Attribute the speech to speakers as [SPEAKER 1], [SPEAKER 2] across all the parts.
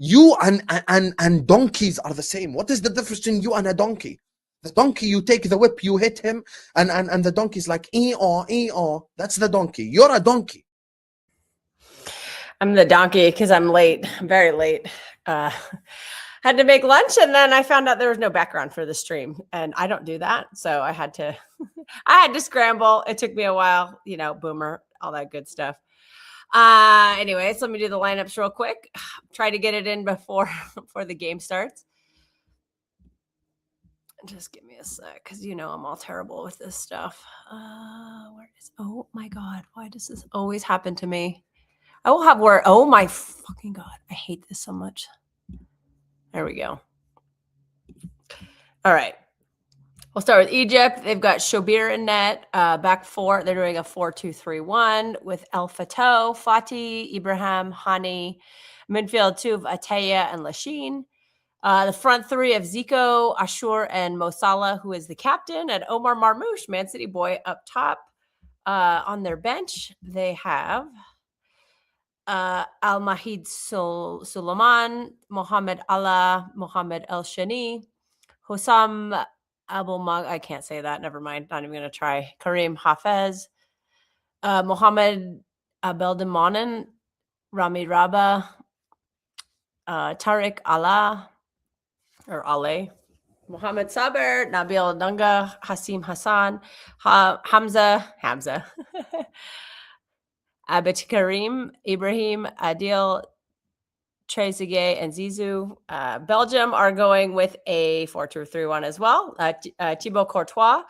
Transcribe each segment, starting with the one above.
[SPEAKER 1] You and donkeys are the same. What is the difference between you and a donkey? The donkey, you take the whip, you hit him, and the donkey's like, ee-aw. That's the donkey. You're a donkey.
[SPEAKER 2] I'm the donkey because I'm late. I'm very late. Had to make lunch, and then I found out there was no background for the stream, and I don't do that, so I had to scramble. It took me a while, boomer, all that good stuff. Anyways, let me do the lineups real quick. Try to get it in before the game starts. Just give me a sec, because I'm all terrible with this stuff. Oh my God, why does this always happen to me? I will have word. Oh my fucking God, I hate this so much. There we go. All right. We'll start with Egypt. They've got Shobir in net, back four. They're doing a 4-2-3-1 with El Fatou, Fatih, Ibrahim, Hani. Midfield two of Ataya and Lachine. The front three of Zico, Ashur, and Mo Salah, who is the captain, and Omar Marmoush, Man City boy, up top. On their bench, they have Al-Mahid Suleiman, Mohamed Allah, Mohamed El Shani, Hossam Abulmag, I can't say that, never mind, not even going to try, Karim Hafez, Mohamed Abeldemonen, Rami Rabah, Tariq Allah, or Ale, Mohamed Saber, Nabil Dunga, Hasim Hassan, Hamza, Abid Karim, Ibrahim, Adil, Trezeguet, and Zizou. Belgium are going with a 4-2-3-1 as well. Thibaut Courtois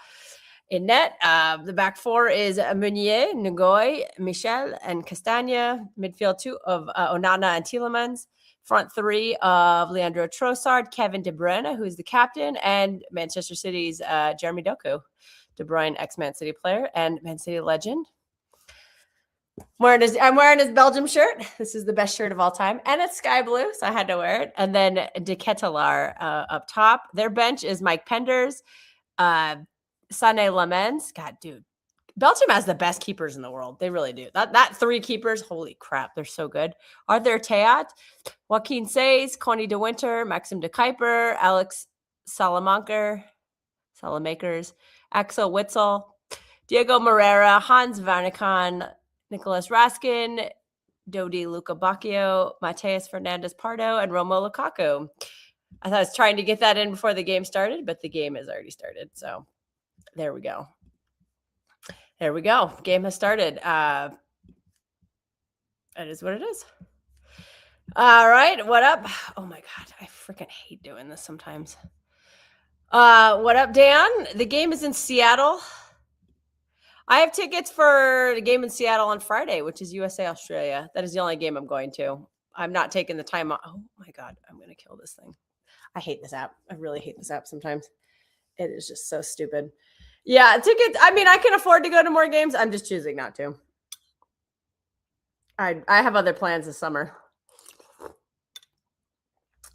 [SPEAKER 2] in net. The back four is Meunier, Ngoy, Michel, and Castagna. Midfield two of Onana and Tielemans. Front three of Leandro Trossard, Kevin De Bruyne, who is the captain, and Manchester City's Jeremy Doku. De Bruyne, ex-Man City player and Man City legend. I'm wearing his Belgium shirt. This is the best shirt of all time. And it's sky blue, so I had to wear it. And then De Ketelaar up top. Their bench is Mike Penders, Sané Lamens. God, dude. Belgium has the best keepers in the world. They really do. That three keepers, holy crap, they're so good. Arthur Théat, Joaquin Sayes, Connie De Winter, Maxim De Kuyper, Alex Salamakers, Axel Witsel, Diego Moreira, Hans Vanakan, Nicholas Raskin, Dodi Luca Bacchio, Mateus Fernandez Pardo, and Romo Lukaku. I thought I was trying to get that in before the game started, but the game has already started. So there we go. Game has started. It is what it is. All right. What up? Oh my God. I freaking hate doing this sometimes. What up, Dan? The game is in Seattle. I have tickets for the game in Seattle on Friday, which is USA Australia. That is the only game I'm going to. I'm not taking the time off. Oh my God, I'm going to kill this thing. I hate this app. I really hate this app sometimes. It is just so stupid. Yeah, tickets. I mean, I can afford to go to more games. I'm just choosing not to. I have other plans this summer.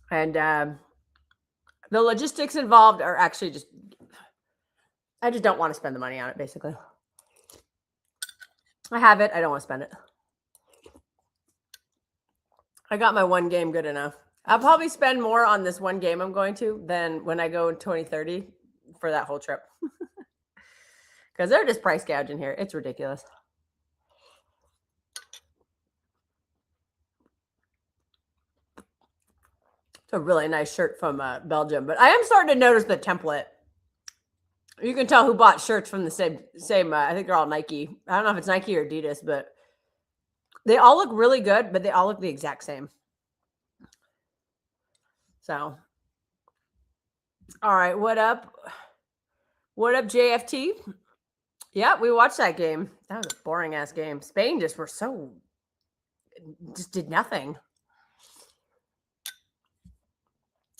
[SPEAKER 2] And the logistics involved are actually just, I just don't want to spend the money on it, basically. I have it. I don't want to spend it. I got my one game good enough. I'll probably spend more on this one game I'm going to than when I go in 2030 for that whole trip. Because they're just price gouging here. It's ridiculous. It's a really nice shirt from Belgium. But I am starting to notice the template. You can tell who bought shirts from the same I think they're all Nike. I don't know if it's Nike or Adidas, but they all look really good, but they all look the exact same. So, all right, what up? What up, JFT? Yeah, we watched that game. That was a boring-ass game. Spain just did nothing.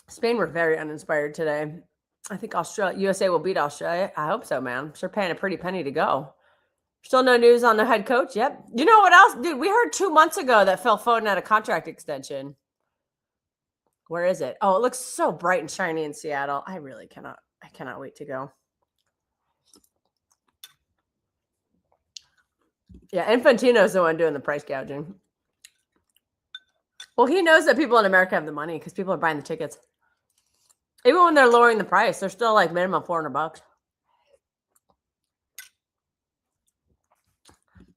[SPEAKER 2] Spain were very uninspired today. I think USA will beat Australia. I hope so, man. I'm sure paying a pretty penny to go. Still no news on the head coach. Yep. You know what else? Dude, we heard 2 months ago that Phil Foden had a contract extension. Where is it? Oh, it looks so bright and shiny in Seattle. I cannot wait to go. Yeah, Infantino's the one doing the price gouging. Well, he knows that people in America have the money because people are buying the tickets. Even when they're lowering the price, they're still like minimum $400.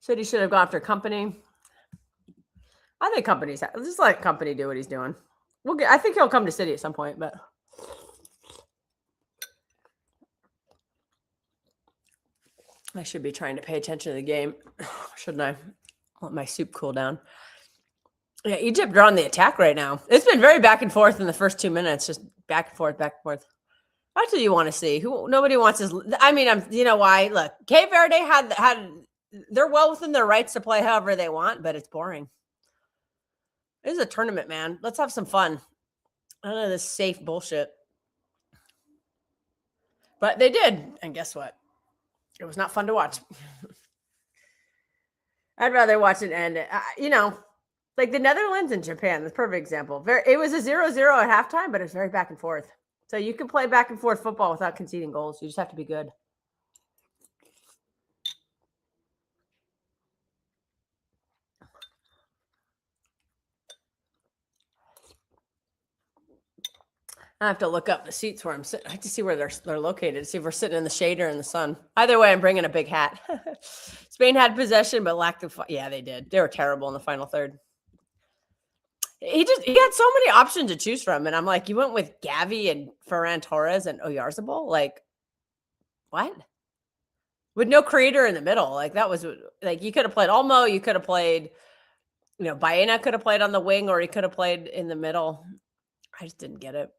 [SPEAKER 2] City should have gone after company. I think companies just let company do what he's doing. I think he'll come to City at some point, but I should be trying to pay attention to the game, shouldn't I? Let my soup cool down. Yeah, Egypt are on the attack right now. It's been very back and forth in the first 2 minutes, just back and forth, back and forth. That's what you want to see. Nobody wants his. I mean, you know why? Look, Cape Verde had. They're well within their rights to play however they want, but it's boring. This is a tournament, man. Let's have some fun. None of this safe bullshit. But they did, and guess what? It was not fun to watch. I'd rather watch it end. Like the Netherlands and Japan, the perfect example. It was a 0-0 at halftime, but it's very back and forth. So you can play back and forth football without conceding goals. You just have to be good. I have to look up the seats where I'm sitting. I have to see where they're located, see if we're sitting in the shade or in the sun. Either way, I'm bringing a big hat. Spain had possession, but lacked the. Yeah, they did. They were terrible in the final third. He had so many options to choose from, and I'm like, you went with Gavi and Ferran Torres and Oyarzabal, like what? With no creator in the middle, like that was like you could have played Olmo, you could have played, Baena could have played on the wing, or he could have played in the middle. I just didn't get it.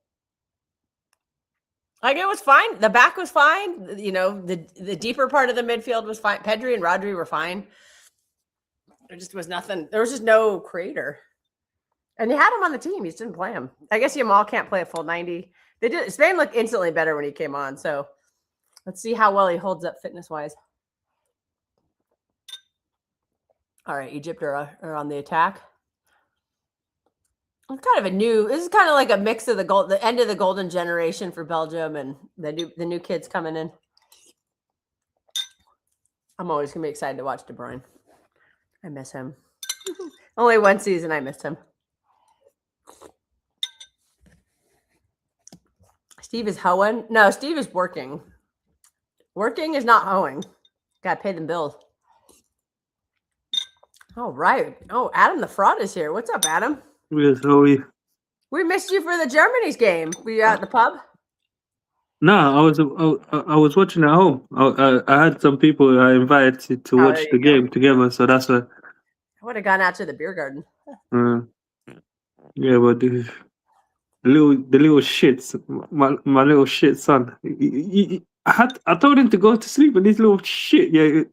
[SPEAKER 2] Like it was fine. The back was fine. The deeper part of the midfield was fine. Pedri and Rodri were fine. There just was nothing. There was just no creator. And they had him on the team. He just didn't play him. I guess Yamal can't play a full 90. Spain looked instantly better when he came on. So let's see how well he holds up fitness-wise. All right, Egypt are on the attack. It's kind of this is kind of like a mix of the end of the golden generation for Belgium and the new kids coming in. I'm always going to be excited to watch De Bruyne. I miss him. Only one season I missed him. Steve is hoeing. No, Steve is working. Working is not hoeing. Got to pay them bills. All right. Oh, Adam the Fraud is here. What's up, Adam?
[SPEAKER 3] Yes, how are you?
[SPEAKER 2] We missed you for the Germany's game. Were you at the pub?
[SPEAKER 3] No, I was watching at home. I had some people I invited to watch the game together, so that's why.
[SPEAKER 2] I would have gone out to the beer garden.
[SPEAKER 3] Yeah, but the little shits, my little shit son. I told him to go to sleep, and this little shit,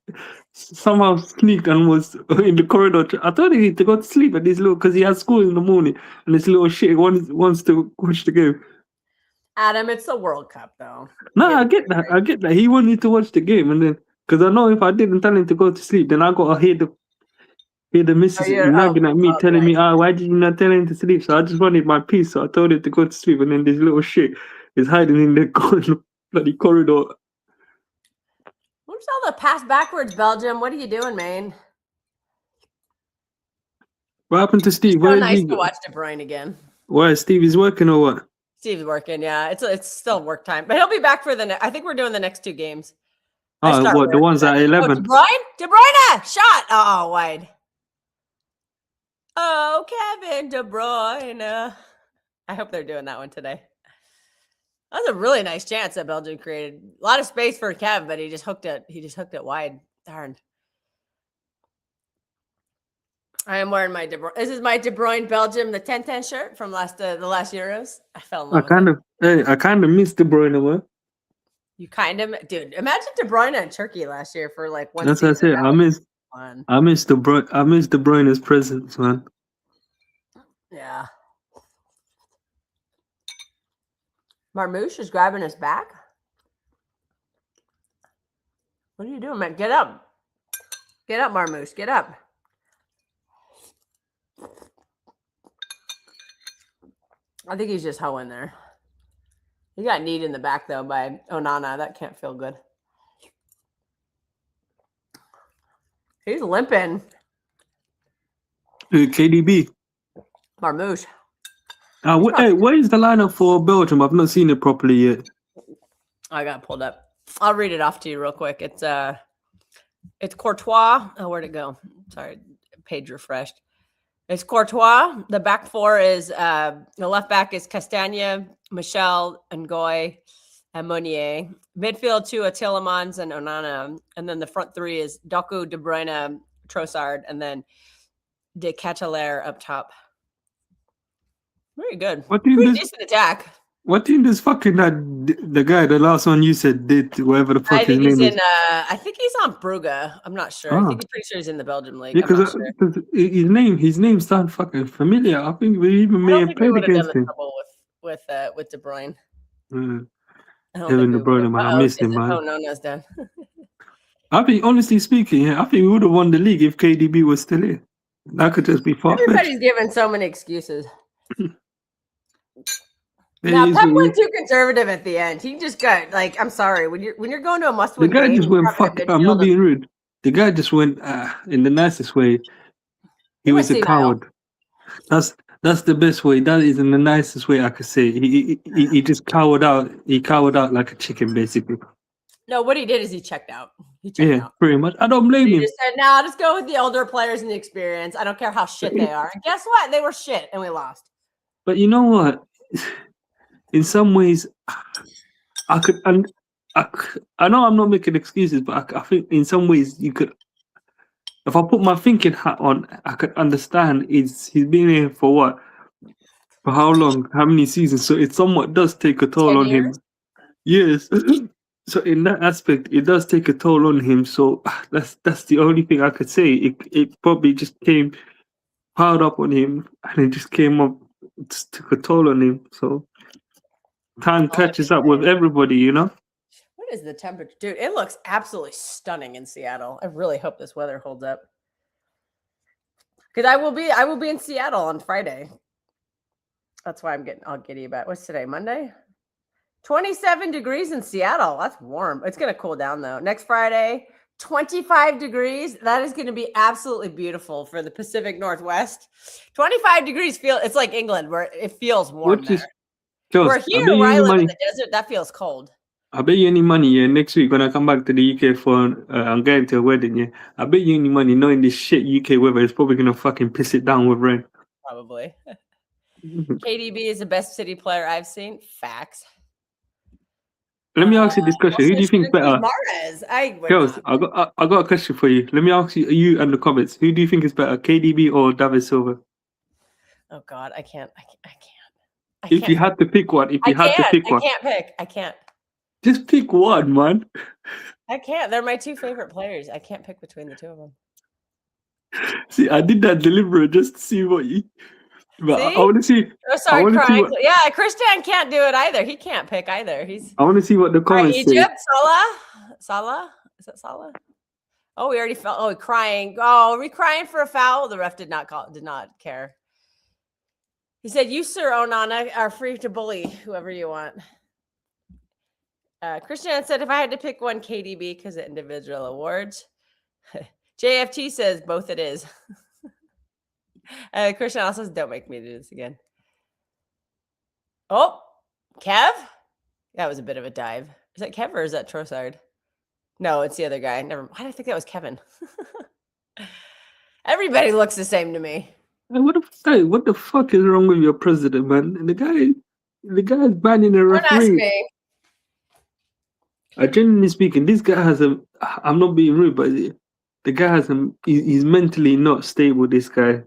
[SPEAKER 3] somehow sneaked and was in the corridor. I told him to go to sleep, and because he has school in the morning, and this little shit wants to watch the game.
[SPEAKER 2] Adam, it's the World Cup, though.
[SPEAKER 3] No, I get that. He wanted to watch the game, and then because I know if I didn't tell him to go to sleep, then I gotta hear the missus nagging at me, telling me, why did you not tell him to sleep? So I just wanted my peace, so I told him to go to sleep, and then this little shit is hiding in the bloody corridor.
[SPEAKER 2] Where's all the pass backwards, Belgium? What are you doing, man?
[SPEAKER 3] What happened to Steve?
[SPEAKER 2] It's so nice to watch De Bruyne again.
[SPEAKER 3] Why, Steve is working or what?
[SPEAKER 2] Steve's working, yeah. It's still work time, but he'll be back for I think we're doing the next 2 games.
[SPEAKER 3] Oh, what, the ones at 11?
[SPEAKER 2] De Bruyne, shot. Oh, wide. Oh, Kevin De Bruyne. I hope they're doing that one today. That was a really nice chance that Belgium created. A lot of space for Kev, but he just hooked it wide. Darn. I am wearing my De Bruyne. This is my De Bruyne Belgium, the 10-10 shirt from the last Euros. I fell in love with it.
[SPEAKER 3] I kind of miss De Bruyne, man.
[SPEAKER 2] You dude. Imagine De Bruyne in Turkey last year for like one.
[SPEAKER 3] That's what I said. I miss De Bruyne's presence, man.
[SPEAKER 2] Yeah. Marmouche is grabbing his back. What are you doing, man? Get up. Get up, Marmouche. Get up. I think he's just hoeing there. He got kneed in the back, though, by Onana. That can't feel good. He's limping.
[SPEAKER 3] KDB.
[SPEAKER 2] Marmouche.
[SPEAKER 3] Hey, where is the lineup for Belgium? I've not seen it properly yet.
[SPEAKER 2] I got pulled up. I'll read it off to you real quick. It's Courtois. Oh, where'd it go? Sorry, page refreshed. It's Courtois. The back four is the left back is Castagna, Michel, Ngoy, and Meunier. Midfield two, Tillemans and Onana. And then the front three is Doku, De Bruyne, Trossard, and then De Ketelaere up top. Very good. Pretty decent attack.
[SPEAKER 3] What team does fucking the guy, the last one you said did, whatever the fuck his name is?
[SPEAKER 2] I think he's on Brugge. I'm not sure. I think he's pretty sure he's in the Belgium league.
[SPEAKER 3] Yeah, because his name sounds fucking familiar. I think we even may have played against him.
[SPEAKER 2] With De Bruyne.
[SPEAKER 3] Kevin De Bruyne, man, I miss him, man.
[SPEAKER 2] Oh no, it's done.
[SPEAKER 3] I think, honestly speaking, I think we would have won the league if KDB was still here. That could just be far-fetched.
[SPEAKER 2] Everybody's giving so many excuses. Now, Pep went too conservative at the end. He just got I'm sorry, when you're going to a must-win game.
[SPEAKER 3] The guy just went fuck. I'm not being rude. The guy just went in the nicest way. He was a coward. That's the best way. That is in the nicest way I could say. He just cowered out. He cowered out like a chicken, basically.
[SPEAKER 2] No, what he did is he checked out. He checked out.
[SPEAKER 3] Pretty much. I don't blame him.
[SPEAKER 2] He just said, "No, just go with the older players and the experience. I don't care how shit they are." And guess what? They were shit, and we lost.
[SPEAKER 3] But you know what? In some ways, I know I'm not making excuses, but I think in some ways you could. If I put my thinking hat on, I could understand. He's been here for what? For how long? How many seasons? So it somewhat does take a toll on him. Yes. So in that aspect, it does take a toll on him. So that's the only thing I could say. It probably just piled up on him, and it just came up, just took a toll on him. So time catches up with everybody, you know.
[SPEAKER 2] What is the temperature, dude? It looks absolutely stunning in Seattle. I really hope this weather holds up, because I will be in Seattle on Friday. That's why I'm getting all giddy about. What's today? Monday. 27 degrees in Seattle. That's warm. It's going to cool down, though. Next Friday, 25 degrees. That is going to be absolutely beautiful for the Pacific Northwest. 25 degrees it's like England, where it feels warm there. We're here where I live in the desert. That feels cold.
[SPEAKER 3] I bet you any money, next week when I come back to the UK I'm going to a wedding, I bet you any money knowing this shit UK weather is probably going to fucking piss it down with rain.
[SPEAKER 2] Probably. KDB is the best City player I've seen. Facts.
[SPEAKER 3] Let me ask you this question. Who do you think better? Girls, I got a question for you. Let me ask you and the comments. Who do you think is better, KDB or David Silva?
[SPEAKER 2] Oh God, I can't.
[SPEAKER 3] If you had to pick one, I
[SPEAKER 2] can't pick. I can't.
[SPEAKER 3] Just pick one, man.
[SPEAKER 2] I can't. They're my two favorite players. I can't pick between the two of them.
[SPEAKER 3] See, I did that deliberate just to see what you. But I want to see.
[SPEAKER 2] Oh, sorry, crying. Yeah, Christian can't do it either. He can't pick either.
[SPEAKER 3] I want to see what the comments say.
[SPEAKER 2] Egypt, Salah. Is that Salah? Oh, we already felt. Oh, crying. Oh, are we crying for a foul? The ref did not care. He said, "You, Sir Onana, are free to bully whoever you want." Christian said, "If I had to pick one, KDB because of individual awards." JFT says both. It is. Christian also says, "Don't make me do this again." Oh, Kev? That was a bit of a dive. Is that Kev or is that Trossard? No, it's the other guy. Why did I think that was Kevin? Everybody looks the same to me.
[SPEAKER 3] Hey, what the fuck is wrong with your president, man? The guy is banning a referee.
[SPEAKER 2] Don't ask me.
[SPEAKER 3] Genuinely speaking, this guy has I'm not being rude, but the guy he's mentally not stable, this guy.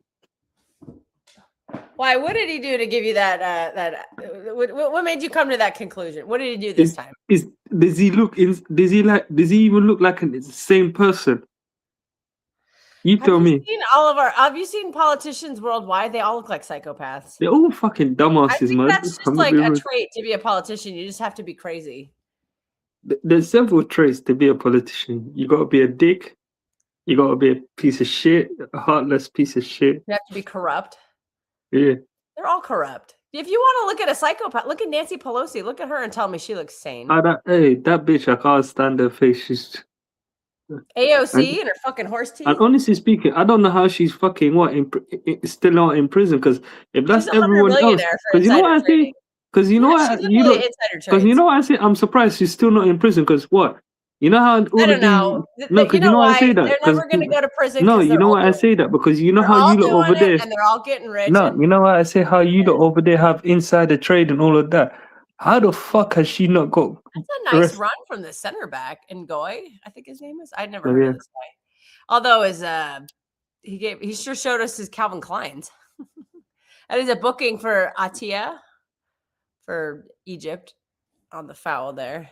[SPEAKER 2] Why? What did he do to give you that? What made you come to that conclusion? What did he do this time?
[SPEAKER 3] Does he even look like the same person? You tell me.
[SPEAKER 2] Have you seen politicians worldwide? They all look like psychopaths.
[SPEAKER 3] They're all fucking dumbasses, man.
[SPEAKER 2] That's just like a trait to be a politician. You just have to be crazy.
[SPEAKER 3] There's several traits to be a politician. You got to be a dick. You got to be a piece of shit, a heartless piece of shit.
[SPEAKER 2] You have to be corrupt.
[SPEAKER 3] Yeah.
[SPEAKER 2] They're all corrupt. If you want to look at a psychopath, look at Nancy Pelosi. Look at her and tell me she looks sane.
[SPEAKER 3] That bitch, I can't stand her face.
[SPEAKER 2] AOC and her fucking horse teeth.
[SPEAKER 3] And honestly speaking, I don't know how she's fucking still not in prison. Because if that's
[SPEAKER 2] She's a
[SPEAKER 3] everyone else,
[SPEAKER 2] millionaire for
[SPEAKER 3] because you know
[SPEAKER 2] insider
[SPEAKER 3] what I
[SPEAKER 2] trading.
[SPEAKER 3] say, because you know
[SPEAKER 2] Yeah,
[SPEAKER 3] what
[SPEAKER 2] she's
[SPEAKER 3] you
[SPEAKER 2] literally
[SPEAKER 3] know,
[SPEAKER 2] insider
[SPEAKER 3] because you
[SPEAKER 2] trades.
[SPEAKER 3] know what I say, I'm surprised she's still not in prison. Because what? You know how
[SPEAKER 2] I
[SPEAKER 3] all
[SPEAKER 2] don't
[SPEAKER 3] of these
[SPEAKER 2] know.
[SPEAKER 3] no,
[SPEAKER 2] You
[SPEAKER 3] because you
[SPEAKER 2] know
[SPEAKER 3] know why I
[SPEAKER 2] why?
[SPEAKER 3] say that?
[SPEAKER 2] They're
[SPEAKER 3] Because
[SPEAKER 2] never going to go to prison
[SPEAKER 3] no,
[SPEAKER 2] because
[SPEAKER 3] you
[SPEAKER 2] they're
[SPEAKER 3] know
[SPEAKER 2] all
[SPEAKER 3] why I
[SPEAKER 2] doing
[SPEAKER 3] say that? Because you know
[SPEAKER 2] They're
[SPEAKER 3] how
[SPEAKER 2] all
[SPEAKER 3] you lot over
[SPEAKER 2] doing it,
[SPEAKER 3] there.
[SPEAKER 2] and they're all getting rich.
[SPEAKER 3] No,
[SPEAKER 2] And
[SPEAKER 3] you know why I say how you lot over there have insider trade and all of that. How the fuck has she not got
[SPEAKER 2] that's a nice
[SPEAKER 3] arrested?
[SPEAKER 2] run from the center back, Ngoy, I think his name is. I'd never
[SPEAKER 3] Oh,
[SPEAKER 2] heard
[SPEAKER 3] yeah.
[SPEAKER 2] of this guy. Although he sure showed us his Calvin Klein's. That is a booking for Atia for Egypt on the foul there.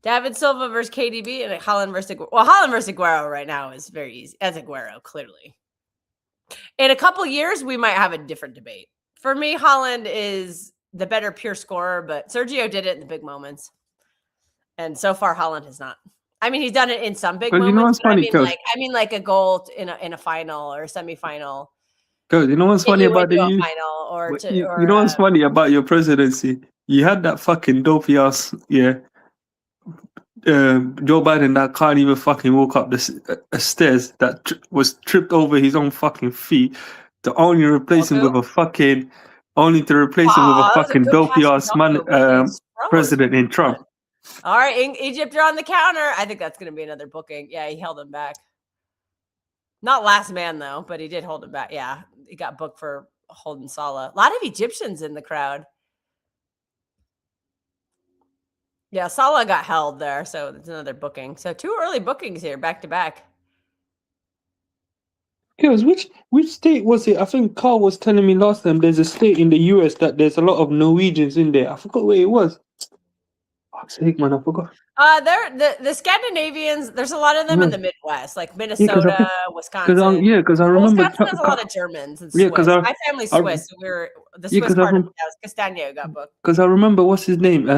[SPEAKER 2] David Silva versus KDB and Holland versus Aguero right now is very easy. As Aguero, clearly. In a couple years, we might have a different debate. For me, Holland is the better pure scorer, but Sergio did it in the big moments. And so far, Holland has not. I mean, he's done it in some big
[SPEAKER 3] Because you know
[SPEAKER 2] moments.
[SPEAKER 3] what's funny, Kels?
[SPEAKER 2] I mean, like a goal in a final or a semifinal.
[SPEAKER 3] Because you know what's
[SPEAKER 2] Get
[SPEAKER 3] funny
[SPEAKER 2] you
[SPEAKER 3] about
[SPEAKER 2] into
[SPEAKER 3] the
[SPEAKER 2] a
[SPEAKER 3] youth?
[SPEAKER 2] final or
[SPEAKER 3] But
[SPEAKER 2] to
[SPEAKER 3] you
[SPEAKER 2] or
[SPEAKER 3] know what's funny about your presidency? You had that fucking dopey ass, Joe Biden that can't even fucking walk up the stairs, that was tripped over his own fucking feet, to only replace him with a fucking, only to replace him with a
[SPEAKER 2] that was a
[SPEAKER 3] fucking
[SPEAKER 2] good
[SPEAKER 3] dopey
[SPEAKER 2] pass from
[SPEAKER 3] ass man,
[SPEAKER 2] Doku, but his throw was
[SPEAKER 3] president in Trump.
[SPEAKER 2] All right, Egypt are on the counter. I think that's going to be another booking. Yeah, he held him back. Not last man though, but he did hold him back. Yeah, he got booked for holding Salah. A lot of Egyptians in the crowd. Yeah, Salah got held there, so it's another booking. So 2 early bookings here, back to back.
[SPEAKER 3] Because which state was it? I think Carl was telling me last time there's a state in the US that there's a lot of Norwegians in there. I forgot where it was. Fuck's sake, man, I forgot.
[SPEAKER 2] They're the Scandinavians. There's a lot of them in the Midwest, like Minnesota, Wisconsin.
[SPEAKER 3] Because I remember.
[SPEAKER 2] Wisconsin has a lot of Germans and
[SPEAKER 3] Yeah,
[SPEAKER 2] Swiss. My family's
[SPEAKER 3] I-
[SPEAKER 2] Swiss. So the
[SPEAKER 3] yeah,
[SPEAKER 2] Swiss part of it was Castagno got booked.
[SPEAKER 3] Because I remember what's his name.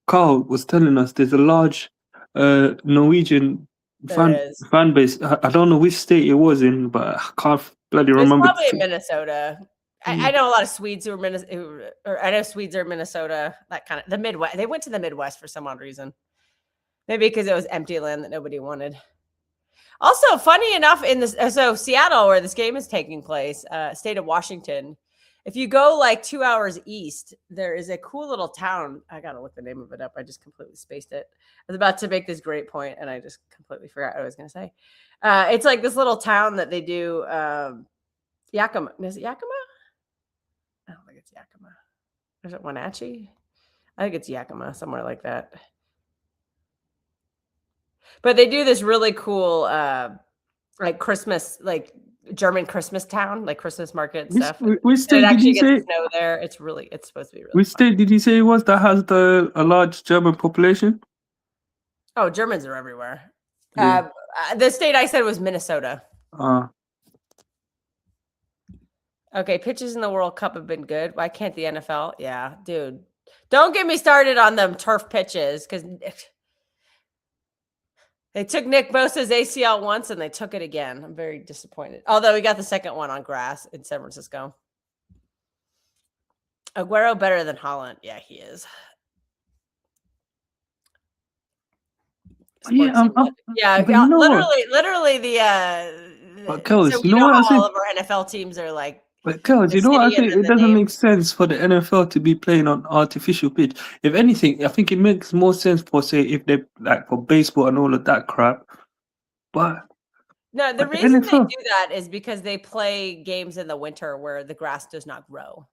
[SPEAKER 3] Carl was telling us there's a large Norwegian fan base. I don't know which state it was in, but I can't bloody remember.
[SPEAKER 2] It's probably in Minnesota. I know a lot of Swedes who are I know Swedes are Minnesota. That kind of the Midwest. They went to the Midwest for some odd reason. Maybe because it was empty land that nobody wanted. Also, funny enough, so Seattle, where this game is taking place, state of Washington. If you go like 2 hours east, there is a cool little town. I gotta look the name of it up. I just completely spaced it. I was about to make this great point, and I just completely forgot what I was gonna say. It's like this little town that they do. Yakima. Is it Yakima? I don't think it's Yakima. Is it Wenatchee? I think it's Yakima, somewhere like that. But they do this really cool, like Christmas, like German Christmas town, like Christmas market stuff.
[SPEAKER 3] Which state did you say?
[SPEAKER 2] Snow there. It's supposed to be really.
[SPEAKER 3] Which state did you say it was that has a large German population?
[SPEAKER 2] Oh, Germans are everywhere. Yeah. The state I said was Minnesota. Okay, pitches in the World Cup have been good. Why can't the NFL? Yeah, dude. Don't get me started on them turf pitches because they took Nick Bosa's ACL once and they took it again. I'm very disappointed. Although he got the second one on grass in San Francisco. Aguero better than Holland. Yeah, he is.
[SPEAKER 3] Yeah,
[SPEAKER 2] literally the.
[SPEAKER 3] But Kels,
[SPEAKER 2] so
[SPEAKER 3] you know what I
[SPEAKER 2] all of our NFL teams are like.
[SPEAKER 3] But Kels, you know what I think? It doesn't make sense for the NFL to be playing on artificial pitch. If anything, I think it makes more sense for if they like for baseball and all of that crap. But
[SPEAKER 2] no, the reason they do that is because they play games in the winter where the grass does not grow.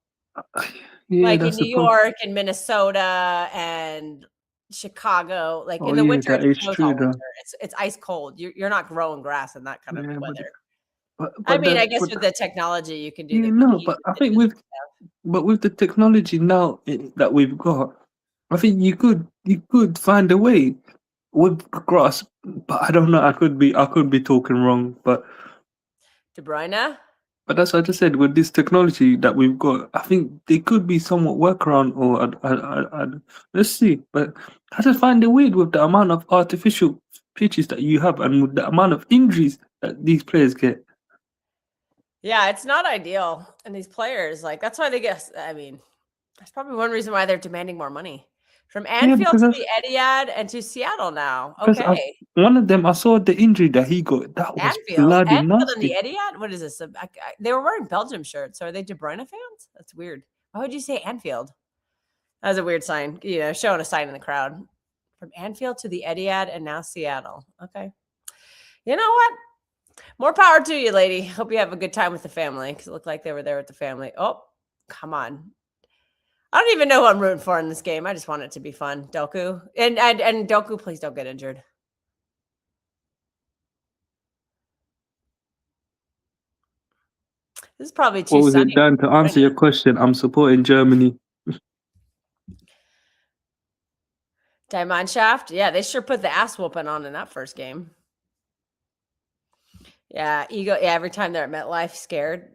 [SPEAKER 3] Yeah,
[SPEAKER 2] like in New York and Minnesota and Chicago, like in the winter, it's ice cold. You're not growing grass in that kind of weather. But I guess with the technology you can do.
[SPEAKER 3] But I think with the technology now that we've got, I think you could find a way with grass. But I don't know. I could be talking wrong. But
[SPEAKER 2] De Bruyne.
[SPEAKER 3] But that's what I just said. With this technology that we've got, I think there could be somewhat workaround. Or let's see. But I just find it weird with the amount of artificial pitches that you have and with the amount of injuries that these players get.
[SPEAKER 2] Yeah, it's not ideal. And these players, like, that's why they get, I mean, that's probably one reason why they're demanding more money. From Anfield
[SPEAKER 3] because
[SPEAKER 2] to
[SPEAKER 3] that's-
[SPEAKER 2] the Etihad and to Seattle now.
[SPEAKER 3] because
[SPEAKER 2] Okay.
[SPEAKER 3] one of them, I saw the injury that he got. That was
[SPEAKER 2] Anfield.
[SPEAKER 3] bloody
[SPEAKER 2] Anfield and the
[SPEAKER 3] nasty.
[SPEAKER 2] Etihad? What is this? They were wearing Belgium shirts. So are they De Bruyne fans? That's weird. Why would you say Anfield? That was a weird sign, showing a sign in the crowd. From Anfield to the Etihad and now Seattle. Okay. You know what? More power to you, lady. Hope you have a good time with the family because it looked like they were there with the family. Oh, come on. I don't even know who I'm rooting for in this game. I just want it to be fun. Doku. And Doku, please don't get injured. This is probably too
[SPEAKER 3] What was
[SPEAKER 2] sunny.
[SPEAKER 3] it, Dan? To answer your question, I'm supporting Germany.
[SPEAKER 2] Diamond Shaft. Yeah, they sure put the ass whooping on in that first game. Yeah, ego. Yeah, every time they're at MetLife, scared.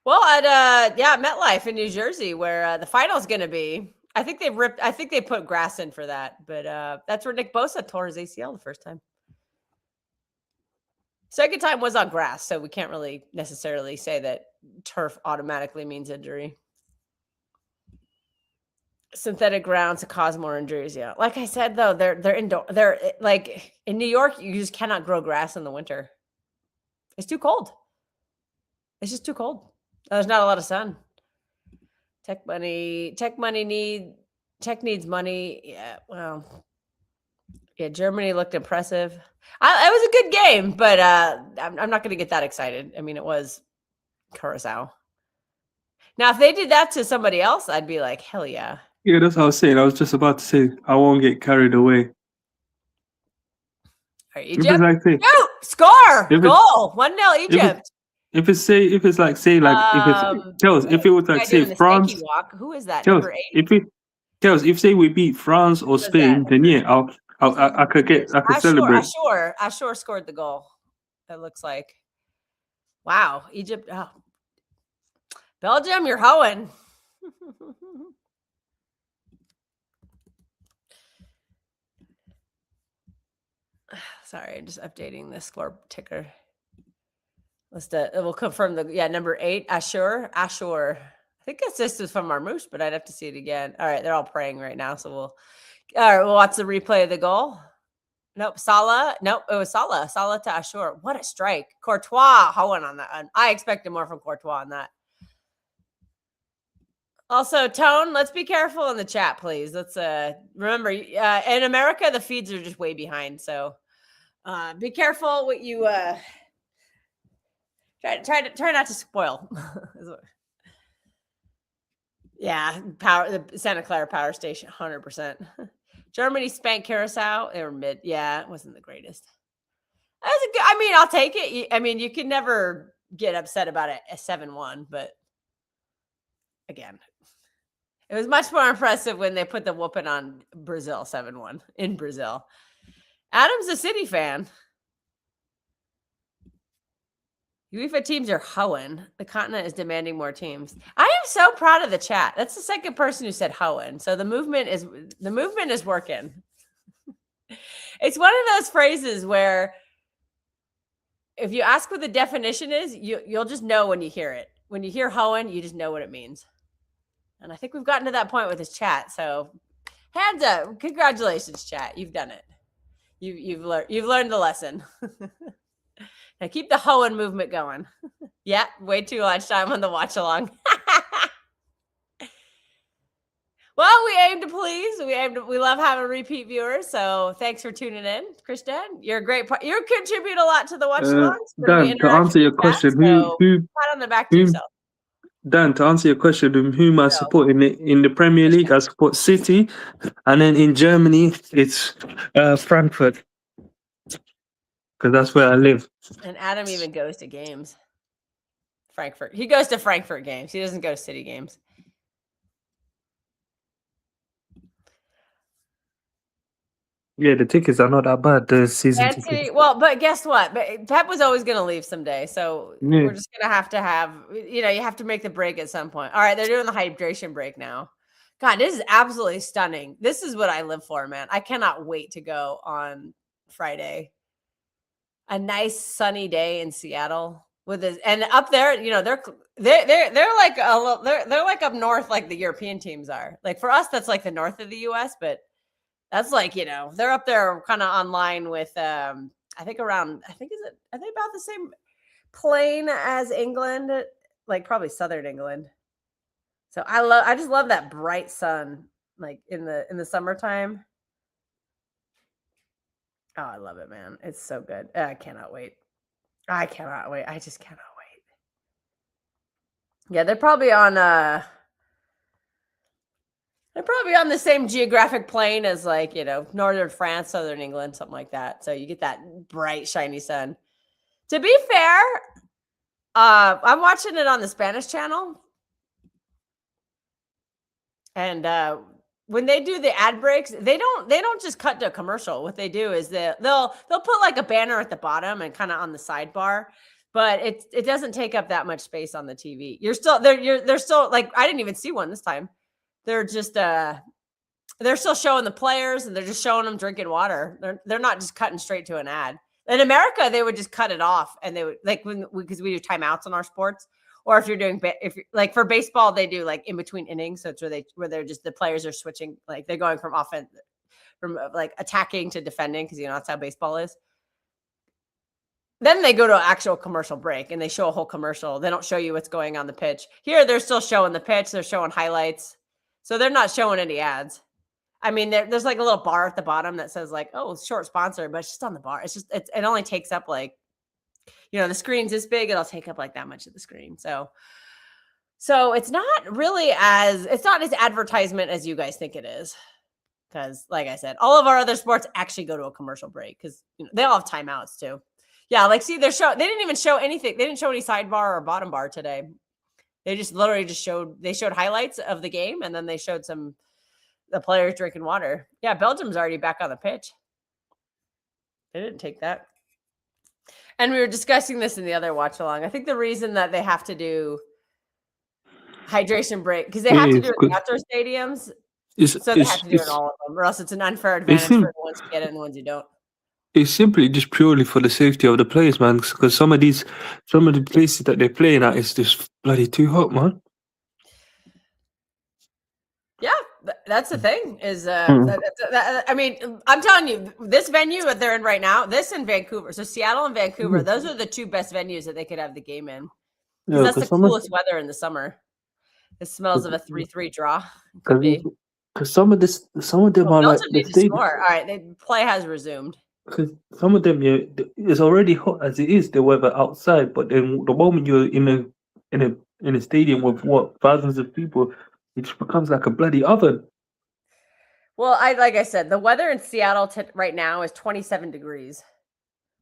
[SPEAKER 2] Well, at MetLife in New Jersey, where the final's going to be. I think they put grass in for that, but that's where Nick Bosa tore his ACL the first time. Second time was on grass, so we can't really necessarily say that turf automatically means injury. Synthetic grounds to cause more injuries. Yeah, like I said though, they're indoor. They're like in New York, you just cannot grow grass in the winter. It's too cold. It's just too cold. There's not a lot of sun. Tech needs money. Yeah, well, yeah. Germany looked impressive. It was a good game, but I'm not going to get that excited. I mean, it was Curacao. Now, if they did that to somebody else, I'd be like, hell yeah.
[SPEAKER 3] Yeah, that's what I was saying. I was just about to say, I won't get carried away.
[SPEAKER 2] All right,
[SPEAKER 3] If
[SPEAKER 2] Egypt.
[SPEAKER 3] it's like, say,
[SPEAKER 2] Shoot! Score! Goal! 1-0 Egypt.
[SPEAKER 3] If it's like say if it's Chelsea, if it was like say France,
[SPEAKER 2] walk. Who is that?
[SPEAKER 3] Chelsea,
[SPEAKER 2] Number 8.
[SPEAKER 3] if say we beat France or Spain, then yeah, I could celebrate.
[SPEAKER 2] Ashur scored the goal. It looks like. Wow, Egypt. Oh. Belgium, you're hoeing. Sorry, just updating the score ticker. It will confirm number 8, Ashur. I think this is from Marmouche, but I'd have to see it again. All right, they're all praying right now, so we'll watch the replay of the goal. Nope, Salah. Nope, it was Salah. Salah to Ashur. What a strike. Courtois hoeing on that. I expected more from Courtois on that. Also, Tone, let's be careful in the chat, please. Let's remember, in America, the feeds are just way behind, so be careful what you try not to spoil. Yeah, the Santa Clara Power Station, 100%. Germany spanked Curacao. They were mid. Yeah, it wasn't the greatest. That was a good. I mean, I'll take it. I mean, you can never get upset about it a 7-1, but again, it was much more impressive when they put the whooping on Brazil 7-1 in Brazil. Adam's a City fan. UEFA teams are hoeing. The continent is demanding more teams. I am so proud of the chat. That's the second person who said hoeing. So the movement is working. It's one of those phrases where if you ask what the definition is, you'll just know when you hear it. When you hear hoeing, you just know what it means. And I think we've gotten to that point with this chat. So hands up. Congratulations, chat. You've done it. You've learned the lesson. Now keep the hoeing movement going. Yeah, way too much time on the watch along. Well, we aim to please. We love having repeat viewers. So thanks for tuning in, Kristen. You're a great part. You contribute a lot to the watch along.
[SPEAKER 3] Dan, to answer your question, who
[SPEAKER 2] pat on the back to yourself.
[SPEAKER 3] Dan, to answer your question, whom I support in the Premier League, I support City, and then in Germany, it's Frankfurt, because that's where I live.
[SPEAKER 2] And Adam even goes to games. Frankfurt. He goes to Frankfurt games. He doesn't go to City games.
[SPEAKER 3] Yeah, the tickets are not that bad. The season tickets.
[SPEAKER 2] Well, but guess what? Pep was always going to leave someday, so we're just going to have. You have to make the break at some point. All right, they're doing the hydration break now. God, this is absolutely stunning. This is what I live for, man. I cannot wait to go on Friday. A nice sunny day in Seattle. with this, and up there, they're like they're like up north, like the European teams are. Like for us, that's like the north of the U.S., but that's like they're up there kind of online with I think are they about the same plane as England, like probably southern England. So I just love that bright sun, like in the summertime. Oh, I love it, man. It's so good. I cannot wait. I cannot wait. I just cannot wait. Yeah, they're probably on the same geographic plane as like, northern France, southern England, something like that. So you get that bright, shiny sun. To be fair, I'm watching it on the Spanish channel. And when they do the ad breaks, they don't just cut to a commercial. What they do is they'll put like a banner at the bottom and kind of on the sidebar, but it doesn't take up that much space on the TV. They're still like, I didn't even see one this time. They're just they're still showing the players, and they're just showing them drinking water. They're not just cutting straight to an ad. In America, they would just cut it off, and they would because we do timeouts on our sports. Or if you're like for baseball, they do like in between innings. So it's where they're just the players are switching, like they're going from like attacking to defending, because that's how baseball is. Then they go to an actual commercial break and they show a whole commercial. They don't show you what's going on the pitch. Here, they're still showing the pitch. They're showing highlights. So they're not showing any ads. I mean, there's like a little bar at the bottom that says like, oh, short sponsor, but it's just on the bar. It only takes up like, the screen's this big, it'll take up like that much of the screen. So it's not as advertisement as you guys think it is. Because like I said, all of our other sports actually go to a commercial break because they all have timeouts too. Yeah, like see, they didn't even show anything. They didn't show any sidebar or bottom bar today. They just literally showed highlights of the game, and then they showed the players drinking water. Yeah, Belgium's already back on the pitch. They didn't take that. And we were discussing this in the other watch along. I think the reason that they have to do hydration break, because they have to do it in outdoor stadiums, so they have to do it in all of them, or else it's an unfair advantage for the ones who get it and the ones who don't.
[SPEAKER 3] It's simply just purely for the safety of the players, man. Because some of the places that they're playing at is just bloody too hot, man.
[SPEAKER 2] Yeah, that's the thing. Is I mean, I'm telling you, this venue that they're in right now, this in Vancouver. So Seattle and Vancouver, those are the two best venues that they could have the game in. Yeah, that's the coolest weather in the summer. It smells of a 3-3 draw. Could be.
[SPEAKER 3] Because some of them are like
[SPEAKER 2] the stadium. All right, the play has resumed.
[SPEAKER 3] Because some of them, it's already hot as it is, the weather outside. But then the moment you're in a stadium with thousands of people, it just becomes like a bloody oven.
[SPEAKER 2] Well, like I said, the weather in Seattle right now is 27 degrees,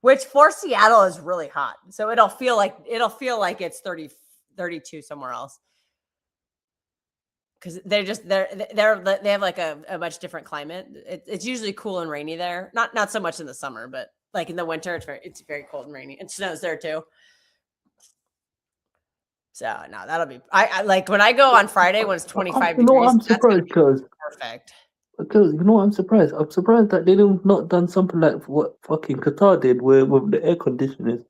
[SPEAKER 2] which for Seattle is really hot. So it'll feel like it's 30, 32 somewhere else. Because they have like a much different climate. It's usually cool and rainy there. Not so much in the summer, but like in the winter, it's very cold and rainy. It snows there too. So no, that'll be. I like when I go on Friday when it's 25 degrees.
[SPEAKER 3] I'm surprised because
[SPEAKER 2] perfect.
[SPEAKER 3] Because I'm surprised. I'm surprised that they not done something like what fucking Qatar did, with the air conditioners.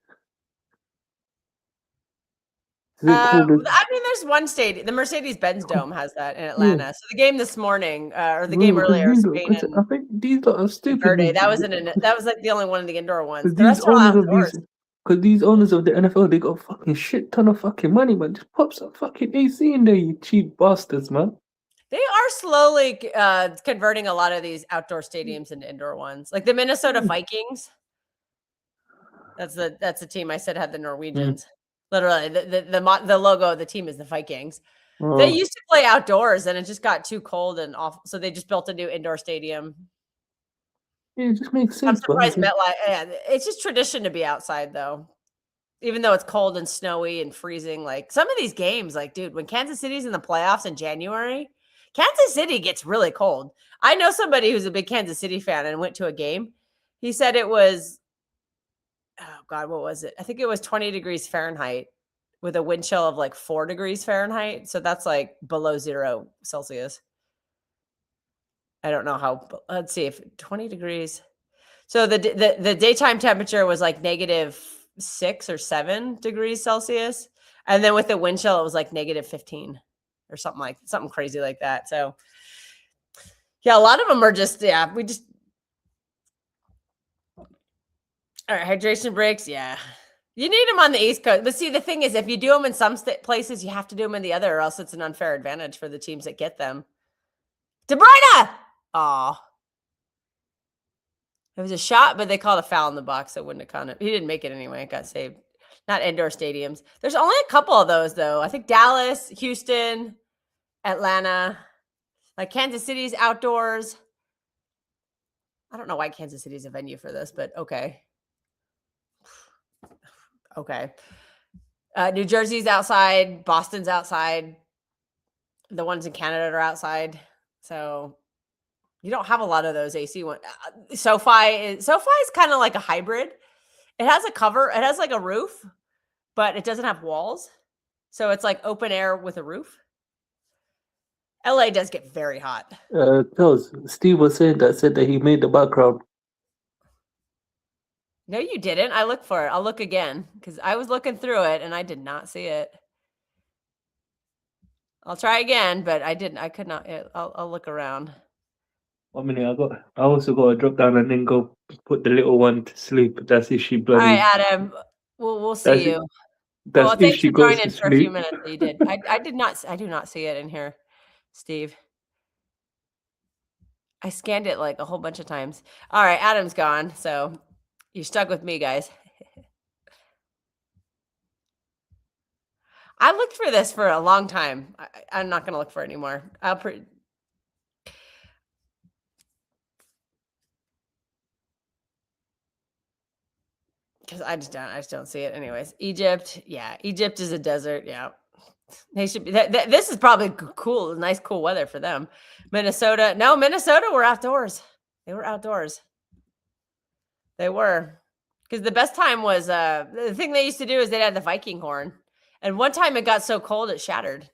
[SPEAKER 2] I mean, there's one stadium. The Mercedes-Benz Dome has that in Atlanta. Yeah. So the game this morning, or the game earlier, Spain and
[SPEAKER 3] I think these are stupid.
[SPEAKER 2] That was like the only one of the indoor ones. The rest are all outdoors.
[SPEAKER 3] Because these owners of the NFL, they got a fucking shit ton of fucking money, man. Just pop some fucking AC in there, you cheap bastards, man.
[SPEAKER 2] They are slowly converting a lot of these outdoor stadiums into indoor ones, like the Minnesota Vikings. That's the team I said had the Norwegians. Literally, the logo of the team is the Vikings. Oh. They used to play outdoors, and it just got too cold and awful, so they just built a new indoor stadium.
[SPEAKER 3] Yeah, it just makes sense.
[SPEAKER 2] I'm surprised MetLife. Yeah, it's just tradition to be outside, though. Even though it's cold and snowy and freezing, like some of these games, like dude, when Kansas City's in the playoffs in January, Kansas City gets really cold. I know somebody who's a big Kansas City fan and went to a game. He said it was, oh God, what was it? I think it was 20 degrees Fahrenheit with a wind chill of like 4 degrees Fahrenheit. So that's like below 0 Celsius. I don't know how, let's see if 20 degrees. So the daytime temperature was like negative 6 or 7 degrees Celsius. And then with the wind chill, it was like negative 15 or something crazy like that. So yeah, a lot of them are just, we just, all right, hydration breaks. Yeah. You need them on the East Coast. But see, the thing is, if you do them in some places, you have to do them in the other, or else it's an unfair advantage for the teams that get them. De Bruyne! Oh. It was a shot, but they called a foul in the box. So it wouldn't have counted. He didn't make it anyway. It got saved. Not indoor stadiums. There's only a couple of those, though. I think Dallas, Houston, Atlanta. Like Kansas City's outdoors. I don't know why Kansas City's a venue for this, but okay. Okay. New Jersey's outside. Boston's outside. The ones in Canada are outside. So you don't have a lot of those AC ones. SoFi is kind of like a hybrid. It has a cover. It has like a roof, but it doesn't have walls. So it's like open air with a roof. LA does get very hot.
[SPEAKER 3] Steve was said that he made the background.
[SPEAKER 2] No, you didn't. I looked for it. I'll look again because I was looking through it and I did not see it. I'll try again, but I didn't. I could not. I'll look around.
[SPEAKER 3] 1 minute. I also got to drop down and then go put the little one to sleep. That's if she bloody.
[SPEAKER 2] All right, Adam. We'll see you.
[SPEAKER 3] Well,
[SPEAKER 2] thanks for joining for a few minutes. You did. I did not. I do not see it in here, Steve. I scanned it like a whole bunch of times. All right, Adam's gone, so you're stuck with me, guys. I looked for this for a long time. I'm not going to look for it anymore. Because I just don't see it. Anyways, Egypt. Yeah, Egypt is a desert. Yeah. They should be. This is probably cool, nice, cool weather for them. Minnesota. No, Minnesota were outdoors. They were outdoors. They were. Because the best time was the thing they used to do is they had the Viking horn. And one time it got so cold it shattered.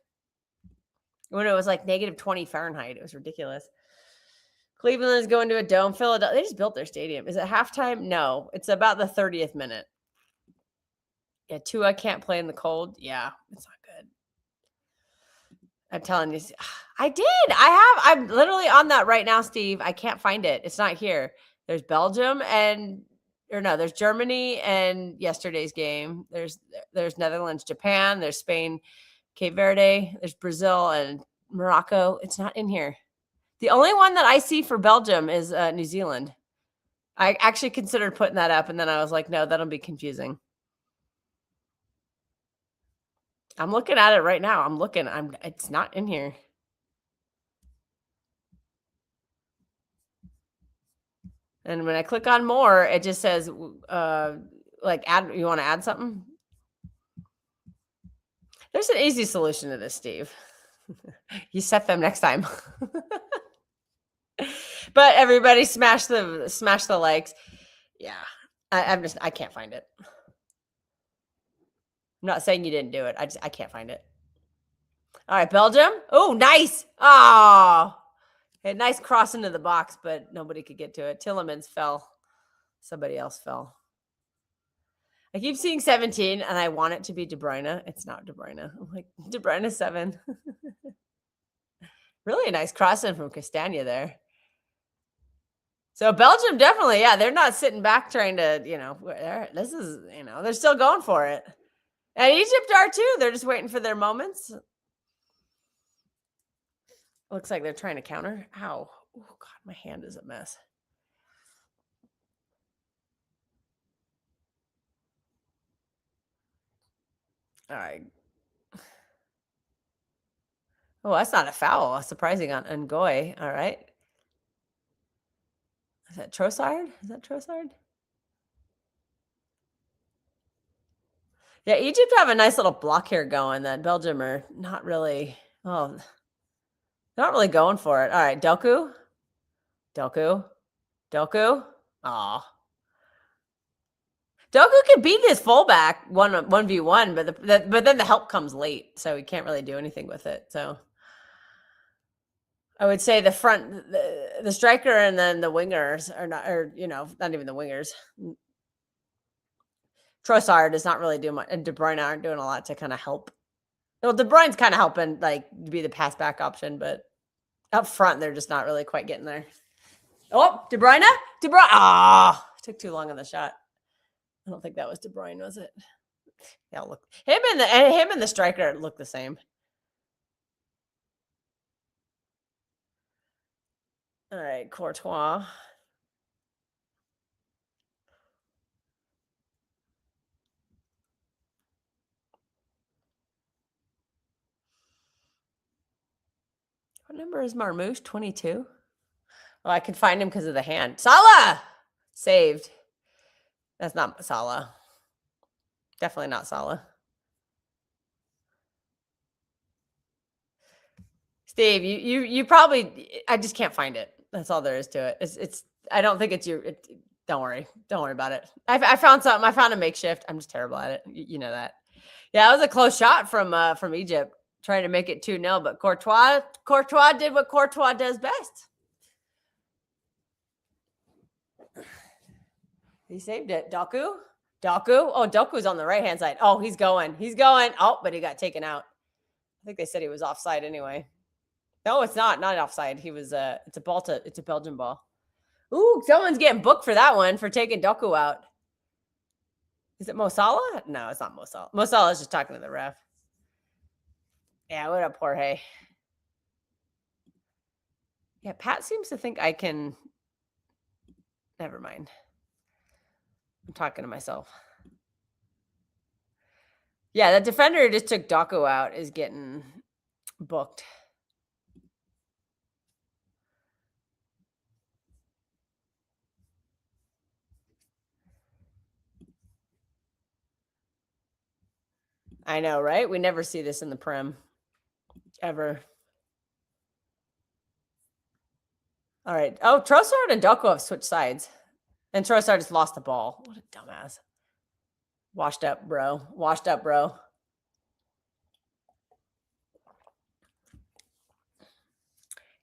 [SPEAKER 2] When it was like negative 20 Fahrenheit. It was ridiculous. Cleveland is going to a dome. Philadelphia. They just built their stadium. Is it halftime? No. It's about the 30th minute. Yeah, Tua can't play in the cold. Yeah, it's not good. I'm telling you, I did. I'm literally on that right now, Steve. I can't find it. It's not here. There's Belgium there's Germany and yesterday's game. There's Netherlands, Japan. There's Spain, Cape Verde. There's Brazil and Morocco. It's not in here. The only one that I see for Belgium is New Zealand. I actually considered putting that up, and then I was like, no, that'll be confusing. I'm looking at it right now. It's not in here. And when I click on more, it just says, add, you want to add something? There's an easy solution to this, Steve. You set them next time. But everybody smash the likes. Yeah. I can't find it. I'm not saying you didn't do it. I can't find it. All right, Belgium. Oh, nice. Oh, a nice cross into the box, but nobody could get to it. Tillemans fell. Somebody else fell. I keep seeing 17, and I want it to be De Bruyne. It's not De Bruyne. I'm like, De Bruyne 7. Really a nice cross in from Castagna there. So Belgium definitely, yeah, they're not sitting back trying to, they're still going for it. And Egypt are too. They're just waiting for their moments. Looks like they're trying to counter. Ow. Oh, God, my hand is a mess. All right. Oh, that's not a foul. Surprising on Ngoy. All right. Is that Trossard? Yeah, Egypt have a nice little block here going. That Belgium are not really. Oh, they're not really going for it. All right, Doku. Aw. Doku can beat this fullback 1v1, but then the help comes late, so he can't really do anything with it. So I would say the front, the striker, and then the wingers are not even the wingers. Trossard is not really doing much, and De Bruyne aren't doing a lot to kind of help. Well, De Bruyne's kind of helping, like, to be the pass back option, but up front, they're just not really quite getting there. Oh, De Bruyne? Took too long on the shot. I don't think that was De Bruyne, was it? Yeah, look, him and the striker look the same. All right, Courtois. What number is Marmouche? 22? Oh, I can find him because of the hand. Salah! Saved. That's not Salah. Definitely not Salah. Steve, you probably, I just can't find it. That's all there is to it. It's I don't think it's your, don't worry. Don't worry about it. I found something. I found a makeshift. I'm just terrible at it. You know that. Yeah, it was a close shot from Egypt, trying to make it 2-0, but Courtois did what Courtois does best. He saved it. Doku? Oh, Doku's on the right-hand side. Oh, he's going. Oh, but he got taken out. I think they said he was offside anyway. No, it's not offside. He was it's a Belgian ball. Ooh, someone's getting booked for that one, for taking Doku out. Is it Mo Salah? No, it's not Mo Salah. Mo Salah is just talking to the ref. Yeah, what up, Jorge? Yeah, Pat seems to think I can. Never mind. I'm talking to myself. Yeah, the defender who just took Doku out is getting booked. I know, right? We never see this in the Prem. Ever. All right. Oh, Trossard and Doku have switched sides. And Trossard just lost the ball. What a dumbass. Washed up, bro.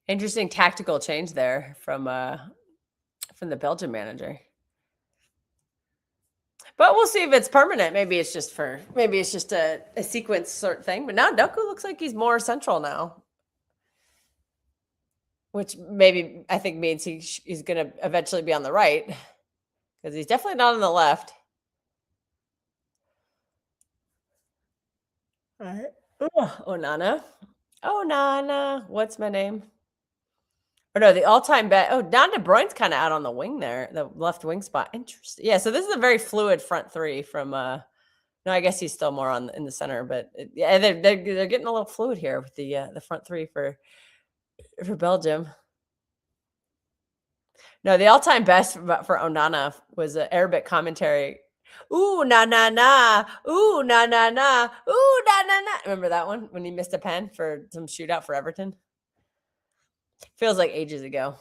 [SPEAKER 2] Interesting tactical change there from the Belgian manager. But we'll see if it's permanent. Maybe it's just a sequence sort of thing. But now Doku looks like he's more central now, which maybe I think means he's going to eventually be on the right, because he's definitely not on the left. All right. Onana. What's my name? Or no, the all-time bet. Oh, Don De Bruyne's kind of out on the wing there, the left wing spot. Interesting. Yeah, so this is a very fluid front three from. No, I guess he's still more in the center, but yeah, they're getting a little fluid here with the front three for Belgium. No, the all-time best for Onana was an Arabic commentary. Ooh, na na na. Ooh, na na na. Ooh, na na na. Remember that one when he missed a pen for some shootout for Everton? Feels like ages ago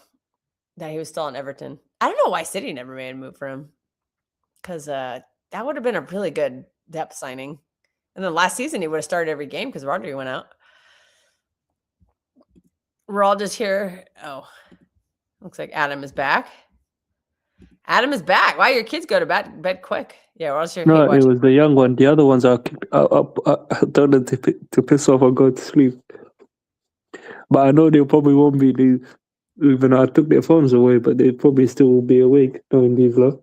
[SPEAKER 2] that he was still on Everton. I don't know why City never made a move for him, because that would have been a really good depth signing. And then last season he would have started every game because Rodri went out. We're all just here. Oh, looks like Adam is back. Wow, your kids go to bed quick. Yeah, we're all just here.
[SPEAKER 3] No, it was the young one. The other ones are told them to piss off and go to sleep. But I know they probably won't be, even though I took their phones away, but they probably still will be awake knowing these lot.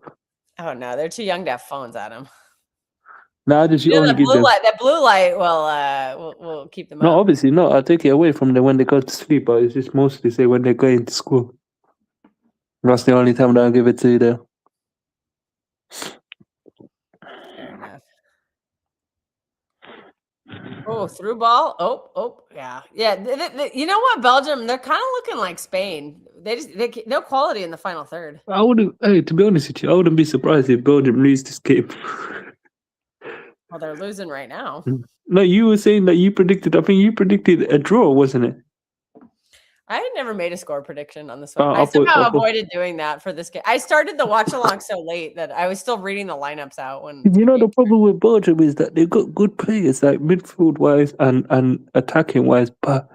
[SPEAKER 2] Oh no, they're too young to have phones, Adam.
[SPEAKER 3] No, only give them.
[SPEAKER 2] That blue light will keep them.
[SPEAKER 3] No,
[SPEAKER 2] up.
[SPEAKER 3] obviously not. I'll take it away from them when they go to sleep, but it's just mostly say when they're going to school. That's the only time that I'll give it to you there.
[SPEAKER 2] Fair enough. Oh, through ball. Oh, yeah. You know what, Belgium? They're kind of looking like Spain. They no quality in the final third.
[SPEAKER 3] I wouldn't. Hey, to be honest with you, I wouldn't be surprised if Belgium lose this game.
[SPEAKER 2] Well, they're losing right now.
[SPEAKER 3] No, you were saying that you predicted. I think you predicted a draw, wasn't it?
[SPEAKER 2] I had never made a score prediction on this one. I somehow avoided doing that for this game. I started the watch along so late that I was still reading the lineups out when.
[SPEAKER 3] You know, the problem with Belgium is that they've got good players, like midfield wise and attacking wise, but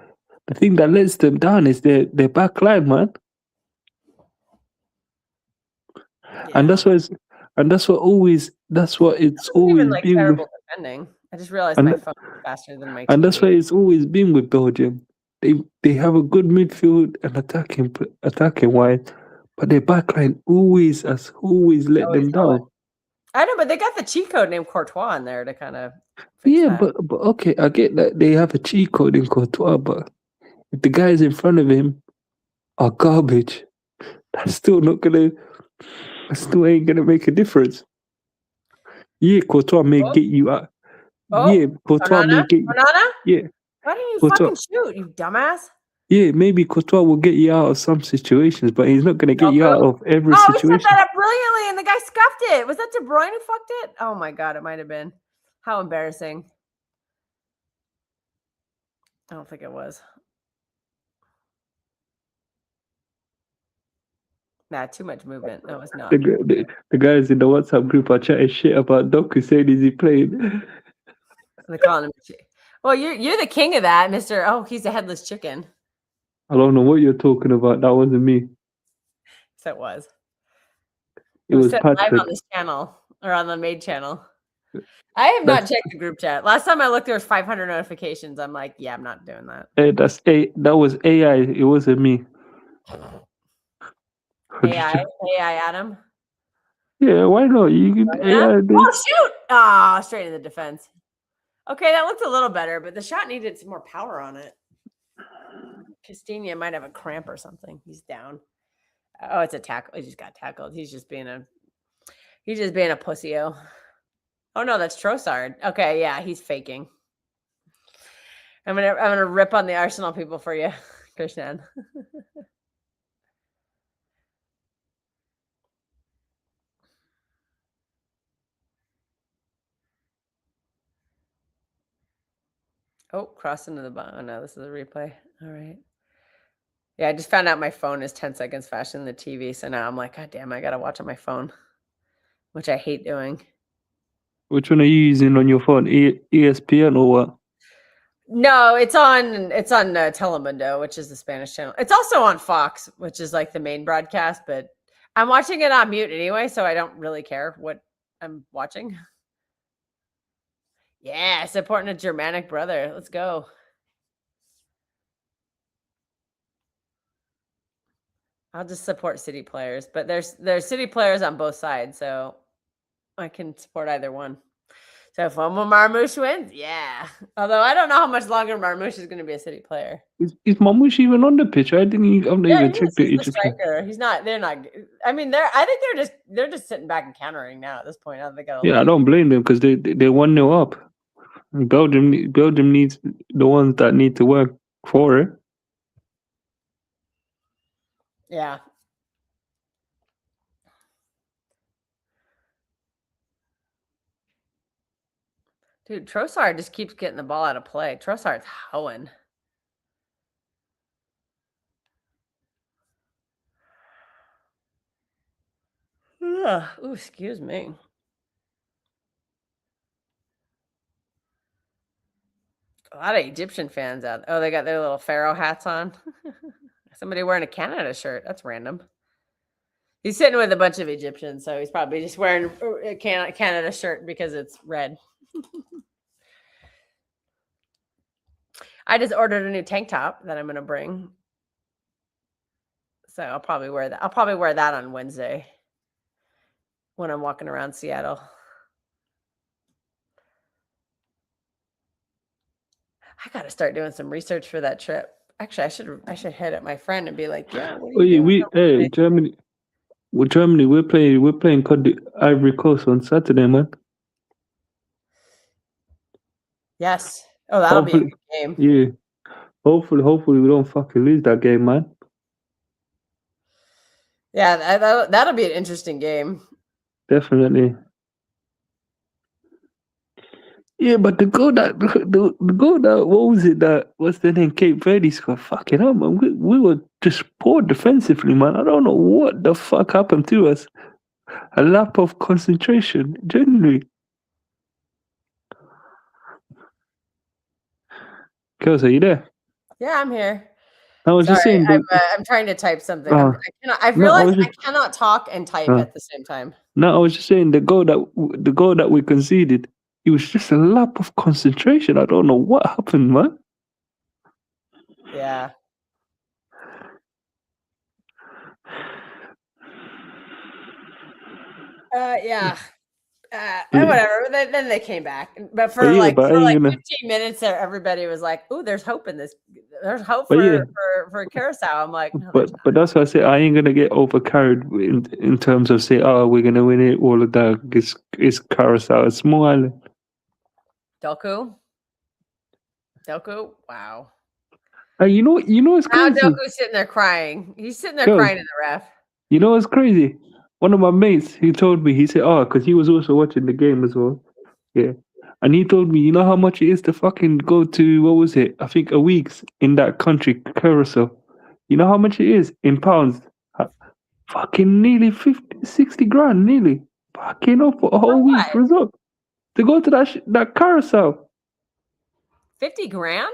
[SPEAKER 3] the thing that lets them down is their back line, man. Yeah. And that's what always That's what it's
[SPEAKER 2] I'm even
[SPEAKER 3] always
[SPEAKER 2] like
[SPEAKER 3] been with,
[SPEAKER 2] terrible defending. I just realized
[SPEAKER 3] and
[SPEAKER 2] my phone is faster than my
[SPEAKER 3] and that's
[SPEAKER 2] TV.
[SPEAKER 3] why it's always been with Belgium. They have a good midfield and attacking wise, but their backline always let
[SPEAKER 2] Always
[SPEAKER 3] them
[SPEAKER 2] going.
[SPEAKER 3] down.
[SPEAKER 2] I know, but they got the cheat code named Courtois in there to kind of fix
[SPEAKER 3] Yeah,
[SPEAKER 2] that.
[SPEAKER 3] but okay, I get that they have a cheat code in Courtois, but if the guys in front of him are garbage, that's still not gonna, that still ain't gonna make a difference. Yeah, Courtois may
[SPEAKER 2] Oh,
[SPEAKER 3] get you out.
[SPEAKER 2] oh,
[SPEAKER 3] Yeah, Courtois may
[SPEAKER 2] Onana,
[SPEAKER 3] get you.
[SPEAKER 2] Onana.
[SPEAKER 3] Yeah,
[SPEAKER 2] Why didn't you
[SPEAKER 3] Courtois.
[SPEAKER 2] fucking shoot, you dumbass?
[SPEAKER 3] Yeah, maybe Courtois will get you out of some situations, but he's not gonna get you out
[SPEAKER 2] Doku.
[SPEAKER 3] of every
[SPEAKER 2] Oh, he set
[SPEAKER 3] situation.
[SPEAKER 2] that up brilliantly, and the guy scuffed it. Was that De Bruyne who fucked it? Oh my god, it might have been. How embarrassing. I don't think it was. Nah, too much movement. No, it's not.
[SPEAKER 3] The guys in the WhatsApp group are chatting shit about Doku saying is he playing.
[SPEAKER 2] They're calling him. Well, you're the king of that, Mister. Oh, he's a headless chicken.
[SPEAKER 3] I don't know what you're talking about. That wasn't me.
[SPEAKER 2] So it was.
[SPEAKER 3] It
[SPEAKER 2] It was
[SPEAKER 3] was
[SPEAKER 2] set live
[SPEAKER 3] Patrick.
[SPEAKER 2] on this channel or on the maid channel. I have not checked the group chat. Last time I looked, there was 500 notifications. I'm like, yeah, I'm not doing that.
[SPEAKER 3] That was AI. It wasn't me.
[SPEAKER 2] AI Adam.
[SPEAKER 3] Yeah, why not? You could AI.
[SPEAKER 2] Oh shoot! Ah, straight in the defense. Okay, that looked a little better, but the shot needed some more power on it. Castilla might have a cramp or something. He's down. Oh, it's a tackle. He just got tackled. He's just being a pussy-o. Oh no, that's Trossard. Okay, yeah, he's faking. I'm gonna rip on the Arsenal people for you, Krishnan. Oh, cross into the bottom. Oh no, this is a replay. All right. Yeah, I just found out my phone is 10 seconds faster than the TV. So now I'm like, God damn, I gotta watch on my phone, which I hate doing.
[SPEAKER 3] Which one are you using on your phone? ESPN or what?
[SPEAKER 2] No, it's on Telemundo, which is the Spanish channel. It's also on Fox, which is like the main broadcast, but I'm watching it on mute anyway, so I don't really care what I'm watching. Yeah, supporting a Germanic brother. Let's go. I'll just support City players, but there's City players on both sides, so I can support either one. So if Marmouche wins, yeah. Although I don't know how much longer Marmouche is going to be a City player.
[SPEAKER 3] Is Mamouche even on the pitch? I've not even checked it.
[SPEAKER 2] He's the striker. He's not. They're not. I mean, I think they're just sitting back and countering now at this point. They got.
[SPEAKER 3] Yeah, I don't blame them because they're 1-0 up. Belgium needs the ones that need to work for it.
[SPEAKER 2] Yeah. Dude, Trossard just keeps getting the ball out of play. Trossard's hoeing. Ooh, excuse me. A lot of Egyptian fans out. Oh, they got their little pharaoh hats on. Somebody wearing a Canada shirt. That's random. He's sitting with a bunch of Egyptians, so he's probably just wearing a Canada shirt because it's red. I just ordered a new tank top that I'm going to bring. So I'll probably wear that. I'll probably wear that on Wednesday when I'm walking around Seattle. I got to start doing some research for that trip. Actually, I should hit up my friend and be like, "Yeah, what are you doing?"
[SPEAKER 3] Germany. With Germany, we're playing Ivory Coast on Saturday, man.
[SPEAKER 2] Yes. Oh, that'll be a good game.
[SPEAKER 3] Yeah. Hopefully we don't fucking lose that game, man.
[SPEAKER 2] Yeah, that'll be an interesting game.
[SPEAKER 3] Definitely. Yeah, but the goal that what was it that what's the name? Cape Verde scored. Fucking hell, man. We were just poor defensively, man. I don't know what the fuck happened to us. A lack of concentration, genuinely. Kels, are you there?
[SPEAKER 2] Yeah, I'm here.
[SPEAKER 3] I was just
[SPEAKER 2] Sorry,
[SPEAKER 3] saying
[SPEAKER 2] I'm trying to type something.
[SPEAKER 3] uh,
[SPEAKER 2] I cannot. I've
[SPEAKER 3] no, I
[SPEAKER 2] realized
[SPEAKER 3] was
[SPEAKER 2] I
[SPEAKER 3] just
[SPEAKER 2] cannot talk and type
[SPEAKER 3] uh,
[SPEAKER 2] at the same time.
[SPEAKER 3] no, I was just saying the goal that we conceded, it was just a lack of concentration. I don't know what happened, man.
[SPEAKER 2] Yeah. Yeah. And
[SPEAKER 3] Yeah.
[SPEAKER 2] whatever. Then they came back, but
[SPEAKER 3] But
[SPEAKER 2] for
[SPEAKER 3] yeah,
[SPEAKER 2] like
[SPEAKER 3] but I ain't gonna.
[SPEAKER 2] 15 minutes there, everybody was like, "Ooh, there's hope in this. There's hope
[SPEAKER 3] But yeah,
[SPEAKER 2] for Curacao." I'm like, "No, there's
[SPEAKER 3] but that's why I say I ain't gonna get overcarried in terms of say, oh, we're gonna win it. All of that. It's Carousel. It's small island.
[SPEAKER 2] not." Delco, wow.
[SPEAKER 3] And you know what's
[SPEAKER 2] Now
[SPEAKER 3] crazy,
[SPEAKER 2] Delco's sitting there crying. He's sitting there
[SPEAKER 3] girls.
[SPEAKER 2] crying to the ref.
[SPEAKER 3] You know what's crazy? One of my mates, he told me, he said, oh, because he was also watching the game as well. Yeah. And he told me, you know how much it is to fucking go to, what was it? I think a week in that country, Curacao. You know how much it is in pounds? Fucking nearly 50, 60 grand, nearly. Fucking up for a
[SPEAKER 2] For
[SPEAKER 3] whole week
[SPEAKER 2] what?
[SPEAKER 3] result. To go to that Carousel.
[SPEAKER 2] 50 grand?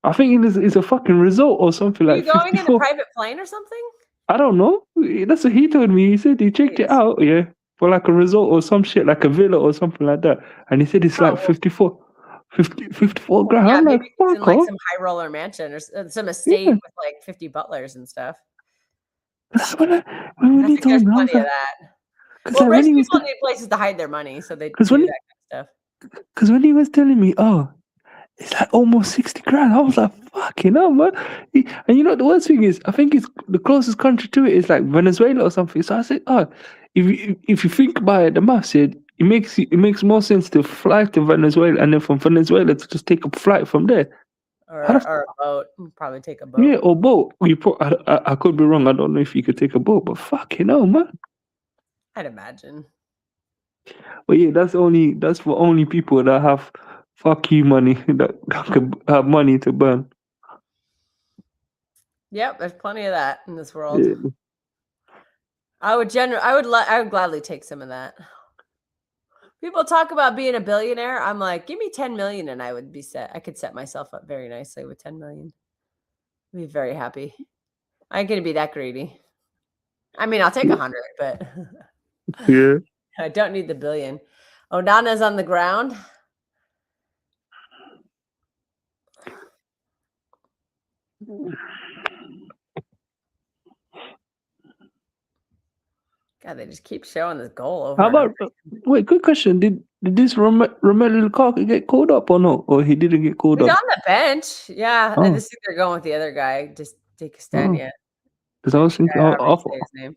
[SPEAKER 3] I think it's a fucking result or something
[SPEAKER 2] Are
[SPEAKER 3] like
[SPEAKER 2] you going in a
[SPEAKER 3] 54.
[SPEAKER 2] private plane or something?
[SPEAKER 3] I don't know. That's what he told me. He said he checked it
[SPEAKER 2] Jeez.
[SPEAKER 3] out, yeah, for like a resort or some shit, like a villa or something like that. And he said it's
[SPEAKER 2] Oh,
[SPEAKER 3] like
[SPEAKER 2] well,
[SPEAKER 3] 54 grand.
[SPEAKER 2] yeah,
[SPEAKER 3] I'm like,
[SPEAKER 2] maybe it's in
[SPEAKER 3] fuck
[SPEAKER 2] like
[SPEAKER 3] off.
[SPEAKER 2] some high roller mansion or some estate
[SPEAKER 3] Yeah.
[SPEAKER 2] with like 50 butlers and stuff.
[SPEAKER 3] That's when
[SPEAKER 2] I
[SPEAKER 3] he
[SPEAKER 2] think there's
[SPEAKER 3] told me, I was
[SPEAKER 2] plenty of
[SPEAKER 3] like,
[SPEAKER 2] that.
[SPEAKER 3] because
[SPEAKER 2] Well,
[SPEAKER 3] like
[SPEAKER 2] rich people need places to hide their money, so they
[SPEAKER 3] because
[SPEAKER 2] do
[SPEAKER 3] when
[SPEAKER 2] that kind of stuff.
[SPEAKER 3] because when he was telling me, oh, it's like almost 60 grand. I was like, fucking hell, man. And you know, the worst thing is, I think it's the closest country to it is like Venezuela or something. So I said, oh, if you think about it, the math said it makes more sense to fly to Venezuela and then from Venezuela to just take a flight from there. How the
[SPEAKER 2] Or a boat. Probably take a boat.
[SPEAKER 3] yeah, or boat. I could be wrong. I don't know if you could take a boat, but fucking hell, man.
[SPEAKER 2] I'd imagine.
[SPEAKER 3] But yeah, that's for only people that have fuck you money that can have money to burn.
[SPEAKER 2] Yep, there's plenty of that in this world.
[SPEAKER 3] Yeah.
[SPEAKER 2] I would gladly take some of that. People talk about being a billionaire. I'm like, give me 10 million and I would be set. I could set myself up very nicely with 10 million. I'd be very happy. I ain't gonna be that greedy. I mean, I'll take 100, but
[SPEAKER 3] Yeah.
[SPEAKER 2] I don't need the billion. Onana's on the ground. God, they just keep showing this goal over.
[SPEAKER 3] How
[SPEAKER 2] and over.
[SPEAKER 3] about wait? Good question. Did this Romelu Lukaku get called up or no? Or he didn't get called
[SPEAKER 2] He's
[SPEAKER 3] up?
[SPEAKER 2] on the bench. Yeah, I
[SPEAKER 3] Oh,
[SPEAKER 2] just think they're going with the other guy, just take a
[SPEAKER 3] oh.
[SPEAKER 2] Castagna.
[SPEAKER 3] Because I was thinking,
[SPEAKER 2] However you say his name.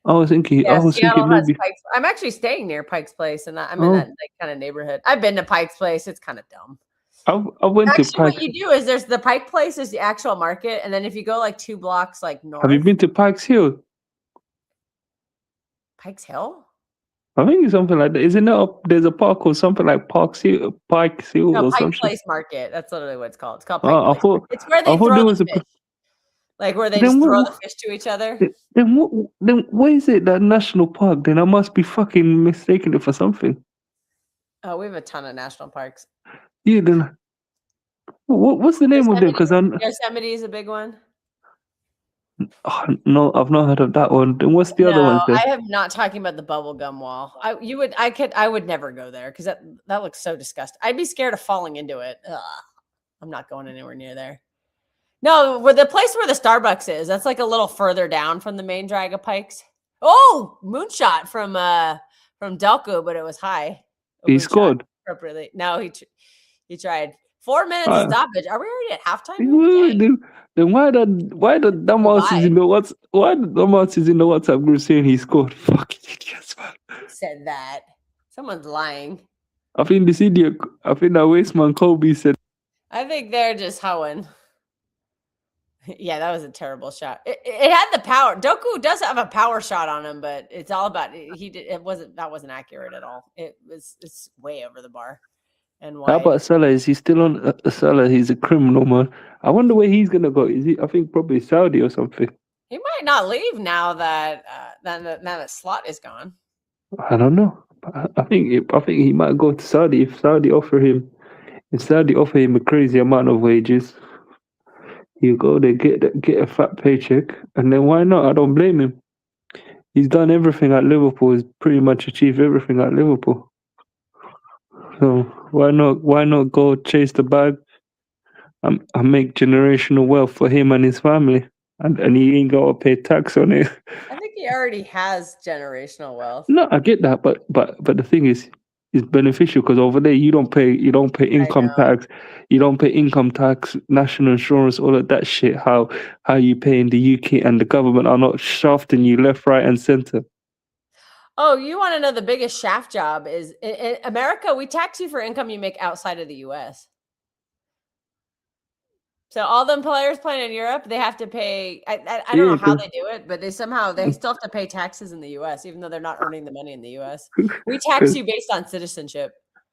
[SPEAKER 3] I was
[SPEAKER 2] Yeah,
[SPEAKER 3] thinking
[SPEAKER 2] Seattle has
[SPEAKER 3] maybe.
[SPEAKER 2] Pike's. I'm actually staying near Pike's Place, and I'm in
[SPEAKER 3] Oh,
[SPEAKER 2] that like kind of neighborhood. I've been to Pike's Place. It's kind of dumb.
[SPEAKER 3] I went to
[SPEAKER 2] Actually, what
[SPEAKER 3] Pike.
[SPEAKER 2] you do is there's the Pike Place is the actual market, and then if you go like 2 blocks like
[SPEAKER 3] Have you
[SPEAKER 2] north,
[SPEAKER 3] been to Pikes Hill?
[SPEAKER 2] Pike's Hill.
[SPEAKER 3] I think it's something like that. Isn't there? There's a park called something like Pikes Hill
[SPEAKER 2] No,
[SPEAKER 3] or
[SPEAKER 2] Pike
[SPEAKER 3] some shit.
[SPEAKER 2] Place Market. That's literally what it's called. It's called Pike
[SPEAKER 3] I
[SPEAKER 2] Place. It's where
[SPEAKER 3] I
[SPEAKER 2] they
[SPEAKER 3] thought
[SPEAKER 2] throw
[SPEAKER 3] there
[SPEAKER 2] the
[SPEAKER 3] was a.
[SPEAKER 2] fish, like where they
[SPEAKER 3] Then
[SPEAKER 2] just throw the
[SPEAKER 3] what?
[SPEAKER 2] fish to each other.
[SPEAKER 3] What is it? That national park? Then I must be fucking mistaken it for something.
[SPEAKER 2] Oh, we have a ton of national parks.
[SPEAKER 3] Yeah. Then what's the name of them? Because
[SPEAKER 2] Yosemite is a big one.
[SPEAKER 3] no, I've not heard of that one. Then what's the other
[SPEAKER 2] No,
[SPEAKER 3] ones then?
[SPEAKER 2] I am not talking about the bubble gum wall. I would never go there because that looks so disgusting. I'd be scared of falling into it. Ugh, I'm not going anywhere near there. No, where the place where the Starbucks is, that's like a little further down from the main drag of Pikes. Oh, moonshot from Delco, but it was high. A
[SPEAKER 3] He
[SPEAKER 2] moonshot
[SPEAKER 3] scored.
[SPEAKER 2] appropriately. No, he tried. 4 minutes
[SPEAKER 3] Uh,
[SPEAKER 2] stoppage. Are we already at halftime? Dang.
[SPEAKER 3] then why the dumbasses
[SPEAKER 2] Lied.
[SPEAKER 3] in the WhatsApp group saying he scored? Fucking idiots, man.
[SPEAKER 2] Who said that? Someone's lying.
[SPEAKER 3] I think that wasteman Kobe said.
[SPEAKER 2] I think they're just hoeing. Yeah, that was a terrible shot. It had the power. Doku does have a power shot on him, but it's all about that wasn't accurate at all. It's way over the bar and
[SPEAKER 3] How
[SPEAKER 2] wide.
[SPEAKER 3] about Salah? Is he still on Salah? He's a criminal, man. I wonder where he's gonna go. Is he? I think probably Saudi or something.
[SPEAKER 2] He might not leave now that Slot is gone.
[SPEAKER 3] I don't know. I think he might go to Saudi if Saudi offer him a crazy amount of wages. You go there, get a fat paycheck, and then why not? I don't blame him. He's done everything at Liverpool. He's pretty much achieved everything at Liverpool. So why not? Why not go chase the bag and make generational wealth for him and his family? And he ain't got to pay tax on it.
[SPEAKER 2] I think he already has generational wealth.
[SPEAKER 3] No, I get that, but the thing is, it's beneficial because over there you don't pay income
[SPEAKER 2] know.
[SPEAKER 3] tax, you don't pay income tax, national insurance, all of that shit. How you pay in the UK, and the government are not shafting you left, right, and center.
[SPEAKER 2] Oh, you want to know the biggest shaft job is in America? We tax you for income you make outside of the U.S. So all them players playing in Europe, they have to pay. I don't know how they do it, but they still have to pay taxes in the U.S. even though they're not earning the money in the U.S. We tax you based on citizenship.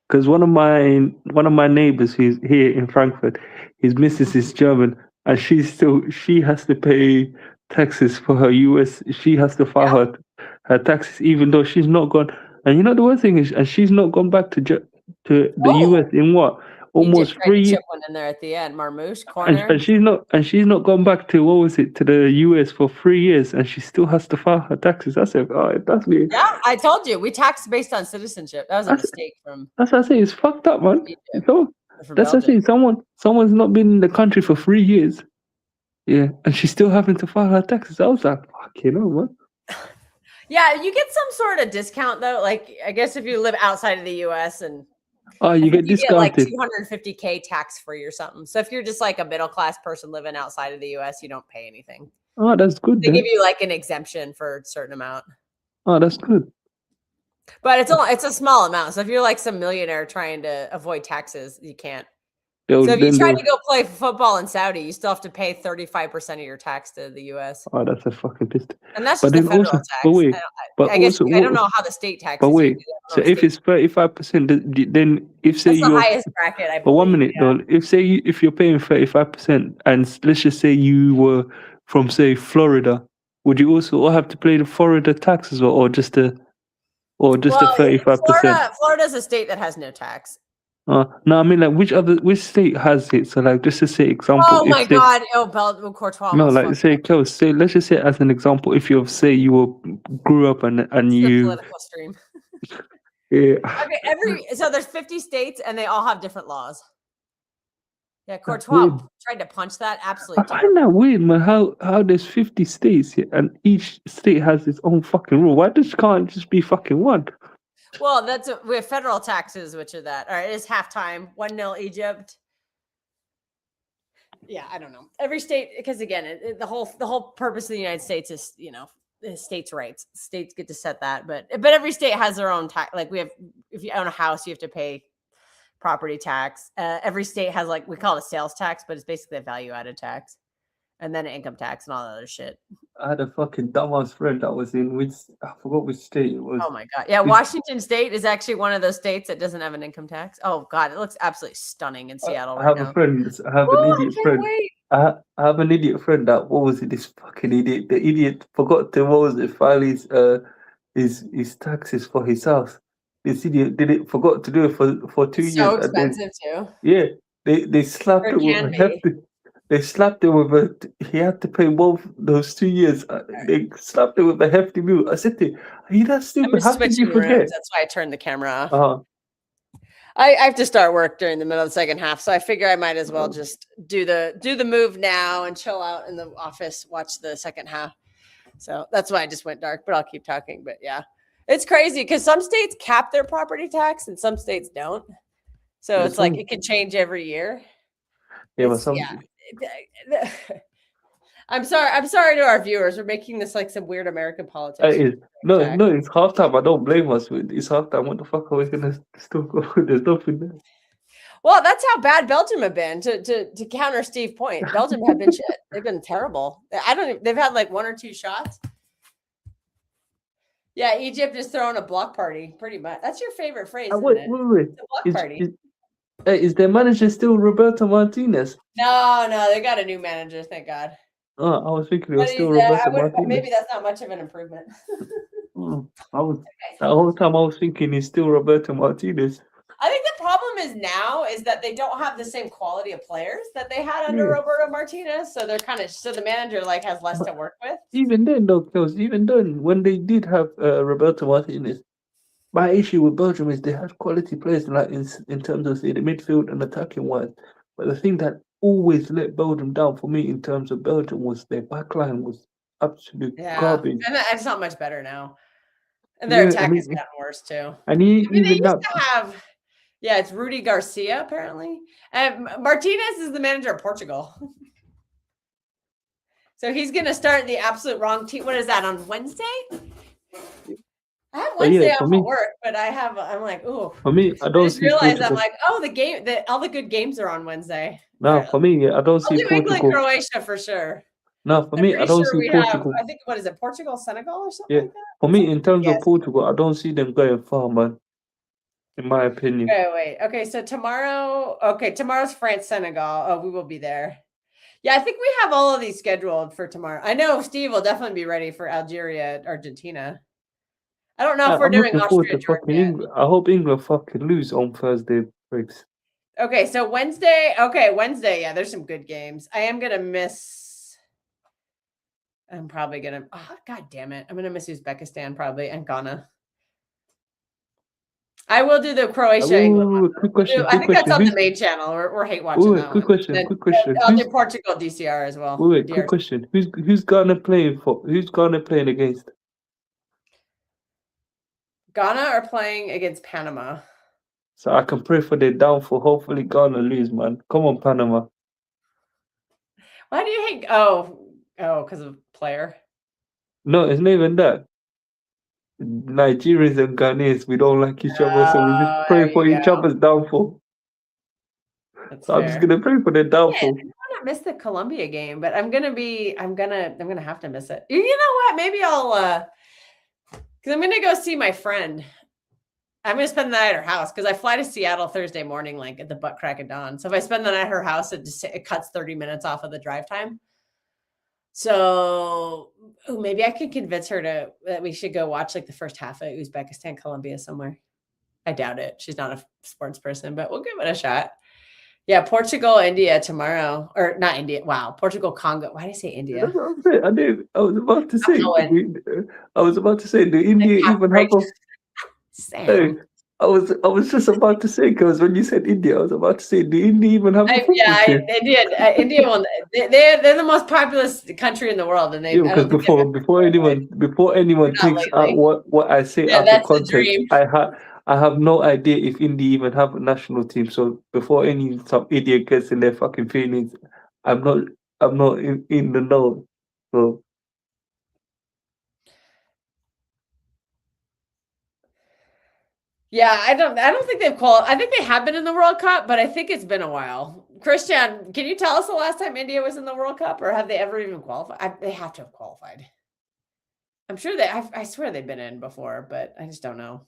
[SPEAKER 3] Because one of my neighbors who's here in Frankfurt, his missus is German, and she has to pay taxes for her US. She has to file her taxes, even though she's not gone. And you know the worst thing is, and she's not gone back to the US in what, almost 3 years.
[SPEAKER 2] Chip one in there at the end, Marmouche corner.
[SPEAKER 3] And she's not gone back to, what was it, to the US for 3 years, and she still has to file her taxes. I said, oh, that's me.
[SPEAKER 2] Yeah, I told you we tax based on citizenship. That was a mistake from.
[SPEAKER 3] That's what I say. It's fucked up, man. So that's what I say. Someone's not been in the country for 3 years, yeah, and she's still having to file her taxes. I was like, fuck, man.
[SPEAKER 2] Yeah, you get some sort of discount though. Like, I guess if you live outside of the U.S. and
[SPEAKER 3] you get discounted.
[SPEAKER 2] You get like $250K tax free or something. So if you're just like a middle class person living outside of the U.S., you don't pay anything.
[SPEAKER 3] Oh, that's good.
[SPEAKER 2] They give you like an exemption for a certain amount.
[SPEAKER 3] Oh, that's good.
[SPEAKER 2] But it's a small amount. So if you're like some millionaire trying to avoid taxes, you can't. So if you try to go play football in Saudi, you still have to pay 35% of your tax to the U.S.
[SPEAKER 3] Oh, that's a fucking piss.
[SPEAKER 2] And that's just the federal tax.
[SPEAKER 3] But wait,
[SPEAKER 2] I guess I don't know how the state tax.
[SPEAKER 3] But wait, so if it's 35%, then if say
[SPEAKER 2] you're the highest bracket, I believe.
[SPEAKER 3] But 1 minute, though, if you're paying 35%, and let's just say you were from say Florida, would you also have to pay the Florida tax as well, or just the 35%?
[SPEAKER 2] Florida's a state that has no tax.
[SPEAKER 3] No, I mean, like, which state has it? So, like, just to say example.
[SPEAKER 2] Oh my God! Courtois.
[SPEAKER 3] No, like, say close. Say, let's just say as an example, if you say you grew up and you.
[SPEAKER 2] The political stream.
[SPEAKER 3] Yeah.
[SPEAKER 2] Okay. So there's 50 states and they all have different laws. Yeah, Courtois tried to punch that. Absolutely.
[SPEAKER 3] I find that weird, man. How there's 50 states and each state has its own fucking rule. Why can't just be fucking one?
[SPEAKER 2] Well, we have federal taxes, which are that. All right, it is halftime. 1-0 Egypt. Yeah, I don't know. Every state, because again, the whole purpose of the United States is, states' rights. States get to set that, but every state has their own tax. Like if you own a house, you have to pay property tax. Every state has, like, we call it a sales tax, but it's basically a value-added tax, and then an income tax and all that other shit.
[SPEAKER 3] I had a fucking dumbass friend that was in I forgot which state it was.
[SPEAKER 2] Oh my God. Yeah, Washington State is actually one of those states that doesn't have an income tax. Oh God, it looks absolutely stunning in Seattle right now. I have an idiot friend. I have an idiot friend that, what was it, this fucking idiot? The idiot forgot to, file his taxes for his house. This idiot forgot to do it for 2 years. So expensive too.
[SPEAKER 3] Yeah, they slapped it with a hefty. They slapped him with he had to pay both those 2 years. They slapped him with a hefty bill. I said to him, are you that stupid? How did you forget?
[SPEAKER 2] Rooms. That's why I turned the camera off. I have to start work during the middle of the second half, so I figure I might as well just do the move now and chill out in the office, watch the second half. So that's why I just went dark, but I'll keep talking. But yeah, it's crazy because some states cap their property tax and some states don't. So it's like it can change every year.
[SPEAKER 3] Yeah, but some.
[SPEAKER 2] I'm sorry to our viewers. We're making this like some weird American politics.
[SPEAKER 3] No, it's halftime. I don't blame us. It's halftime. What the fuck are we gonna still go? There's nothing there.
[SPEAKER 2] Well, that's how bad Belgium have been. To counter Steve's point, Belgium have been shit. They've been terrible. They've had like 1 or 2 shots. Yeah, Egypt is throwing a block party, pretty much. That's your favorite phrase, isn't it?
[SPEAKER 3] Wait.
[SPEAKER 2] It's a block party.
[SPEAKER 3] Is their manager still Roberto Martinez?
[SPEAKER 2] No, they got a new manager, thank God.
[SPEAKER 3] Oh, I was thinking it was still Roberto Martinez.
[SPEAKER 2] Maybe that's not much of an improvement.
[SPEAKER 3] The whole time I was thinking he's still Roberto Martinez.
[SPEAKER 2] I think the problem is now is that they don't have the same quality of players that they had under
[SPEAKER 3] Yeah.
[SPEAKER 2] Roberto Martinez. So they're the manager like has less to work with.
[SPEAKER 3] Even then, though, Kels, even then, when they did have Roberto Martinez, my issue with Belgium is they had quality players like in terms of say, the midfield and attacking wise. But the thing that always let Belgium down for me in terms of Belgium was their backline was absolute garbage.
[SPEAKER 2] And it's not much better now. And their attack has gotten worse too.
[SPEAKER 3] And
[SPEAKER 2] they
[SPEAKER 3] even
[SPEAKER 2] used
[SPEAKER 3] that,
[SPEAKER 2] to have, it's Rudy Garcia apparently, and Martinez is the manager of Portugal. So he's going to start the absolute wrong team. What is that on Wednesday? I have Wednesday off at work, but I'm like, ooh.
[SPEAKER 3] For me, I don't
[SPEAKER 2] see realize Portugal. I'm like, oh, all the good games are on Wednesday.
[SPEAKER 3] No, for me, I don't see Portugal.
[SPEAKER 2] England, Croatia for sure.
[SPEAKER 3] No, for me, I don't see Portugal.
[SPEAKER 2] I think, what is it, Portugal, Senegal or something like that?
[SPEAKER 3] For me, in terms of Portugal, I don't see them going far, man. In my opinion.
[SPEAKER 2] Okay, so tomorrow's France, Senegal. Oh, we will be there. Yeah, I think we have all of these scheduled for tomorrow. I know Steve will definitely be ready for Algeria, Argentina. I don't know if we're doing Austria, England.
[SPEAKER 3] I hope England fucking lose on Thursday, Briggs.
[SPEAKER 2] Okay, so Wednesday. Yeah, there's some good games. I am gonna miss. I'm probably gonna. Oh, God damn it! I'm gonna miss Uzbekistan probably and Ghana. I will do the Croatia. England.
[SPEAKER 3] Quick question.
[SPEAKER 2] I think that's on the main channel. We're hate watching that.
[SPEAKER 3] Quick question.
[SPEAKER 2] I'll do Portugal DCR as well.
[SPEAKER 3] Quick question. Who's Ghana playing for? Who's Ghana playing against?
[SPEAKER 2] Ghana are playing against Panama.
[SPEAKER 3] So I can pray for their downfall. Hopefully Ghana lose, man. Come on, Panama.
[SPEAKER 2] Why do you hate? Oh, because of player.
[SPEAKER 3] No, it's not even that. Nigerians and Ghanaians, we don't like each other, so we just pray for each other's downfall. So I'm just gonna pray for their downfall.
[SPEAKER 2] I don't want to miss the Colombia game, but I'm gonna have to miss it. You know what? Maybe I'll because I'm gonna go see my friend. I'm gonna spend the night at her house because I fly to Seattle Thursday morning, like at the butt crack of dawn. So if I spend the night at her house, it cuts 30 minutes off of the drive time. So maybe I could convince her that we should go watch like the first half of Uzbekistan, Colombia somewhere. I doubt it. She's not a sports person, but we'll give it a shot. Yeah, Portugal, India tomorrow, or not India. Wow, Portugal, Congo. Why did I say India?
[SPEAKER 3] I did. I was about to say. Do India even have a?
[SPEAKER 2] Sam.
[SPEAKER 3] I was just about to say, because when you said India, I was about to say, do India even have a football team?
[SPEAKER 2] India will. They're the most populous country in the world, and
[SPEAKER 3] because before anyone takes out what I say out of context, I have no idea if India even have a national team. So before some idiot gets in their fucking feelings, I'm not in the know. So.
[SPEAKER 2] Yeah, I don't think they've qualified. I think they have been in the World Cup, but I think it's been a while. Christian, can you tell us the last time India was in the World Cup, or have they ever even qualified? They have to have qualified. I'm sure I swear they've been in before, but I just don't know.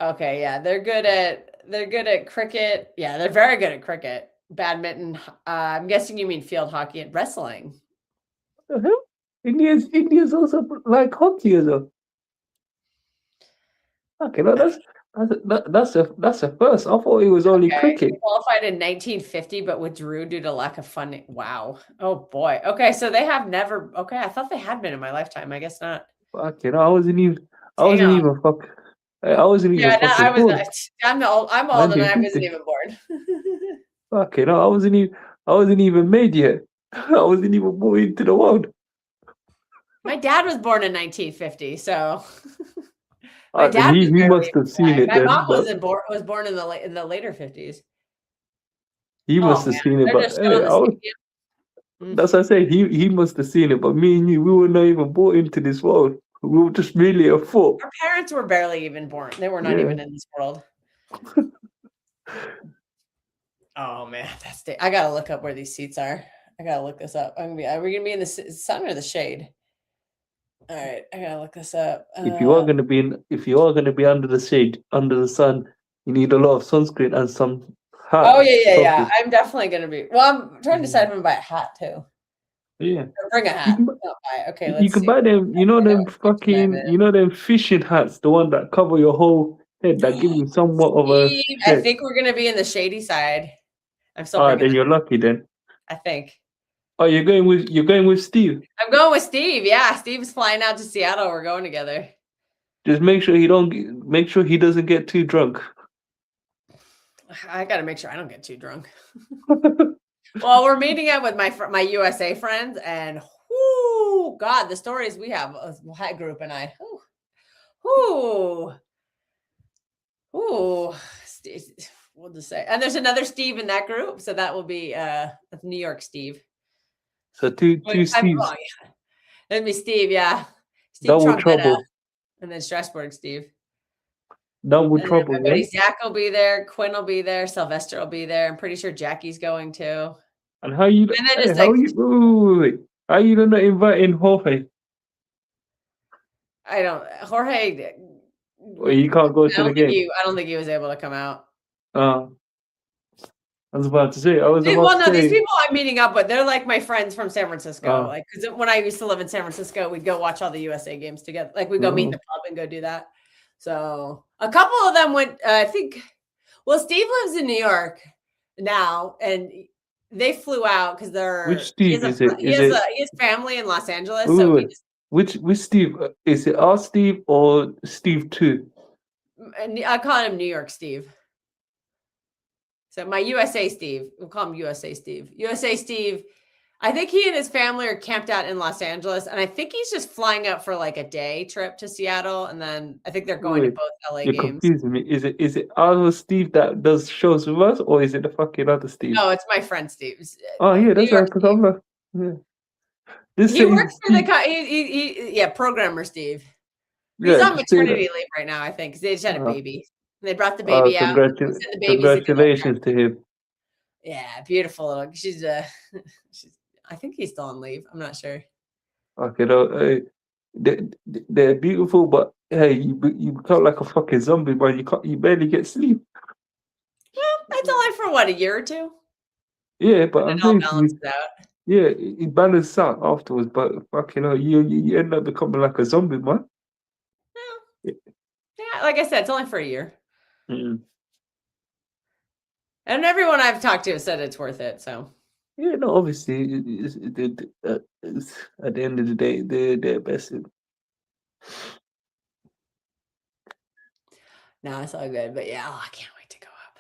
[SPEAKER 2] Okay, yeah, they're good at cricket. Yeah, they're very good at cricket, badminton. I'm guessing you mean field hockey and wrestling.
[SPEAKER 3] What the hell? India's also like hockey as well. Okay, no, that's a first. I thought it was only cricket.
[SPEAKER 2] They qualified in 1950, but withdrew due to lack of funding. Wow. Oh boy. Okay, so they have never. Okay, I thought they had been in my lifetime. I guess not.
[SPEAKER 3] Okay, no, I wasn't even fucking.
[SPEAKER 2] I'm old and I wasn't even born.
[SPEAKER 3] Okay, no, I wasn't even made yet. I wasn't even born into the world.
[SPEAKER 2] My dad was born in 1950, so.
[SPEAKER 3] My dad he must have seen it.
[SPEAKER 2] My mom was born in the later 50s.
[SPEAKER 3] He must have seen it, but that's what I say. He must have seen it, but me and you, we were not even born into this world. We were just really a foot.
[SPEAKER 2] Our parents were barely even born. They were not even in this world. Oh man, I gotta look up where these seats are. I gotta look this up. Are we gonna be in the sun or the shade? All right, I gotta look this up.
[SPEAKER 3] If you are gonna be under the shade, under the sun, you need a lot of sunscreen and some hat.
[SPEAKER 2] Oh yeah. I'm definitely gonna be. Well, I'm trying to decide if I'm gonna buy a hat too.
[SPEAKER 3] Yeah.
[SPEAKER 2] Or bring a
[SPEAKER 3] You
[SPEAKER 2] hat.
[SPEAKER 3] can,
[SPEAKER 2] Not buy. Okay,
[SPEAKER 3] you
[SPEAKER 2] let's
[SPEAKER 3] can
[SPEAKER 2] see.
[SPEAKER 3] buy them, you know, them fucking, you know, them fishing hats, the one that cover your whole head, that give you somewhat of a
[SPEAKER 2] Steve, I
[SPEAKER 3] head.
[SPEAKER 2] think we're gonna be in the shady side. I'm still
[SPEAKER 3] Ah,
[SPEAKER 2] bringing
[SPEAKER 3] then
[SPEAKER 2] that.
[SPEAKER 3] you're lucky then.
[SPEAKER 2] I think.
[SPEAKER 3] Oh, you're going with Steve.
[SPEAKER 2] I'm going with Steve. Yeah, Steve's flying out to Seattle. We're going together.
[SPEAKER 3] Just make sure he doesn't get too drunk.
[SPEAKER 2] I got to make sure I don't get too drunk. Well, we're meeting up with my USA friends, and whoo, God, the stories we have, that group and I. Whoo, we'll just say. And there's another Steve in that group, so that will be New York Steve.
[SPEAKER 3] So two Steves.
[SPEAKER 2] Yeah. That'd be Steve, yeah. Steve
[SPEAKER 3] Double
[SPEAKER 2] Trombetta,
[SPEAKER 3] trouble.
[SPEAKER 2] and then Strasbourg Steve.
[SPEAKER 3] Double
[SPEAKER 2] And
[SPEAKER 3] trouble,
[SPEAKER 2] then my buddy Zach will be there. Quinn will be there. Sylvester will be there. I'm pretty sure Jackie's going too.
[SPEAKER 3] And how you?
[SPEAKER 2] And then
[SPEAKER 3] Hey,
[SPEAKER 2] just
[SPEAKER 3] how
[SPEAKER 2] like,
[SPEAKER 3] wait. How you not inviting Jorge?
[SPEAKER 2] I don't, Jorge.
[SPEAKER 3] Or you can't go to the game.
[SPEAKER 2] I don't think he was able to come out.
[SPEAKER 3] I was about to say.
[SPEAKER 2] These people I'm meeting up with, they're like my friends from San Francisco. Like, because when I used to live in San Francisco, we'd go watch all the USA games together. Like, we'd go meet in the pub and go do that. So a couple of them went. I think. Well, Steve lives in New York now, and they flew out because they're.
[SPEAKER 3] Which Steve is it?
[SPEAKER 2] He has family in Los Angeles.
[SPEAKER 3] Which Steve? Is it our Steve or Steve 2?
[SPEAKER 2] I call him New York Steve. So my USA Steve, we'll call him USA Steve. USA Steve, I think he and his family are camped out in Los Angeles, and I think he's just flying up for like a day trip to Seattle, and then I think they're going to both LA games.
[SPEAKER 3] You're confusing me. Is it our Steve that does shows with us, or is it the fucking other Steve?
[SPEAKER 2] No, it's my friend Steve.
[SPEAKER 3] Oh yeah, that's right. Because I'm like, yeah.
[SPEAKER 2] He works for the programmer Steve. He's on maternity leave right now, I think, because they just had a baby. They brought the baby out.
[SPEAKER 3] Congratulations to him.
[SPEAKER 2] Yeah, beautiful little. She's I think he's still on leave. I'm not sure.
[SPEAKER 3] Okay, they're beautiful, but hey, you become like a fucking zombie, but you barely get sleep.
[SPEAKER 2] Well, that's only for what, a year or two.
[SPEAKER 3] Yeah, but I'm saying
[SPEAKER 2] balances out.
[SPEAKER 3] Yeah, it balances out afterwards, but fucking hell, you end up becoming like a zombie, man.
[SPEAKER 2] Yeah, like I said, it's only for a year.
[SPEAKER 3] Mm-hmm.
[SPEAKER 2] And everyone I've talked to has said it's worth it. So
[SPEAKER 3] yeah, no, obviously, it's, at the end of the day, they're best.
[SPEAKER 2] No, it's all good. But yeah, I can't wait to go up.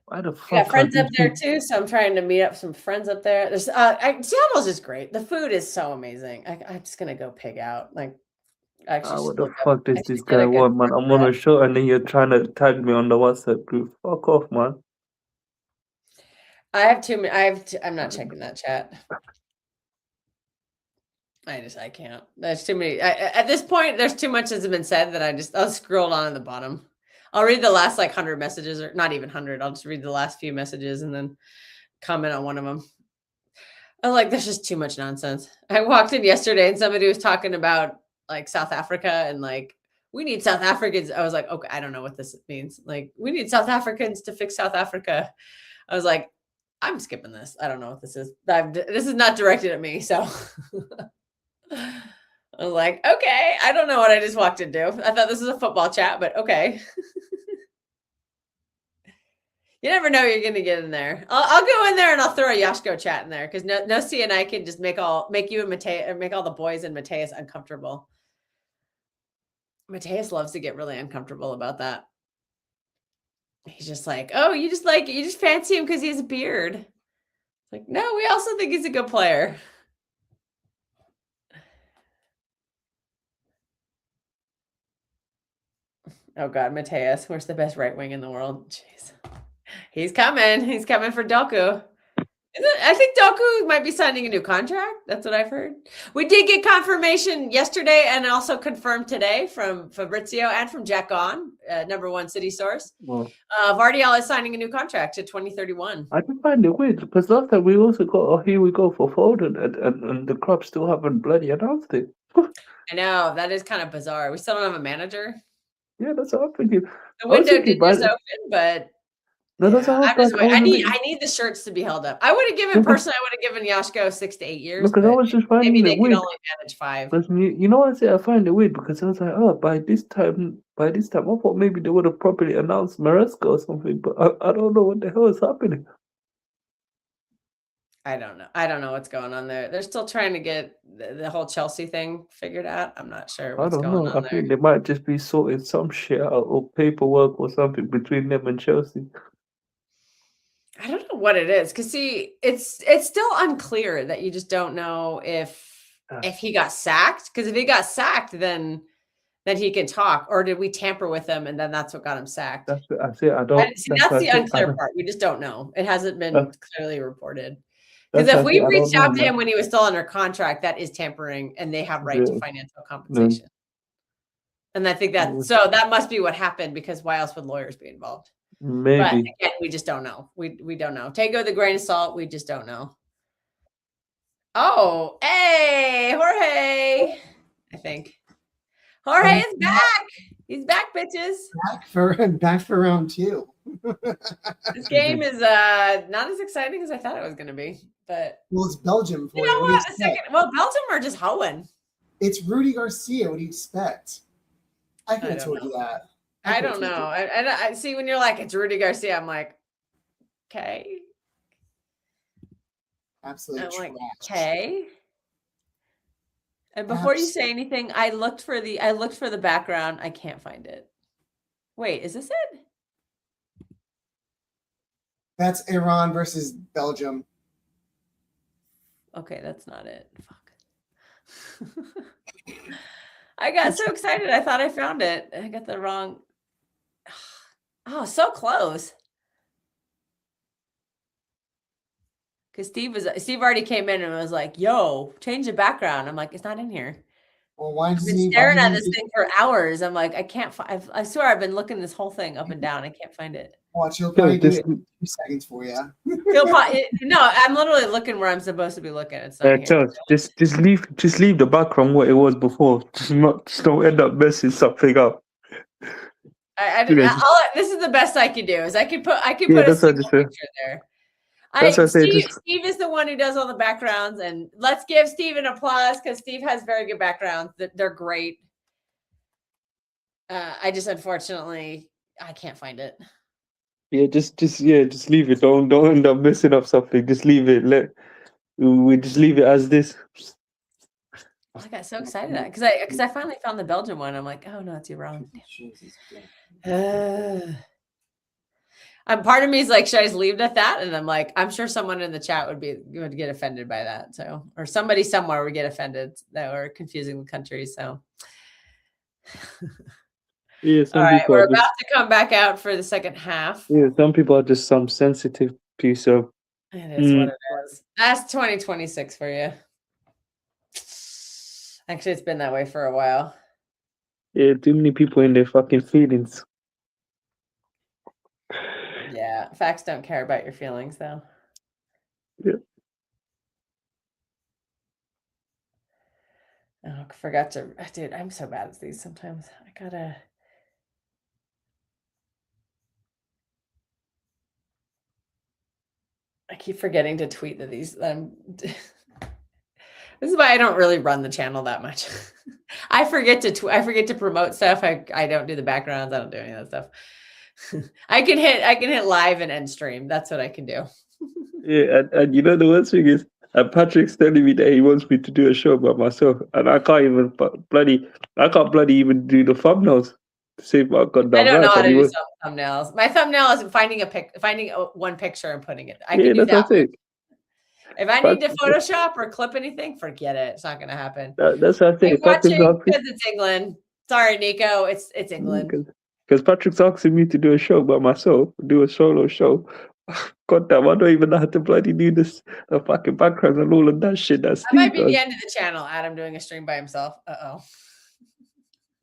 [SPEAKER 3] Why the fuck?
[SPEAKER 2] I got friends up there too, so I'm trying to meet up some friends up there. There's Seattle's just great. The food is so amazing. I'm just gonna go pig out. Like, actually,
[SPEAKER 3] what the fuck does this guy want, man? I'm on a show, and then you're trying to tag me on the WhatsApp group. Fuck off, man.
[SPEAKER 2] I have too many. I'm not checking that chat. I can't. There's too many. At this point, there's too much that's been said that I'll scroll down at the bottom. I'll read the last like 100 messages, or not even 100. I'll just read the last few messages and then comment on one of them. I'm like, there's just too much nonsense. I walked in yesterday and somebody was talking about like South Africa and like, we need South Africans. I was like, okay, I don't know what this means. Like, we need South Africans to fix South Africa. I was like, I'm skipping this. I don't know what this is. This is not directed at me. So I was like, okay, I don't know what I just walked into. I thought this was a football chat, but okay. You never know you're going to get in there. I'll go in there and I'll throw a Yashko chat in there because no C and I can just make you and Mateus, or make all the boys and Mateus uncomfortable. Mateus loves to get really uncomfortable about that. He's just like, oh, you just fancy him because he has a beard. It's like, no, we also think he's a good player. Oh God, Mateus, where's the best right wing in the world? Jeez. He's coming. He's coming for Doku. I think Doku might be signing a new contract. That's what I've heard. We did get confirmation yesterday and also confirmed today from Fabrizio and from Jack Gahn, #1 city source.
[SPEAKER 3] Well,
[SPEAKER 2] Vardial is signing a new contract to 2031.
[SPEAKER 3] I can find it weird because last time we also got here we go for Foden and the club still haven't bloody announced it.
[SPEAKER 2] I know, that is kind of bizarre. We still don't have a manager.
[SPEAKER 3] Yeah, that's what I'm thinking.
[SPEAKER 2] The window did just open, but
[SPEAKER 3] No, that's
[SPEAKER 2] Yeah,
[SPEAKER 3] how
[SPEAKER 2] I'm just
[SPEAKER 3] bad.
[SPEAKER 2] I need the shirts to be held up. I would have given personally, I would have given Yashko 6 to 8 years,
[SPEAKER 3] Because I
[SPEAKER 2] but
[SPEAKER 3] was just
[SPEAKER 2] maybe
[SPEAKER 3] finding
[SPEAKER 2] they
[SPEAKER 3] it
[SPEAKER 2] could
[SPEAKER 3] weird.
[SPEAKER 2] only manage 5.
[SPEAKER 3] Because you know what I say? I find it weird because I was like, oh, by this time, I thought maybe they would have properly announced Maresca or something, but I don't know what the hell is happening.
[SPEAKER 2] I don't know. I don't know what's going on there. They're still trying to get the whole Chelsea thing figured out. I'm not sure
[SPEAKER 3] I
[SPEAKER 2] what's
[SPEAKER 3] don't
[SPEAKER 2] going
[SPEAKER 3] know.
[SPEAKER 2] on
[SPEAKER 3] I
[SPEAKER 2] there.
[SPEAKER 3] think they might just be sorting some shit out or paperwork or something between them and Chelsea.
[SPEAKER 2] I don't know what it is because see, it's still unclear that you just don't know if he got sacked. Because if he got sacked, then he can talk, or did we tamper with him and then that's what got him sacked?
[SPEAKER 3] That's what I say. I don't.
[SPEAKER 2] See,
[SPEAKER 3] That's
[SPEAKER 2] that's
[SPEAKER 3] what
[SPEAKER 2] the
[SPEAKER 3] I say.
[SPEAKER 2] unclear part. We just don't know. It hasn't been
[SPEAKER 3] That's,
[SPEAKER 2] clearly reported. Because
[SPEAKER 3] that's
[SPEAKER 2] if
[SPEAKER 3] what I
[SPEAKER 2] we
[SPEAKER 3] say. I don't
[SPEAKER 2] reached
[SPEAKER 3] know,
[SPEAKER 2] out to
[SPEAKER 3] man.
[SPEAKER 2] him when he was still under contract, that is tampering, and they have right to
[SPEAKER 3] Yeah.
[SPEAKER 2] financial compensation. And I think that that must be what happened because why else would lawyers be involved? But
[SPEAKER 3] Maybe.
[SPEAKER 2] again, we just don't know. We don't know. Take it with a grain of salt. We just don't know. Oh, hey, Jorge. I think Jorge is back. He's back, bitches.
[SPEAKER 4] Back for round 2.
[SPEAKER 2] This game is not as exciting as I thought it was going to be, but
[SPEAKER 4] Well, it's Belgium for
[SPEAKER 2] you
[SPEAKER 4] you.
[SPEAKER 2] know
[SPEAKER 4] What do you
[SPEAKER 2] what?
[SPEAKER 4] expect?
[SPEAKER 2] Belgium are just hoeing.
[SPEAKER 4] It's Rudy Garcia. What do you expect? I could
[SPEAKER 2] I
[SPEAKER 4] have
[SPEAKER 2] don't
[SPEAKER 4] told
[SPEAKER 2] know.
[SPEAKER 4] you that.
[SPEAKER 2] I don't know. I see when you're like, it's Rudy Garcia. I'm like, okay.
[SPEAKER 4] Absolutely.
[SPEAKER 2] I'm like,
[SPEAKER 4] trash.
[SPEAKER 2] okay. And before you say anything, I looked for the background. I can't find it. Wait, is this it?
[SPEAKER 4] That's Iran versus Belgium.
[SPEAKER 2] Okay, that's not it. Fuck. I got so excited. I thought I found it. I got the wrong. Oh, so close. Because Steve already came in and was like, "Yo, change the background." I'm like, "It's not in here."
[SPEAKER 4] Well, why
[SPEAKER 2] I've been staring at this thing for hours. I'm like, I can't find. I swear, I've been looking this whole thing up and down. I can't find it.
[SPEAKER 4] Watch, he'll probably do it in 2 seconds for you.
[SPEAKER 2] No, I'm literally looking where I'm supposed to be looking. It's not here.
[SPEAKER 3] Just leave the background what it was before. Just don't end up messing something up.
[SPEAKER 2] This is the best I could do. Is I could put a single picture there. Steve is the one who does all the backgrounds, and let's give Steve an applause because Steve has very good backgrounds. They're great. I just unfortunately I can't find it.
[SPEAKER 3] Yeah, just leave it. Don't end up messing up something. Just leave it. We just leave it as this.
[SPEAKER 2] I got so excited because I finally found the Belgian one. I'm like, oh no, it's Iran. Part of me is like, should I just leave it at that? And I'm like, I'm sure someone in the chat would get offended by that. So, or somebody somewhere would get offended that we're confusing the countries. So,
[SPEAKER 3] yeah,
[SPEAKER 2] all right, we're about to come back out for the second half.
[SPEAKER 3] Yeah, some people are just some sensitive piece of.
[SPEAKER 2] It is what it is. That's 2026 for you. Actually, it's been that way for a while.
[SPEAKER 3] Yeah, too many people in their fucking feelings.
[SPEAKER 2] Yeah, facts don't care about your feelings, though.
[SPEAKER 3] Yeah.
[SPEAKER 2] Oh, I forgot to. Dude, I'm so bad at these sometimes. I keep forgetting to tweet that these. This is why I don't really run the channel that much. I forget to promote stuff. I don't do the backgrounds. I don't do any of that stuff. I can hit live and end stream. That's what I can do.
[SPEAKER 3] Yeah, and you know the worst thing is, Patrick's telling me that he wants me to do a show by myself, and I can't bloody even do the thumbnails. To see if I got that.
[SPEAKER 2] I don't know how to do some thumbnails. My thumbnail is finding one picture and putting it. I can do that. If I need to Photoshop or clip anything, forget it. It's not going to happen.
[SPEAKER 3] That's what I think.
[SPEAKER 2] Watching because it's England. Sorry, Nico. It's England.
[SPEAKER 3] Because Patrick's asking me to do a show by myself, do a solo show. God damn, I don't even know how to bloody do this, the fucking background and all of that shit. That
[SPEAKER 2] might be the end of the channel. Adam doing a stream by himself.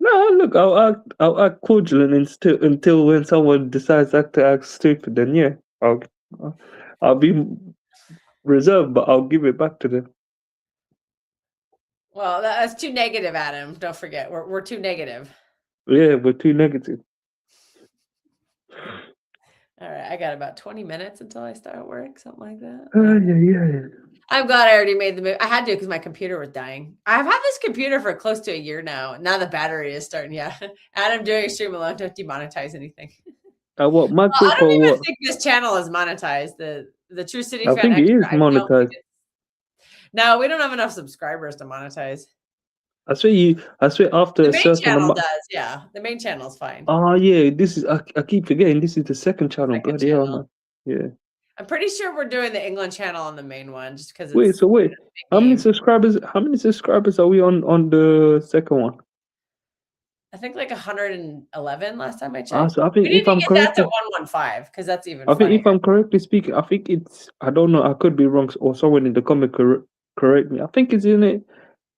[SPEAKER 3] No, look, I'll act cordial until when someone decides to act stupid. Then yeah, I'll be reserved, but I'll give it back to them.
[SPEAKER 2] Well, that's too negative, Adam. Don't forget, we're too negative.
[SPEAKER 3] Yeah, we're too negative.
[SPEAKER 2] All right, I got about 20 minutes until I start work, something like that.
[SPEAKER 3] Yeah.
[SPEAKER 2] I'm glad I already made the move. I had to because my computer was dying. I've had this computer for close to a year now. Now the battery is starting. Yeah. Adam doing a stream alone. Don't demonetize anything.
[SPEAKER 3] What
[SPEAKER 2] Well, I
[SPEAKER 3] MacBook
[SPEAKER 2] don't
[SPEAKER 3] or
[SPEAKER 2] even
[SPEAKER 3] what?
[SPEAKER 2] think this channel is monetized. The True City
[SPEAKER 3] I
[SPEAKER 2] Fan
[SPEAKER 3] think it
[SPEAKER 2] Extra.
[SPEAKER 3] is
[SPEAKER 2] I don't think
[SPEAKER 3] monetized.
[SPEAKER 2] it's. No, we don't have enough subscribers to monetize.
[SPEAKER 3] I swear after
[SPEAKER 2] The
[SPEAKER 3] a
[SPEAKER 2] main
[SPEAKER 3] certain
[SPEAKER 2] channel
[SPEAKER 3] amount.
[SPEAKER 2] does. Yeah, the main channel's fine.
[SPEAKER 3] Oh yeah, this is I keep forgetting this is the second channel.
[SPEAKER 2] Second
[SPEAKER 3] Bloody hell,
[SPEAKER 2] channel.
[SPEAKER 3] man. Yeah.
[SPEAKER 2] I'm pretty sure we're doing the England channel on the main one just because it's
[SPEAKER 3] Wait, so wait.
[SPEAKER 2] a big
[SPEAKER 3] How many
[SPEAKER 2] game.
[SPEAKER 3] subscribers are we on the second one?
[SPEAKER 2] I think like 111 last time I checked.
[SPEAKER 3] So I
[SPEAKER 2] We
[SPEAKER 3] think
[SPEAKER 2] need
[SPEAKER 3] if
[SPEAKER 2] to
[SPEAKER 3] I'm
[SPEAKER 2] get that
[SPEAKER 3] correct,
[SPEAKER 2] to 115 because that's even
[SPEAKER 3] I think
[SPEAKER 2] funnier.
[SPEAKER 3] if I'm correctly speaking, I think it's I don't know, I could be wrong or someone in the comment correct me. I think it's in it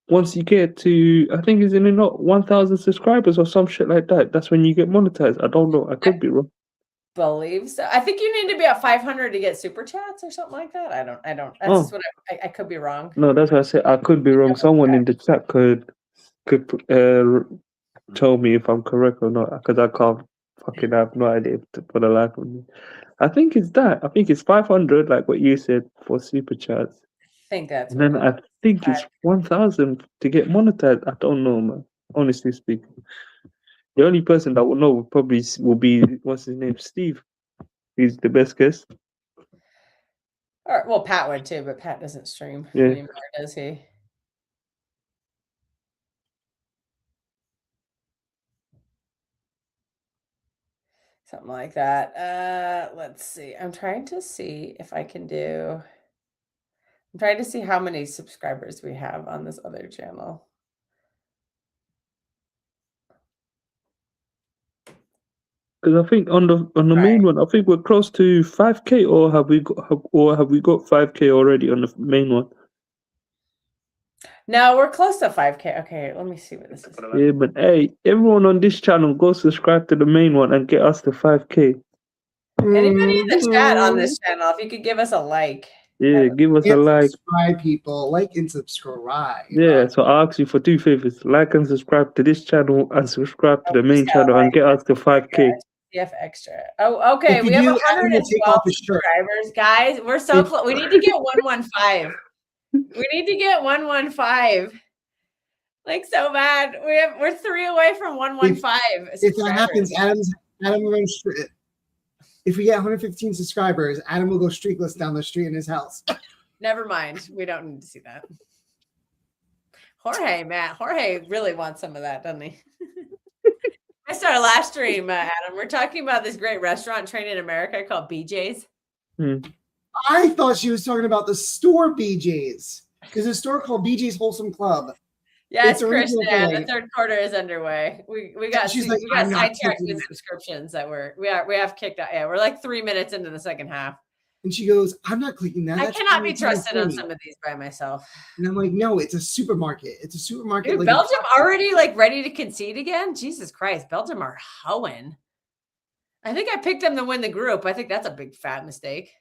[SPEAKER 3] once you get to I think it's in it not 1,000 subscribers or some shit like that. That's when you get monetized. I don't know. I could be wrong.
[SPEAKER 2] Believe so. I think you need to be at 500 to get super chats or something like that. I don't. That's just what I could be wrong.
[SPEAKER 3] No, that's what I said. I could be wrong. Someone in the chat could tell me if I'm correct or not because I can't fucking have no idea for the life of me. I think it's that. I think it's 500, like what you said for super chats.
[SPEAKER 2] I think that's
[SPEAKER 3] And then
[SPEAKER 2] what
[SPEAKER 3] I think it's 1,000 to get monetized. I don't know, man. Honestly speaking, the only person that will know probably will be what's his name, Steve. He's the best guess.
[SPEAKER 2] Or, well, Pat would too, but Pat doesn't stream anymore, does he? Something like that. Let's see. I'm trying to see if I can do. I'm trying to see how many subscribers we have on this other channel.
[SPEAKER 3] Because I think on the main one, I think we're close to 5K, or have we got 5K already on the main one?
[SPEAKER 2] No, we're close to 5K. Okay, let me see what this is.
[SPEAKER 3] Yeah, but hey, everyone on this channel, go subscribe to the main one and get us to 5K.
[SPEAKER 2] Anybody in the chat on this channel, if you could give us a like.
[SPEAKER 3] Yeah, give us a like.
[SPEAKER 4] Subscribe, people. Like and subscribe.
[SPEAKER 3] Yeah, so I ask you for 2 favors. Like and subscribe to this channel and subscribe to the main channel and get us to 5K.
[SPEAKER 2] CF Extra. Oh, okay. We have 112 subscribers, guys. We're so close. We need to get 115. We need to get 115. Like so bad. We're 3 away from 115.
[SPEAKER 4] If that happens, Adam will go straight. If we get 115 subscribers, Adam will go streakless down the street in his house.
[SPEAKER 2] Never mind. We don't need to see that. Jorge really wants some of that, doesn't he? That's our last stream, Adam. We're talking about this great restaurant chain in America called BJ's.
[SPEAKER 4] I thought she was talking about the store BJ's. There's a store called BJ's Wholesome Club.
[SPEAKER 2] Yes, Kristen, the third quarter is underway. We got sidetracked with subscriptions that we have kicked out. Yeah, we're like 3 minutes into the second half.
[SPEAKER 4] And she goes, I'm not clicking that.
[SPEAKER 2] I cannot be trusted on some of these by myself.
[SPEAKER 4] And I'm like, no, it's a supermarket. It's a supermarket.
[SPEAKER 2] Dude,
[SPEAKER 4] like
[SPEAKER 2] Belgium already like ready to concede again? Jesus Christ, Belgium are hoeing. I think I picked them to win the group. I think that's a big fat mistake.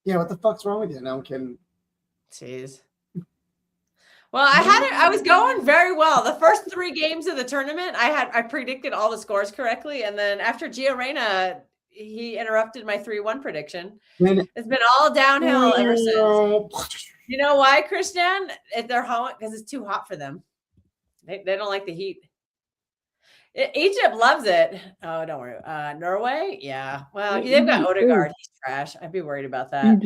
[SPEAKER 4] Yeah, what the fuck's wrong with you? No, I'm kidding.
[SPEAKER 2] Jeez. Well, I was going very well. The first 3 games of the tournament, I predicted all the scores correctly. And then after Gio Reyna, he interrupted my 3-1 prediction. It's been all downhill ever since. You know why, Christian? If they're hot, because it's too hot for them. They don't like the heat. Egypt loves it. Oh, don't worry. Norway? Yeah. Well, they've got Odegaard. He's trash. I'd be worried about that.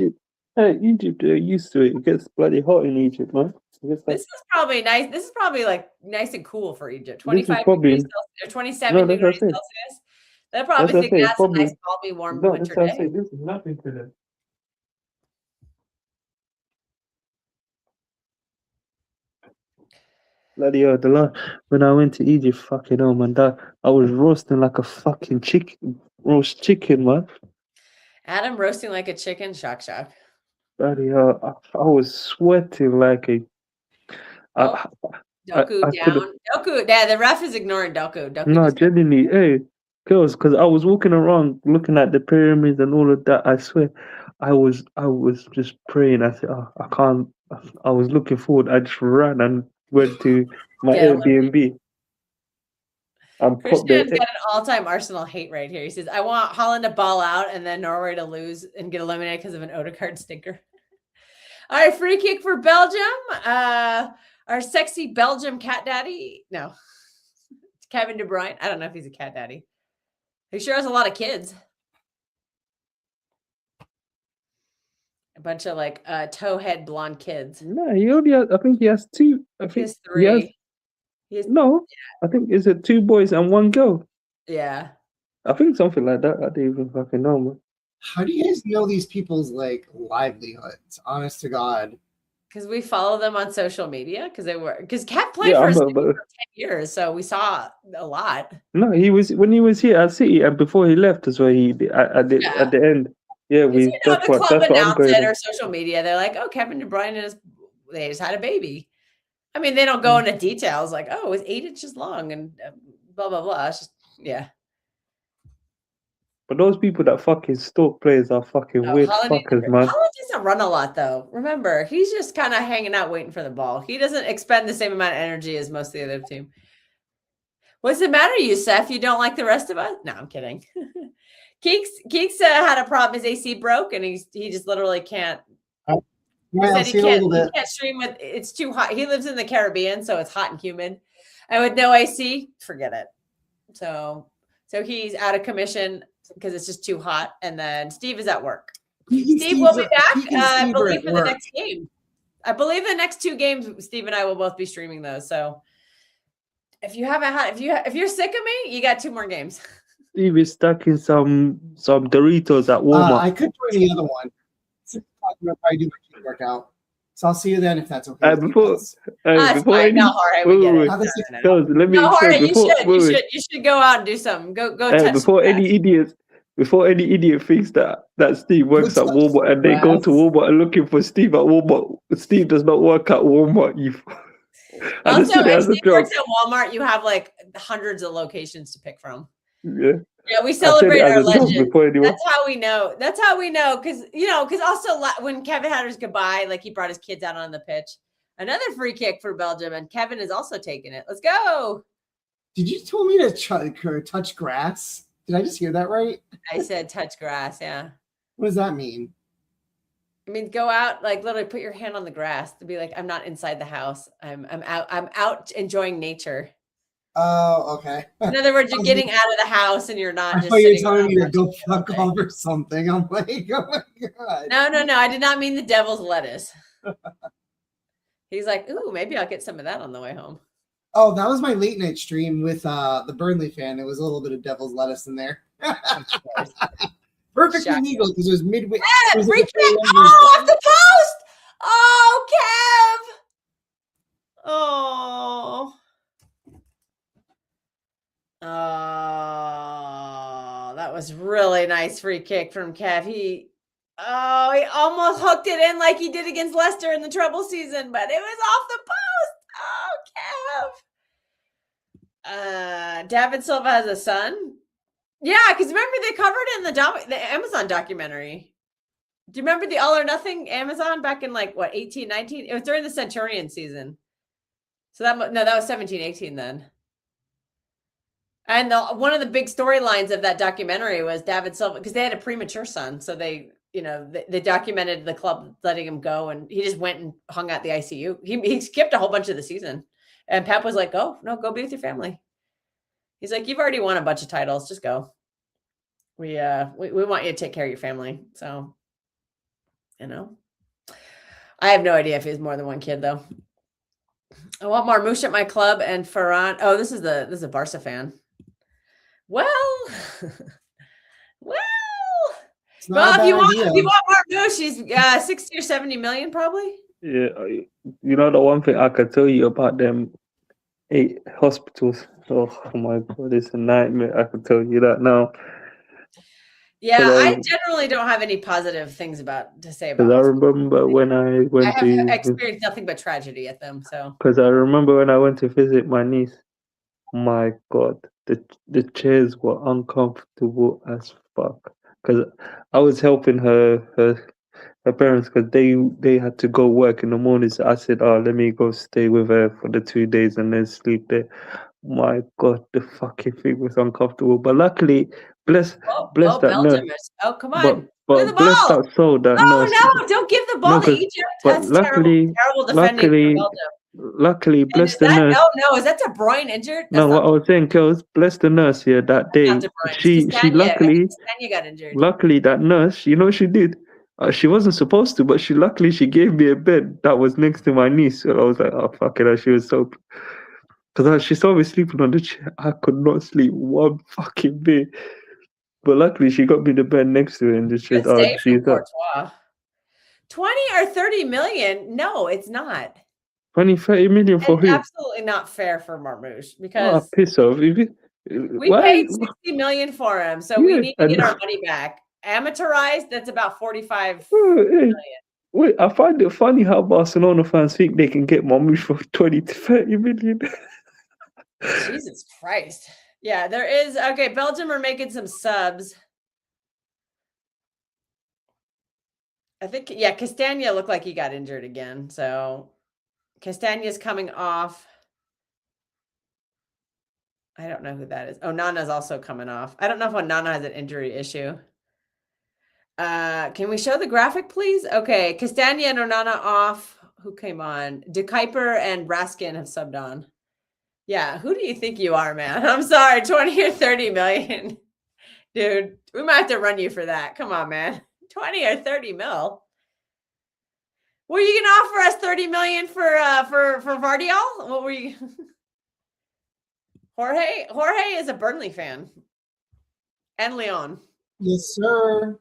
[SPEAKER 3] Egypt, they're used to it. It gets bloody hot in Egypt, man.
[SPEAKER 2] This is probably nice. This is probably like nice and cool for Egypt. 25 degrees Celsius or 27 degrees Celsius. They'll probably think that's a nice, balmy, warm winter day.
[SPEAKER 3] This is nothing to them. Bloody hell, when I went to Egypt, fucking hell, man, I was roasting like a fucking roast chicken, man.
[SPEAKER 2] Adam roasting like a chicken, shock.
[SPEAKER 3] Bloody hell, I was sweating like a.
[SPEAKER 2] Doku down. Doku, the ref is ignoring Doku.
[SPEAKER 3] No, genuinely, hey, girls, because I was walking around looking at the pyramids and all of that. I swear, I was just praying. I said, oh, I can't. I was looking forward. I just ran and went to my Airbnb. and put
[SPEAKER 2] Christian's
[SPEAKER 3] the
[SPEAKER 2] got an all-time Arsenal hate right here. He says, I want Holland to ball out and then Norway to lose and get eliminated because of an Odegaard stinker. All right, free kick for Belgium. Our sexy Belgium cat daddy. No, it's Kevin De Bruyne. I don't know if he's a cat daddy. He sure has a lot of kids. A bunch of like towhead blonde kids.
[SPEAKER 3] No, he only has, I think he has two. I
[SPEAKER 2] He
[SPEAKER 3] think
[SPEAKER 2] has three.
[SPEAKER 3] no, I think is it 2 boys and 1 girl.
[SPEAKER 2] Yeah.
[SPEAKER 3] I think something like that. I don't even fucking know, man.
[SPEAKER 4] How do you guys know these people's like livelihoods? Honest to God.
[SPEAKER 2] Because we follow them on social media because Cat played for us for 10 years, so we saw a lot.
[SPEAKER 3] No, when he was here at City and before he left as well. At the end. Yeah,
[SPEAKER 2] the club announced it or social media. They're like, "Oh, Kevin De Bruyne they just had a baby." I mean, they don't go into details like, "Oh, it was 8 inches long and blah blah blah." It's just
[SPEAKER 3] But those people that fucking stalk players are fucking weird fuckers, man.
[SPEAKER 2] Holland doesn't run a lot though. Remember, he's just kind of hanging out waiting for the ball. He doesn't expend the same amount of energy as most of the other team. What's the matter, Youssef? You don't like the rest of us? No, I'm kidding. Keeks had a problem. His AC broke, and he just literally can't. He can't stream with. It's too hot. He lives in the Caribbean, so it's hot and humid, and with no AC, forget it. So he's out of commission because it's just too hot. And then Steve is at work. Steve will be back. I believe for the next game. I believe the next 2 games, Steve and I will both be streaming those. So if you haven't had, if you're sick of me, you got 2 more games.
[SPEAKER 3] Steve is stuck in some Doritos at Walmart.
[SPEAKER 4] I could join the other one. I do my team workout. So I'll see you then if that's okay.
[SPEAKER 3] Before
[SPEAKER 2] Jorge, we get it.
[SPEAKER 3] Let me
[SPEAKER 2] Jorge, you should go out and do something. Go touch
[SPEAKER 3] before any idiot thinks that Steve works at Walmart and they go to Walmart and looking for Steve at Walmart. Steve does not work at Walmart.
[SPEAKER 2] Also, if Steve works at Walmart, you have like hundreds of locations to pick from. Yeah, we celebrate our legend. That's how we know. Because also when Kevin had his goodbye, like he brought his kids out on the pitch. Another free kick for Belgium, and Kevin is also taking it. Let's go.
[SPEAKER 4] Did you tell me to touch grass? Did I just hear that right?
[SPEAKER 2] I said touch grass. Yeah.
[SPEAKER 4] What does that mean?
[SPEAKER 2] I mean, go out, like literally put your hand on the grass to be like, I'm not inside the house. I'm out enjoying nature.
[SPEAKER 4] Oh, okay.
[SPEAKER 2] In other words, you're getting out of the house and you're not just
[SPEAKER 4] you're telling me to go fuck off or something. I'm like, oh my God.
[SPEAKER 2] No. I did not mean the devil's lettuce. He's like, ooh, maybe I'll get some of that on the way home.
[SPEAKER 4] Oh, that was my late night stream with the Burnley fan. There was a little bit of devil's lettuce in there. Perfectly legal because it was midway.
[SPEAKER 2] Yeah, free kick. Oh, off the post. Oh, Kev. Oh. Oh, that was really nice free kick from Kev. He almost hooked it in like he did against Leicester in the treble season, but it was off the post. Oh, Kev. David Silva has a son. Yeah, because remember they covered it in the Amazon documentary. Do you remember the All or Nothing Amazon back in 18, 19? It was during the Centurion season. So that was 17, 18 then. And one of the big storylines of that documentary was David Silva, because they had a premature son. So they documented the club letting him go, and he just went and hung out the ICU. He skipped a whole bunch of the season. And Pep was like, go be with your family. He's like, you've already won a bunch of titles. Just go. We want you to take care of your family. So, I have no idea if he has more than one kid though. I want Marmouche at my club and Ferran. Oh, this is a Barca fan. Well, if you want Marmouche, he's 60 or 70 million probably.
[SPEAKER 3] Yeah, the one thing I could tell you about them 8 hospitals. Oh my God, it's a nightmare. I can tell you that now.
[SPEAKER 2] Yeah, I generally don't have any positive things to say about.
[SPEAKER 3] Because I remember when I went
[SPEAKER 2] I have experienced nothing but tragedy at them. So. Because
[SPEAKER 3] I remember when I went to visit my niece. My God, the chairs were uncomfortable as fuck. Because I was helping her parents because they had to go work in the morning. So I said, let me go stay with her for the 2 days and then sleep there. my God, the fucking thing was uncomfortable. But luckily, bless
[SPEAKER 2] Oh,
[SPEAKER 3] that nurse.
[SPEAKER 2] Belgium is. Oh, come
[SPEAKER 3] But
[SPEAKER 2] on. Through the
[SPEAKER 3] bless
[SPEAKER 2] ball.
[SPEAKER 3] that soul, that nurse.
[SPEAKER 2] Oh, no. Don't give the ball
[SPEAKER 3] No,
[SPEAKER 2] to
[SPEAKER 3] 'cause
[SPEAKER 2] Egypt.
[SPEAKER 3] but
[SPEAKER 2] That's terrible. Terrible defending for Belgium.
[SPEAKER 3] luckily,
[SPEAKER 2] And
[SPEAKER 3] bless
[SPEAKER 2] is
[SPEAKER 3] the
[SPEAKER 2] that,
[SPEAKER 3] nurse.
[SPEAKER 2] oh, no. Is that De Bruyne injured? That's
[SPEAKER 3] No, what
[SPEAKER 2] not,
[SPEAKER 3] I was saying, girls, bless the nurse here that day.
[SPEAKER 2] not De Bruyne.
[SPEAKER 3] She
[SPEAKER 2] Castagna. I
[SPEAKER 3] luckily
[SPEAKER 2] think Castagna got injured.
[SPEAKER 3] Luckily, that nurse, you know what she did? She wasn't supposed to, but she gave me a bed that was next to my niece. And I was like, oh, fuck it. She was so... Because she saw me sleeping on the chair. I could not sleep one fucking bit. But luckily, she got me the bed next to her and just
[SPEAKER 2] Good
[SPEAKER 3] said, oh,
[SPEAKER 2] save from
[SPEAKER 3] she's up.
[SPEAKER 2] Courtois. 20 or 30 million? No, it's not.
[SPEAKER 3] 20, 30 million for
[SPEAKER 2] And
[SPEAKER 3] who?
[SPEAKER 2] absolutely not fair for Marmouche
[SPEAKER 3] Oh,
[SPEAKER 2] because
[SPEAKER 3] piss off.
[SPEAKER 2] we
[SPEAKER 3] Why?
[SPEAKER 2] paid 60 million for him, so we
[SPEAKER 3] Yeah,
[SPEAKER 2] need to get our money back. Amateurized, that's about 45
[SPEAKER 3] Hey,
[SPEAKER 2] million.
[SPEAKER 3] wait, I find it funny how Barcelona fans think they can get Marmouche for 20 to 30 million.
[SPEAKER 2] Jesus Christ. Yeah, there is. Okay, Belgium are making some subs. I think, yeah, Castagna looked like he got injured again. So Castagna's coming off. I don't know who that is. Oh, Nana's also coming off. I don't know if Nana has an injury issue. Can we show the graphic, please? Okay, Castagna and Onana off. Who came on? De Kuiper and Raskin have subbed on. Yeah, who do you think you are, man? I'm sorry, 20 or 30 million. Dude, we might have to run you for that. Come on, man. 20 or 30 mil. Were you gonna offer us 30 million for Vardiol? What were you? Jorge is a Burnley fan. And Leon.
[SPEAKER 4] Yes, sir.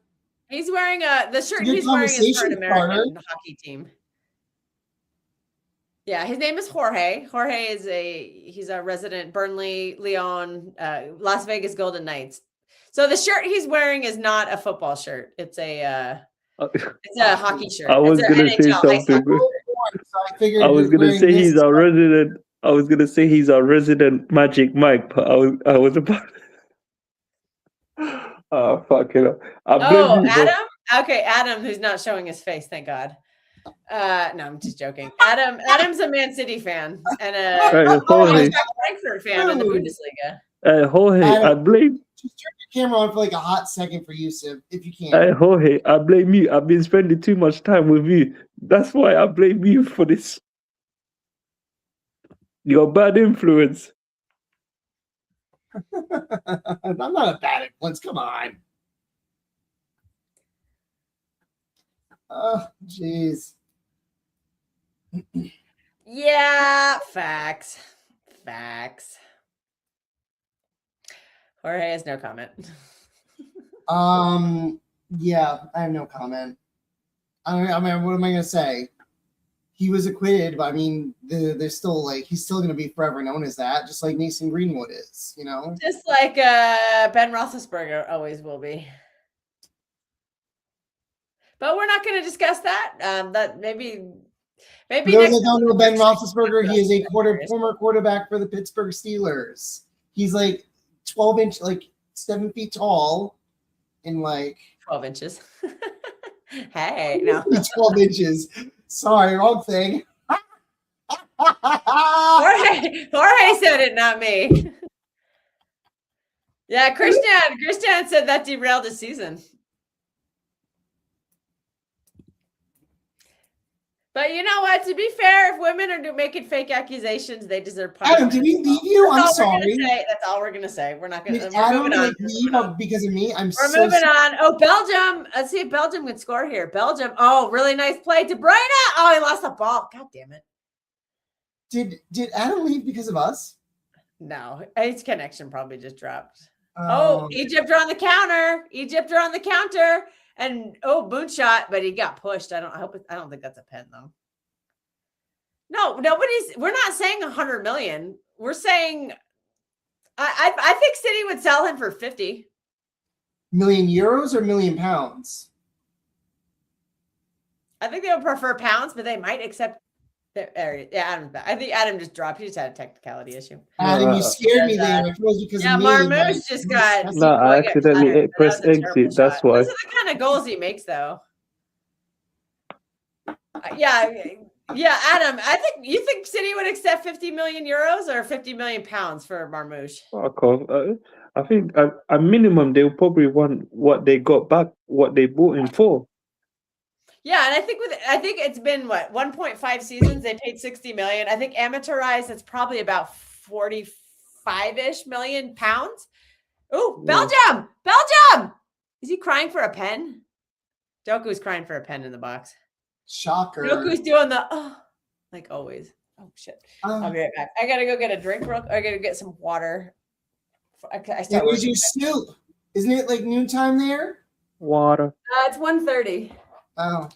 [SPEAKER 2] He's wearing the shirt
[SPEAKER 4] Good
[SPEAKER 2] he's wearing is for an
[SPEAKER 4] conversation
[SPEAKER 2] American
[SPEAKER 4] starter.
[SPEAKER 2] hockey team. Yeah, his name is Jorge. Jorge is he's a resident Burnley, Leon, Las Vegas Golden Knights. So the shirt he's wearing is not a football shirt. It's a hockey shirt.
[SPEAKER 3] I was gonna say something.
[SPEAKER 4] So
[SPEAKER 3] I was gonna say he's our resident. I was gonna say he's our resident Magic Mike, but I was about. Oh, fuck it up.
[SPEAKER 2] Adam? Okay, Adam, who's not showing his face, thank God. No, I'm just joking. Adam's a Man City fan and a Frankfurt fan in the Bundesliga.
[SPEAKER 3] Jorge,
[SPEAKER 4] Adam,
[SPEAKER 3] I blame.
[SPEAKER 4] Just turn your camera on for like a hot second for Yusuf, if you can.
[SPEAKER 3] Hey, Jorge, I blame you. I've been spending too much time with you. That's why I blame you for this. You're a bad influence.
[SPEAKER 4] I'm not a bad influence. Come on. Oh, jeez.
[SPEAKER 2] Yeah, facts. Jorge has no comment.
[SPEAKER 4] Yeah, I have no comment. I mean, what am I gonna say? He was acquitted, but I mean, there's still like he's still gonna be forever known as that, just like Mason Greenwood is, you know.
[SPEAKER 2] Just like Ben Roethlisberger always will be. But we're not going to discuss that. That maybe.
[SPEAKER 4] For those that don't know Ben Roethlisberger, he is a former quarterback for the Pittsburgh Steelers. He's like 12 inch, like 7 feet tall, in like
[SPEAKER 2] 12 inches. Hey, no,
[SPEAKER 4] 12 inches. Sorry, wrong thing.
[SPEAKER 2] Jorge said it, not me. Yeah, Christian said that derailed his season. But you know what? To be fair, if women are making fake accusations, they deserve punishment.
[SPEAKER 4] Adam, did we leave you? I'm sorry.
[SPEAKER 2] That's all we're gonna say. We're not gonna.
[SPEAKER 4] Adam, leave because of me.
[SPEAKER 2] We're moving on. Oh, Belgium. Let's see if Belgium can score here. Belgium. Oh, really nice play. De Bruyne. Oh, he lost the ball. God damn it.
[SPEAKER 4] Did Adam leave because of us?
[SPEAKER 2] No, his connection probably just dropped. Egypt are on the counter. And moonshot, but he got pushed. I don't think that's a pen though. No, we're not saying 100 million. We're saying I think City would sell him for 50
[SPEAKER 4] million euros or million pounds.
[SPEAKER 2] I think they would prefer pounds, but they might accept Adam's back. I think Adam just dropped. He just had a technicality issue.
[SPEAKER 4] Adam, you scared me there. It was because of me.
[SPEAKER 2] Marmouche just got.
[SPEAKER 3] No, I accidentally pressed exit. That's why.
[SPEAKER 2] Those are the kind of goals he makes, though. Yeah, Yeah, Adam, you think City would accept 50 million euros or 50 million pounds for Marmoush?
[SPEAKER 3] I think at minimum they'll probably want what they got back, what they bought him for.
[SPEAKER 2] Yeah, and I think it's been what 1.5 seasons. They paid 60 million. I think amateurized, it's probably about 45-ish million pounds. Oh, Belgium! Belgium! Is he crying for a pen? Doku's crying for a pen in the box.
[SPEAKER 4] Shocker.
[SPEAKER 2] Doku's doing the like always. Oh shit! I'll be right back. I gotta go get a drink. I gotta get some water.
[SPEAKER 4] Yeah, where's your Snoop? Isn't it like noontime there?
[SPEAKER 3] Water.
[SPEAKER 2] It's 1:30.
[SPEAKER 4] Oh.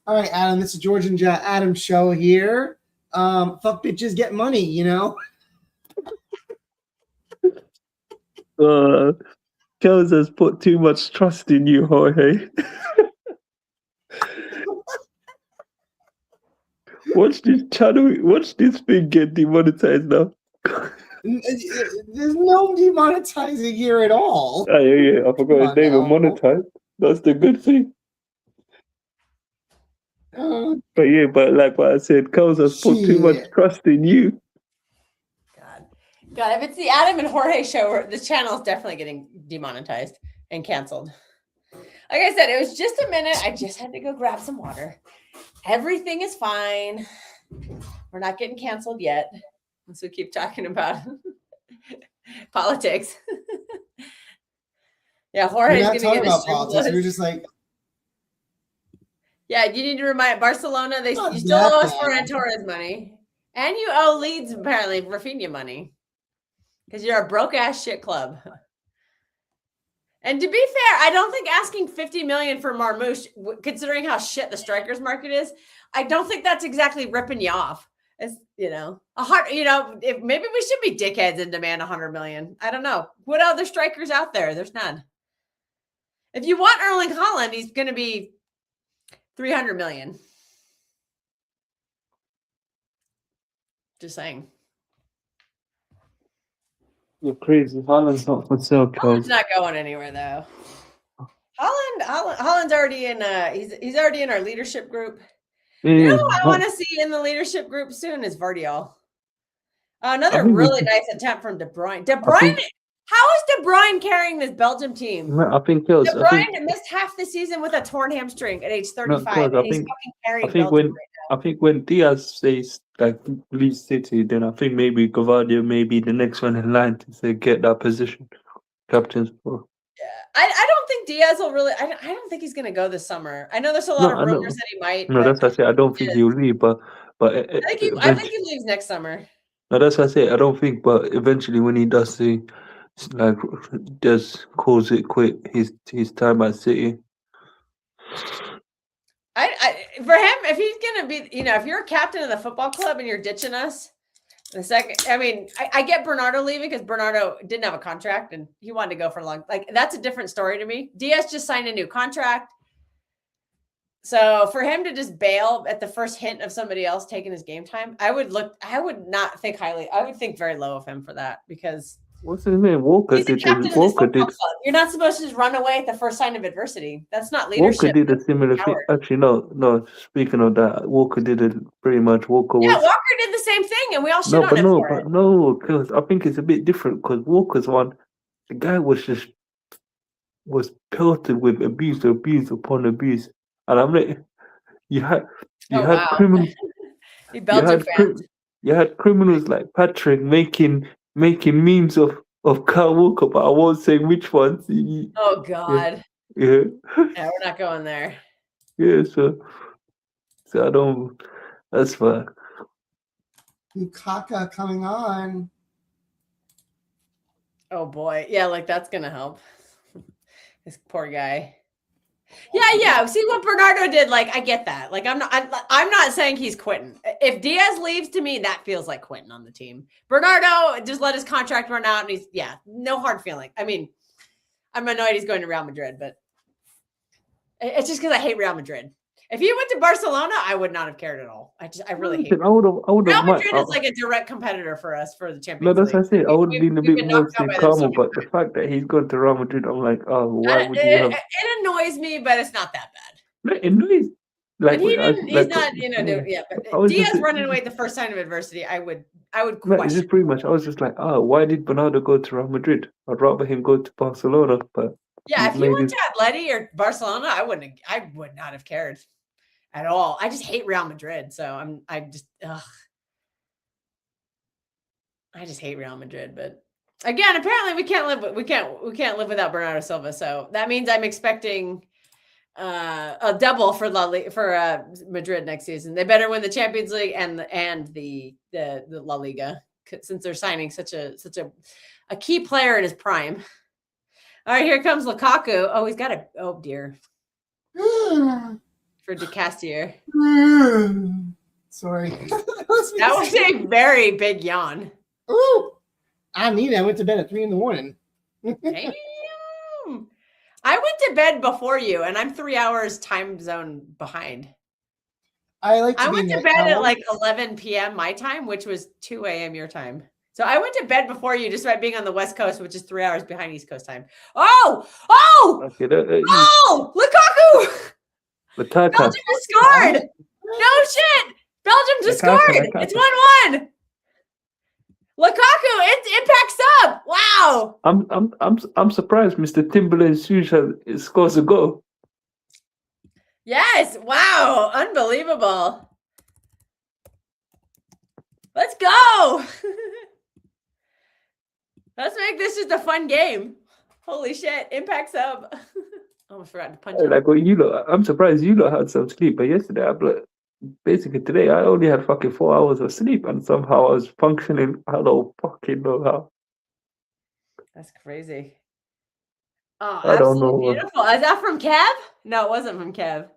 [SPEAKER 4] All right, Adam. This is George and Adam show here. Fuck bitches get money, you know.
[SPEAKER 3] Kels has put too much trust in you, Jorge. Watch this channel. Watch this thing get demonetized now.
[SPEAKER 4] There's no demonetizing here at all.
[SPEAKER 3] Oh, yeah. I forgot his name was monetized. That's the good thing. But like what I said, Kels has put too much trust in you.
[SPEAKER 2] God, if it's the Adam and Jorge show, the channel is definitely getting demonetized and canceled. Like I said, it was just a minute. I just had to go grab some water. Everything is fine. We're not getting canceled yet. So we keep talking about politics. Yeah, Jorge's going to get
[SPEAKER 4] about politics. We're just like,
[SPEAKER 2] yeah, you need to remind Barcelona you still owe us Ferran Torres money, and you owe Leeds apparently Rafinha money because you're a broke ass shit club. And to be fair, I don't think asking 50 million for Marmoush, considering how shit the strikers market is, I don't think that's exactly ripping you off. As maybe we should be dickheads and demand 100 million. I don't know. What other strikers out there? There's none. If you want Erling Haaland, he's going to be 300 million. Just saying.
[SPEAKER 3] You're crazy. Haaland's not for sale,
[SPEAKER 2] Haaland's not going anywhere though. Haaland's already in he's already in our leadership group. You know who I want to see in the leadership group soon is Vardiol. Another really nice attempt from De Bruyne. How is De Bruyne carrying this Belgium team?
[SPEAKER 3] I think
[SPEAKER 2] De Bruyne missed half the season with a torn hamstring at age 35. And he's fucking carrying Belgium right now.
[SPEAKER 3] I think when Diaz says like leave City, then I think maybe Gavardia may be the next one in line to say get that position, captain's for.
[SPEAKER 2] Yeah, I don't think Diaz will really. I don't think he's going to go this summer. I know there's a lot of rumors that he might.
[SPEAKER 3] No, that's what I say. I don't think he'll leave, but
[SPEAKER 2] I think he leaves next summer.
[SPEAKER 3] No, that's what I say. I don't think, but eventually when he does say, like, just calls it quit his time at City.
[SPEAKER 2] For him, if he's gonna be, if you're a captain of the football club and you're ditching us, I get Bernardo leaving because Bernardo didn't have a contract and he wanted to go for a long. Like that's a different story to me. Diaz just signed a new contract, so for him to just bail at the first hint of somebody else taking his game time, I would not think highly. I would think very low of him for that because.
[SPEAKER 3] What's his name? Walker did.
[SPEAKER 2] You're not supposed to just run away at the first sign of adversity. That's not leadership.
[SPEAKER 3] Walker did a similar thing. Actually, no. Speaking of that, Walker did it pretty much. Walker did
[SPEAKER 2] the same thing, and we all shit on him for it.
[SPEAKER 3] No, because I think it's a bit different. Because Walker's one, the guy was pelted with abuse upon abuse, and I'm like, you had criminals. You had criminals like Patrick making memes of Kyle Walker, but I won't say which ones.
[SPEAKER 2] Oh God.
[SPEAKER 3] Yeah,
[SPEAKER 2] we're not going there.
[SPEAKER 3] Yeah, so I don't. That's fine.
[SPEAKER 4] Kaka coming on.
[SPEAKER 2] Oh boy, yeah, like that's gonna help. This poor guy. Yeah. See what Bernardo did. Like I get that. Like I'm not saying he's quitting. If Diaz leaves, to me that feels like quitting on the team. Bernardo just let his contract run out, and he's no hard feeling. I mean, I'm annoyed he's going to Real Madrid, but it's just because I hate Real Madrid. If he went to Barcelona, I would not have cared at all. I really hate.
[SPEAKER 3] I would have.
[SPEAKER 2] Real Madrid is like a direct competitor for us for the Champions League.
[SPEAKER 3] No, that's what I say. I would have been a bit more calm, but the fact that he's gone to Real Madrid, I'm like, oh, why would you have?
[SPEAKER 2] It annoys me, but it's not that bad.
[SPEAKER 3] No, it annoys. Like,
[SPEAKER 2] But he
[SPEAKER 3] I,
[SPEAKER 2] didn't. He's
[SPEAKER 3] like,
[SPEAKER 2] not. You know.
[SPEAKER 3] yeah.
[SPEAKER 2] Yeah.
[SPEAKER 3] I
[SPEAKER 2] But
[SPEAKER 3] was
[SPEAKER 2] Diaz
[SPEAKER 3] just,
[SPEAKER 2] running away the first sign of adversity. I would
[SPEAKER 3] no, it's
[SPEAKER 2] question.
[SPEAKER 3] just pretty much. I was just like, oh, why did Bernardo go to Real Madrid? I'd rather him go to Barcelona, but
[SPEAKER 2] Yeah,
[SPEAKER 3] he's
[SPEAKER 2] if he
[SPEAKER 3] made
[SPEAKER 2] went
[SPEAKER 3] his.
[SPEAKER 2] to Atleti or Barcelona, I wouldn't. I would not have cared at all. I just hate Real Madrid, so I just. Ugh. I just hate Real Madrid, but again, apparently we can't live without Bernardo Silva. So that means I'm expecting a double for Madrid next season. They better win the Champions League and the La Liga since they're signing such a key player in his prime. All right, here comes Lukaku. Oh, he's got a oh dear for De Castier.
[SPEAKER 4] Sorry.
[SPEAKER 2] That was a very big yawn.
[SPEAKER 4] Ooh, I need it. I went to bed at 3 a.m.
[SPEAKER 2] Damn. I went to bed before you, and I'm 3 hours time zone behind.
[SPEAKER 4] I like.
[SPEAKER 2] I went to bed at like 11 p.m. my time, which was 2 a.m. your time. So I went to bed before you, just by being on the West Coast, which is 3 hours behind East Coast time. Oh,
[SPEAKER 3] Okay,
[SPEAKER 2] Lukaku!
[SPEAKER 3] Lukaku.
[SPEAKER 2] Belgium has scored. No shit, Belgium just scored. It's 1-1. Lukaku, it packs up. Wow.
[SPEAKER 3] I'm surprised Mr. Timberland Suja scores a goal.
[SPEAKER 2] Yes. Wow. Unbelievable. Let's go. Let's make this just a fun game. Holy shit. Impact's up. Almost forgot to punch him.
[SPEAKER 3] Like, well, you lot, I'm surprised you lot had some sleep, but yesterday, basically today, I only had fucking 4 hours of sleep, and somehow I was functioning. I don't fucking know how.
[SPEAKER 2] That's crazy. Oh,
[SPEAKER 3] I don't know.
[SPEAKER 2] absolutely beautiful. Is that from Kev? No, it wasn't from Kev.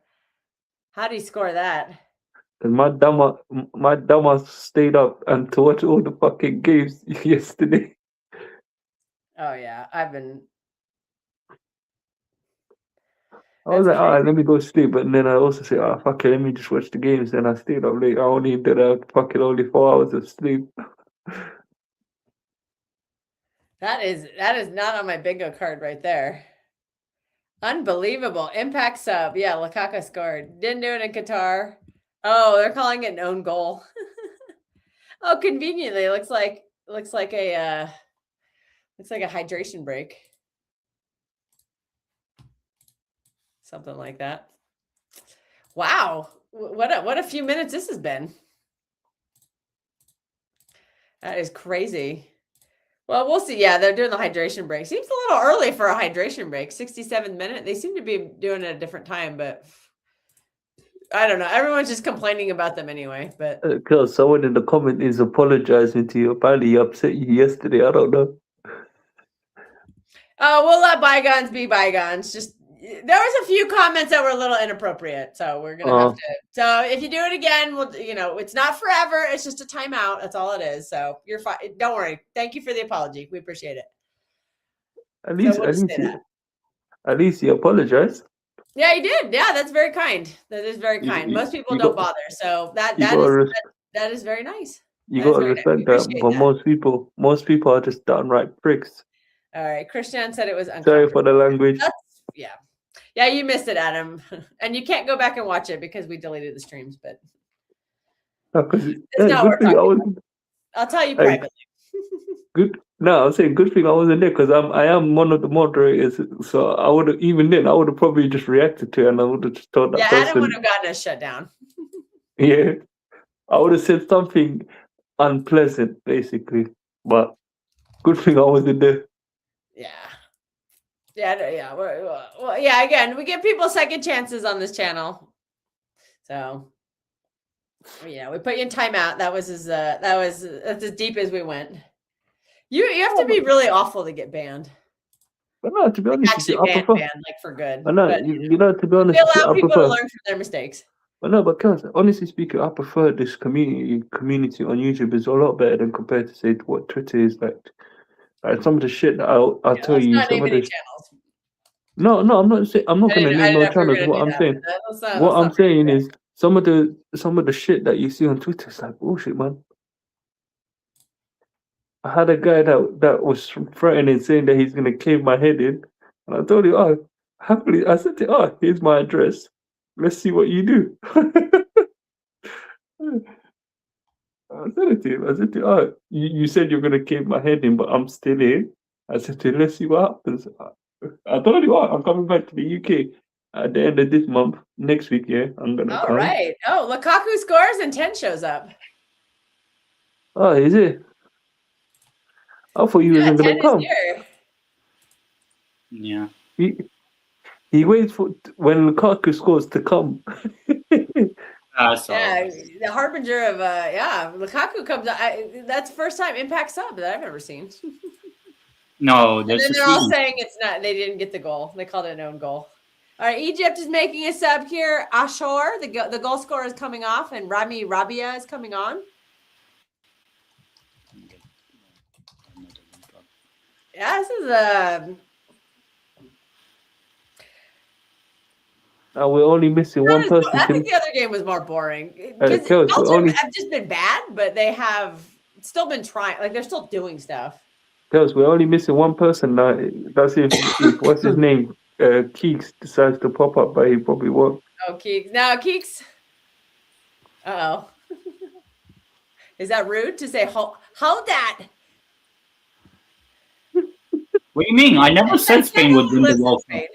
[SPEAKER 2] How did he score that?
[SPEAKER 3] And my dumbass stayed up and to watch all the fucking games yesterday.
[SPEAKER 2] Oh yeah, I've been.
[SPEAKER 3] I was
[SPEAKER 2] That's
[SPEAKER 3] like, all right,
[SPEAKER 2] crazy.
[SPEAKER 3] let me go sleep. But then I also said, oh, fuck it, let me just watch the games. Then I stayed up late. I only did fucking only 4 hours of sleep.
[SPEAKER 2] That is not on my bingo card right there. Unbelievable. Impact sub. Yeah, Lukaku scored. Didn't do it in Qatar. Oh, they're calling it an own goal. Oh, conveniently, looks like a hydration break. Something like that. Wow. What a few minutes this has been. That is crazy. Well, we'll see. Yeah, they're doing the hydration break. Seems a little early for a hydration break. 67 minute. They seem to be doing it at a different time, but I don't know. Everyone's just complaining about them anyway. But
[SPEAKER 3] Because someone in the comment is apologizing to you. Apparently, he upset you yesterday. I don't know.
[SPEAKER 2] oh, we'll let bygones be bygones. Just there was a few comments that were a little inappropriate, so we're gonna have to. So if you do it again, we'll. It's not forever. It's just a timeout. That's all it is. So you're fine. Don't worry. Thank you for the apology. We appreciate it.
[SPEAKER 3] At least you apologized.
[SPEAKER 2] Yeah, you did. Yeah, that's very kind. That is very kind. Most people don't bother, so that is very nice.
[SPEAKER 3] You gotta respect that. But most people are just downright pricks.
[SPEAKER 2] All right, Christian said it was uncomfortable.
[SPEAKER 3] Sorry for the language.
[SPEAKER 2] Yeah, you missed it, Adam, and you can't go back and watch it because we deleted the streams. But it's not what we're talking about. I'll tell you privately.
[SPEAKER 3] Good. No, I'm saying good thing I wasn't there because I am one of the moderators. So I would have I would have probably just reacted to it and I would have just told that person.
[SPEAKER 2] Adam would have gotten us shut down.
[SPEAKER 3] Yeah, I would have said something unpleasant, basically. But good thing I wasn't there.
[SPEAKER 2] Yeah. Well, yeah. Again, we give people second chances on this channel. So, yeah, we put you in timeout. That's as deep as we went. You have to be really awful to get banned.
[SPEAKER 3] But no, to be honest,
[SPEAKER 2] banned, like for good.
[SPEAKER 3] But no, to be honest,
[SPEAKER 2] we allow people to learn from their mistakes.
[SPEAKER 3] But no, because honestly speaking, I prefer this community on YouTube is a lot better than compared to say what Twitter is like. Like some of the shit that I'll tell you. Some of the channels. No, I'm not saying I'm not gonna name no channels. What I'm saying is some of the shit that you see on Twitter is like bullshit, man. I had a guy that was threatening, saying that he's gonna cave my head in, and I told him, happily, I said to him, here's my address. Let's see what you do. I said it to him. I said to him, oh, you said you're gonna keep my head in, but I'm still in. I said to him, let's see what happens. I told you what, I'm coming back to the UK at the end of this month. Next week, yeah, I'm gonna
[SPEAKER 2] All
[SPEAKER 3] come.
[SPEAKER 2] right. Oh, Lukaku scores and 10 shows up.
[SPEAKER 3] Oh, is it? I thought you
[SPEAKER 2] Yeah,
[SPEAKER 3] wasn't
[SPEAKER 2] 10
[SPEAKER 3] gonna
[SPEAKER 2] is
[SPEAKER 3] come.
[SPEAKER 2] here.
[SPEAKER 5] Yeah.
[SPEAKER 3] He waits for when Lukaku scores to come.
[SPEAKER 5] So
[SPEAKER 2] Yeah, the harbinger of Lukaku comes out. That's the first time Impact sub that I've ever seen.
[SPEAKER 5] no,
[SPEAKER 2] And
[SPEAKER 5] there's
[SPEAKER 2] then
[SPEAKER 5] a
[SPEAKER 2] they're all
[SPEAKER 5] Sweden.
[SPEAKER 2] saying it's not. They didn't get the goal. They called it an own goal. All right, Egypt is making a sub here. Ashor, the goal scorer, is coming off, and Rami Rabia is coming on. Yeah, this is a.
[SPEAKER 3] We're only missing one person.
[SPEAKER 2] I think the other game was more boring
[SPEAKER 3] Kels,
[SPEAKER 2] because
[SPEAKER 3] we're
[SPEAKER 2] Belgium
[SPEAKER 3] only-
[SPEAKER 2] have just been bad, but they have still been trying. Like they're still doing stuff.
[SPEAKER 3] Girls, we're only missing one person now. That's if what's his name? Keeks decides to pop up, but he probably won't.
[SPEAKER 2] Oh, Keeks. Now, Keeks. Uh-oh. Is that rude to say, hold that?
[SPEAKER 5] What do you mean? I never said Spain would win the
[SPEAKER 2] Listen,
[SPEAKER 5] World Cup.
[SPEAKER 2] Spain.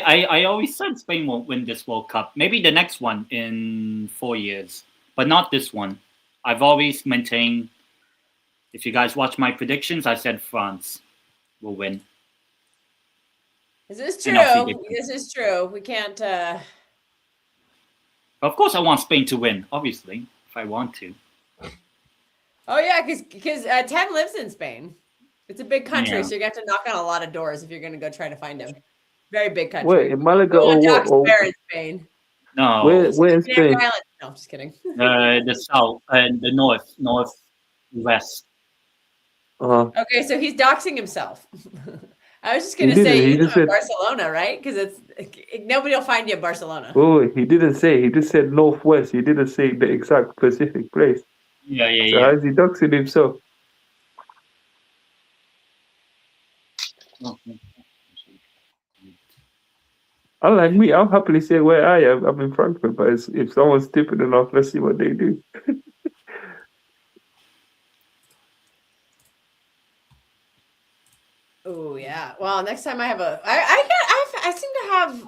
[SPEAKER 5] I always said Spain won't win this World Cup. Maybe the next one in 4 years, but not this one. I've always maintained, if you guys watch my predictions, I said France will win.
[SPEAKER 2] Is this
[SPEAKER 5] And I'll
[SPEAKER 2] true?
[SPEAKER 5] feed it.
[SPEAKER 2] This is true. We can't.
[SPEAKER 5] Of course, I want Spain to win, obviously, if I want to.
[SPEAKER 2] Oh, yeah, because Ted lives in Spain. It's a big country,
[SPEAKER 5] Yeah.
[SPEAKER 2] so you have to knock on a lot of doors if you're going to go try to find him. Very big country.
[SPEAKER 3] Where in Malaga
[SPEAKER 2] Oh,
[SPEAKER 3] or
[SPEAKER 2] Doc's
[SPEAKER 3] what?
[SPEAKER 2] there in Spain.
[SPEAKER 5] No,
[SPEAKER 3] Where in
[SPEAKER 2] Canary
[SPEAKER 3] Spain?
[SPEAKER 2] Island. No, I'm just kidding.
[SPEAKER 5] the south and the northwest.
[SPEAKER 2] Okay, so he's doxing himself. I was just going to
[SPEAKER 3] He
[SPEAKER 2] say
[SPEAKER 3] didn't. He
[SPEAKER 2] you
[SPEAKER 3] just
[SPEAKER 2] live in
[SPEAKER 3] said-
[SPEAKER 2] Barcelona, right? Because nobody will find you in Barcelona.
[SPEAKER 3] Oh, he didn't say. He just said northwest. He didn't say the exact specific place.
[SPEAKER 5] Yeah.
[SPEAKER 3] So how's he doxing himself? Unlike me, I'll happily say where I am. I'm in Frankfurt, but if someone's tipping enough, let's see what they do.
[SPEAKER 2] Oh yeah. Well, next time I have I seem to have.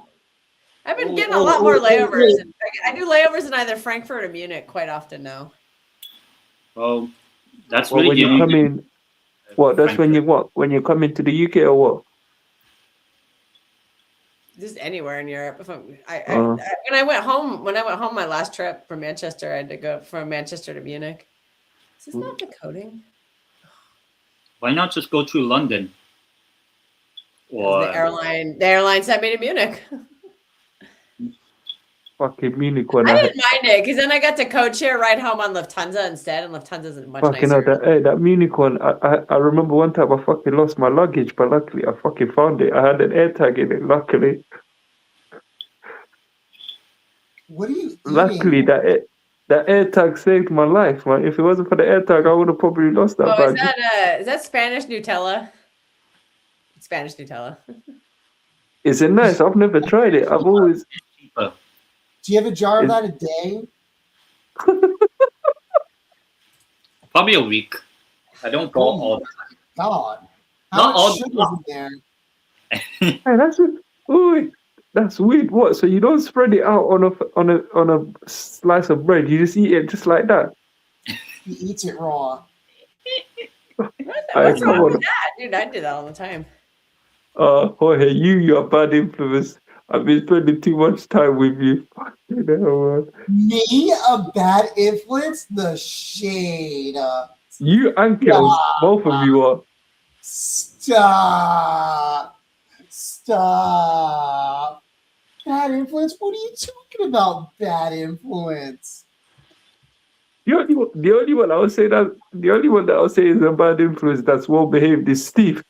[SPEAKER 2] I've been getting a lot more layovers. And I do layovers in either Frankfurt or Munich quite often now.
[SPEAKER 5] Well, that's
[SPEAKER 3] Well,
[SPEAKER 5] really
[SPEAKER 3] when
[SPEAKER 5] the
[SPEAKER 3] you
[SPEAKER 5] only
[SPEAKER 3] come
[SPEAKER 5] thing.
[SPEAKER 3] in, what? That's when you what? When you come into the UK or what?
[SPEAKER 2] Just anywhere in Europe. If when
[SPEAKER 3] Uh-huh.
[SPEAKER 2] I went home my last trip from Manchester, I had to go from Manchester to Munich. Is this not decoding?
[SPEAKER 5] Why not just go through London? Or
[SPEAKER 2] The airline sent me to Munich.
[SPEAKER 3] Fucking Munich one.
[SPEAKER 2] I didn't mind it because then I got to code share ride home on Lufthansa instead, and Lufthansa's much
[SPEAKER 3] Fucking
[SPEAKER 2] nicer.
[SPEAKER 3] hell, that Munich one. I remember one time I fucking lost my luggage, but luckily I fucking found it. I had an air tag in it. Luckily,
[SPEAKER 4] What are you eating?
[SPEAKER 3] luckily that air tag saved my life, man. If it wasn't for the air tag, I would have probably lost that
[SPEAKER 2] Oh,
[SPEAKER 3] bag.
[SPEAKER 2] is that Spanish Nutella? Spanish Nutella.
[SPEAKER 3] Is it nice? I've never tried it. I've always.
[SPEAKER 5] cheaper.
[SPEAKER 4] Do you have a jar of that a day?
[SPEAKER 5] Probably a week. I don't go all the
[SPEAKER 4] God.
[SPEAKER 5] Not
[SPEAKER 4] How
[SPEAKER 5] all-
[SPEAKER 4] much sugar's in there?
[SPEAKER 3] Hey, that's it. Ooh, that's weird. What? So you don't spread it out on a slice of bread. You just eat it just like that.
[SPEAKER 4] He eats it raw.
[SPEAKER 2] What's wrong with that? Dude, I do that all the time.
[SPEAKER 3] Jorge, you're a bad influence. I've been spending too much time with you. Fucking hell, man.
[SPEAKER 4] Me, a bad influence? The shade.
[SPEAKER 3] You and Kels, both of you are.
[SPEAKER 4] Stop. Stop. Bad influence? What are you talking about, bad influence?
[SPEAKER 3] The only one I would say is a bad influence that's well behaved is Steve.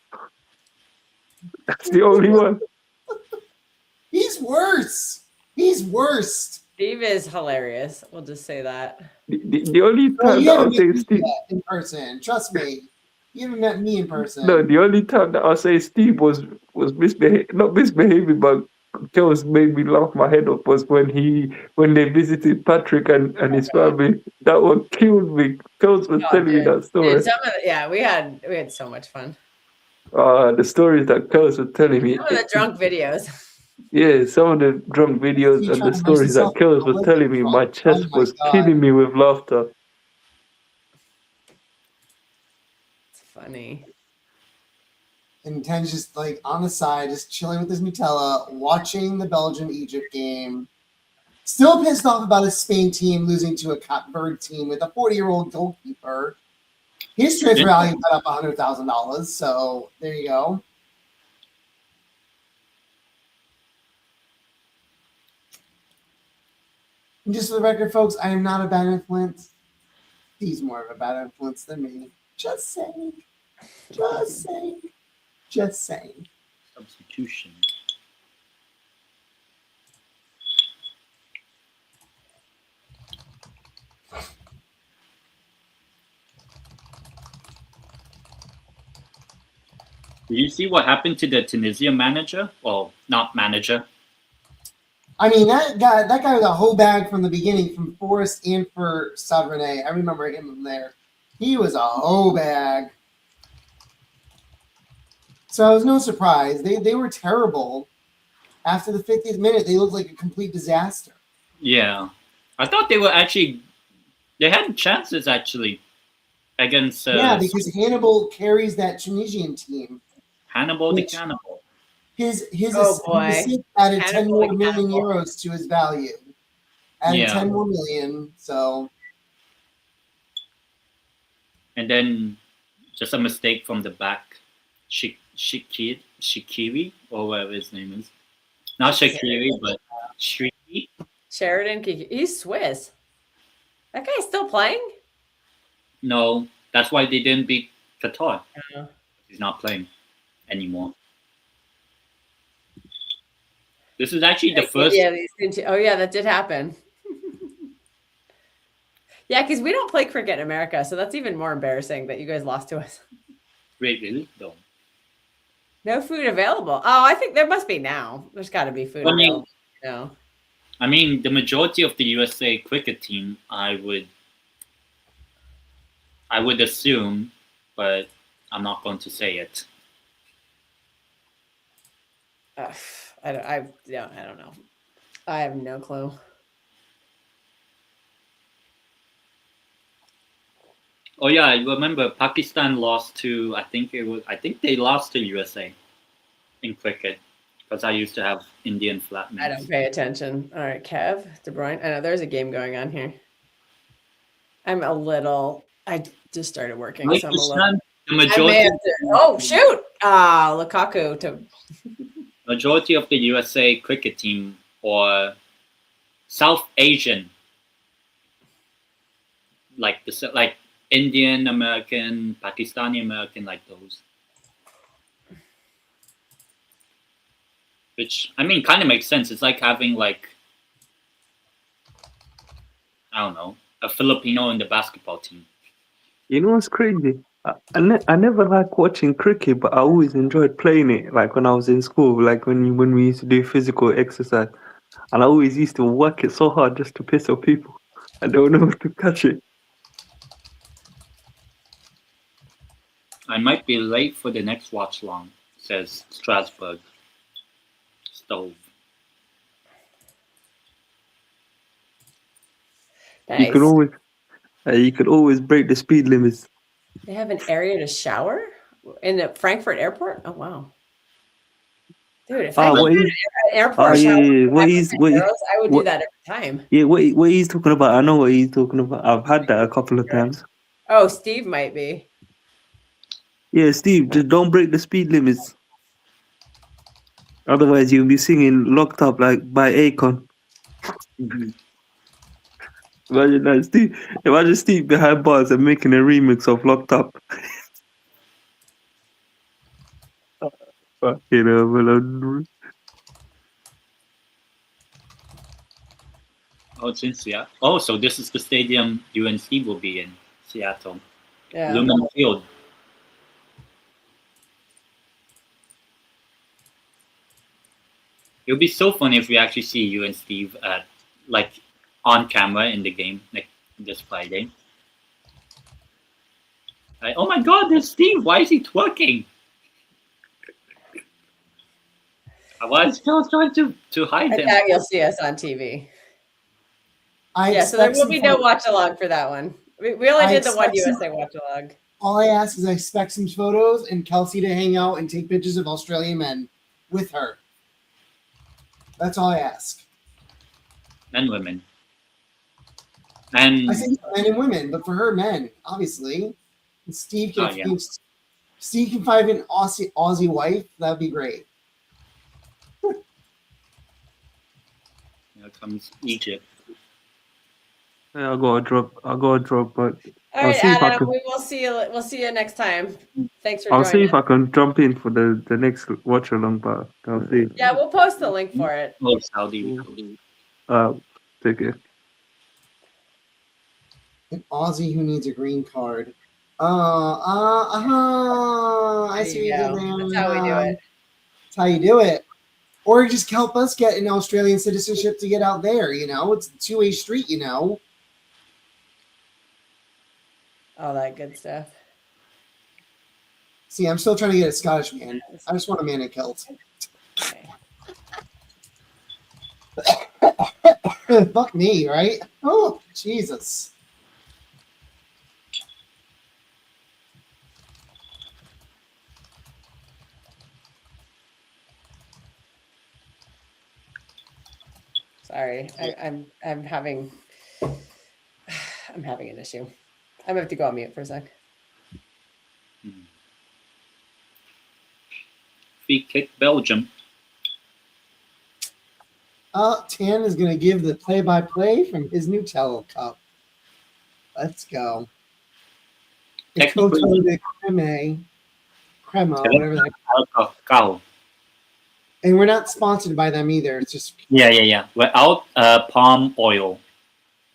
[SPEAKER 3] That's the only one.
[SPEAKER 4] He's worse. He's worst.
[SPEAKER 2] Steve is hilarious. We'll just say that.
[SPEAKER 3] The only
[SPEAKER 4] Well,
[SPEAKER 3] time
[SPEAKER 4] you
[SPEAKER 3] that I'll
[SPEAKER 4] haven't
[SPEAKER 3] say
[SPEAKER 4] met me
[SPEAKER 3] Steve.
[SPEAKER 4] yet in person. Trust me. You haven't met me in person.
[SPEAKER 3] No, the only time that I'll say Steve was not misbehaving, but Kels made me laugh my head off was when they visited Patrick and his family. That one killed me. Kels was
[SPEAKER 2] Oh,
[SPEAKER 3] telling me that story.
[SPEAKER 2] Dude, we had so much fun.
[SPEAKER 3] The stories that Kels was telling me.
[SPEAKER 2] Some of the drunk videos.
[SPEAKER 3] Yeah, some of the drunk videos
[SPEAKER 4] You
[SPEAKER 3] and
[SPEAKER 4] trying
[SPEAKER 3] the
[SPEAKER 4] to immerse
[SPEAKER 3] stories that
[SPEAKER 4] yourself in
[SPEAKER 3] Kels was
[SPEAKER 4] public
[SPEAKER 3] telling
[SPEAKER 4] and
[SPEAKER 3] me,
[SPEAKER 4] drunk.
[SPEAKER 3] my
[SPEAKER 4] Oh
[SPEAKER 3] chest
[SPEAKER 4] my
[SPEAKER 3] was
[SPEAKER 4] God.
[SPEAKER 3] killing me with laughter.
[SPEAKER 2] It's funny.
[SPEAKER 4] And Ken's just like on the side, just chilling with his Nutella, watching the Belgium Egypt game. Still pissed off about his Spain team losing to a Cape Verde team with a 40-year-old goalkeeper. His transfer value got up $100,000. So there you go. And just for the record, folks, I am not a bad influence. He's more of a bad influence than me. Just saying. Just saying. Just saying.
[SPEAKER 5] Substitution. Did you see what happened to the Tunisia manager? Well, not manager.
[SPEAKER 4] I mean, that guy was a whole bag from the beginning, from Forest and for Savrene. I remember him there. He was a whole bag. So it was no surprise. They were terrible. After the 50th minute, they looked like a complete disaster.
[SPEAKER 5] Yeah, I thought they were actually. They had chances actually against.
[SPEAKER 4] Yeah, because Hannibal carries that Tunisian team.
[SPEAKER 5] Hannibal the
[SPEAKER 4] Which-
[SPEAKER 5] Cannibal.
[SPEAKER 4] His
[SPEAKER 2] Oh, boy.
[SPEAKER 4] assist added 10
[SPEAKER 2] Hannibal
[SPEAKER 4] more
[SPEAKER 2] the
[SPEAKER 4] million
[SPEAKER 2] Cannibal.
[SPEAKER 4] euros to his value. Added
[SPEAKER 5] Yeah.
[SPEAKER 4] 10 more million. So
[SPEAKER 5] And then just a mistake from the back. Shikiri, or whatever his name is. Not Shakiri, but Shriki.
[SPEAKER 2] Sheridan, he's Swiss. That guy's still playing?
[SPEAKER 5] No, that's why they didn't beat Qatar.
[SPEAKER 2] Yeah.
[SPEAKER 5] He's not playing anymore. This is actually the first.
[SPEAKER 2] Yeah, oh yeah, that did happen. Yeah, because we don't play cricket in America, so that's even more embarrassing that you guys lost to us.
[SPEAKER 5] Wait, really? No.
[SPEAKER 2] No food available. Oh, I think there must be now. There's got to be food available. No.
[SPEAKER 5] I mean, the majority of the USA cricket team, I would assume, but I'm not going to say it.
[SPEAKER 2] I don't know. I have no clue.
[SPEAKER 5] Oh yeah, I remember Pakistan lost to. I think they lost to USA in cricket because I used to have Indian flatmates.
[SPEAKER 2] I don't pay attention. All right, Kev, De Bruyne. I know there's a game going on here. I just started working, so I'm a little.
[SPEAKER 5] The majority.
[SPEAKER 2] Oh shoot! Lukaku to.
[SPEAKER 5] Majority of the USA cricket team or South Asian, like Indian American, Pakistani American, like those. Which I mean, kind of makes sense. It's like having I don't know, a Filipino in the basketball team.
[SPEAKER 3] You know what's crazy? I never liked watching cricket, but I always enjoyed playing it. Like when I was in school, like when we used to do physical exercise, and I always used to work it so hard just to piss off people. I don't know how to catch it.
[SPEAKER 5] I might be late for the next watch long, says Strasbourg. Stove.
[SPEAKER 2] Nice.
[SPEAKER 3] You could always break the speed limits.
[SPEAKER 2] They have an area to shower in the Frankfurt airport. Oh wow, dude! If I could get an airport shower, I would do that every time.
[SPEAKER 3] Yeah, what he's talking about, I know what he's talking about. I've had that a couple of times.
[SPEAKER 2] Oh, Steve might be.
[SPEAKER 3] Yeah, Steve, just don't break the speed limits. Otherwise, you'll be singing "Locked Up" like by Akon. Imagine that, Steve. Imagine Steve behind bars and making a remix of "Locked Up." You know,
[SPEAKER 5] Oh, it's in Seattle. Oh, so this is the stadium UNC will be in, Seattle.
[SPEAKER 2] Yeah.
[SPEAKER 5] Lumen Field. It would be so funny if we actually see you and Steve at like on camera in the game, like this Friday. Like, oh my God, there's Steve. Why is he twerking? Why is Phil trying to hide
[SPEAKER 2] I
[SPEAKER 5] him?
[SPEAKER 2] doubt you'll see us on TV.
[SPEAKER 4] I
[SPEAKER 2] Yeah, so there
[SPEAKER 4] expect
[SPEAKER 2] will
[SPEAKER 4] some
[SPEAKER 2] be no
[SPEAKER 4] photos.
[SPEAKER 2] watch along for that one. We only
[SPEAKER 4] I
[SPEAKER 2] did the one
[SPEAKER 4] expect some-
[SPEAKER 2] USA watch along.
[SPEAKER 4] All I ask is I expect some photos and Kelsey to hang out and take pictures of Australian men with her. That's all I ask.
[SPEAKER 5] And women. And
[SPEAKER 4] I say men and women, but for her, men, obviously. And Steve can,
[SPEAKER 5] Oh, yeah.
[SPEAKER 4] Steve can find an Aussie wife. That'd be great.
[SPEAKER 5] here comes Egypt.
[SPEAKER 3] Yeah, I'll go a drop, but
[SPEAKER 2] All
[SPEAKER 3] I'll
[SPEAKER 2] right,
[SPEAKER 3] see if I
[SPEAKER 2] Adam.
[SPEAKER 3] can.
[SPEAKER 2] We will see you. We'll see you next time. Thanks for
[SPEAKER 3] I'll see
[SPEAKER 2] joining.
[SPEAKER 3] if I can jump in for the next watch along, but I'll see.
[SPEAKER 2] Yeah, we'll post the link for it.
[SPEAKER 5] Oh, Saudi.
[SPEAKER 3] Take it.
[SPEAKER 4] An Aussie who needs a green card. I
[SPEAKER 2] There
[SPEAKER 4] see
[SPEAKER 2] you
[SPEAKER 4] what you
[SPEAKER 2] go.
[SPEAKER 4] did there.
[SPEAKER 2] That's how we do it.
[SPEAKER 4] That's how you do it. Or just help us get an Australian citizenship to get out there, you know? It's a two-way street, you know?
[SPEAKER 2] All that good stuff.
[SPEAKER 4] See, I'm still trying to get a Scottish man. I just want a man in kilt.
[SPEAKER 2] Okay.
[SPEAKER 4] Fuck me, right? Oh, Jesus.
[SPEAKER 2] Sorry, I'm having I'm having an issue. I'm gonna have to go on mute for a sec.
[SPEAKER 5] Free kick Belgium.
[SPEAKER 4] Tan is going to give the play-by-play from his Nutella cup. Let's go. The
[SPEAKER 5] Technically-
[SPEAKER 4] Coteau de Crema, whatever that.
[SPEAKER 5] Cacao.
[SPEAKER 4] And we're not sponsored by them either. It's just
[SPEAKER 5] Yeah. Without palm oil.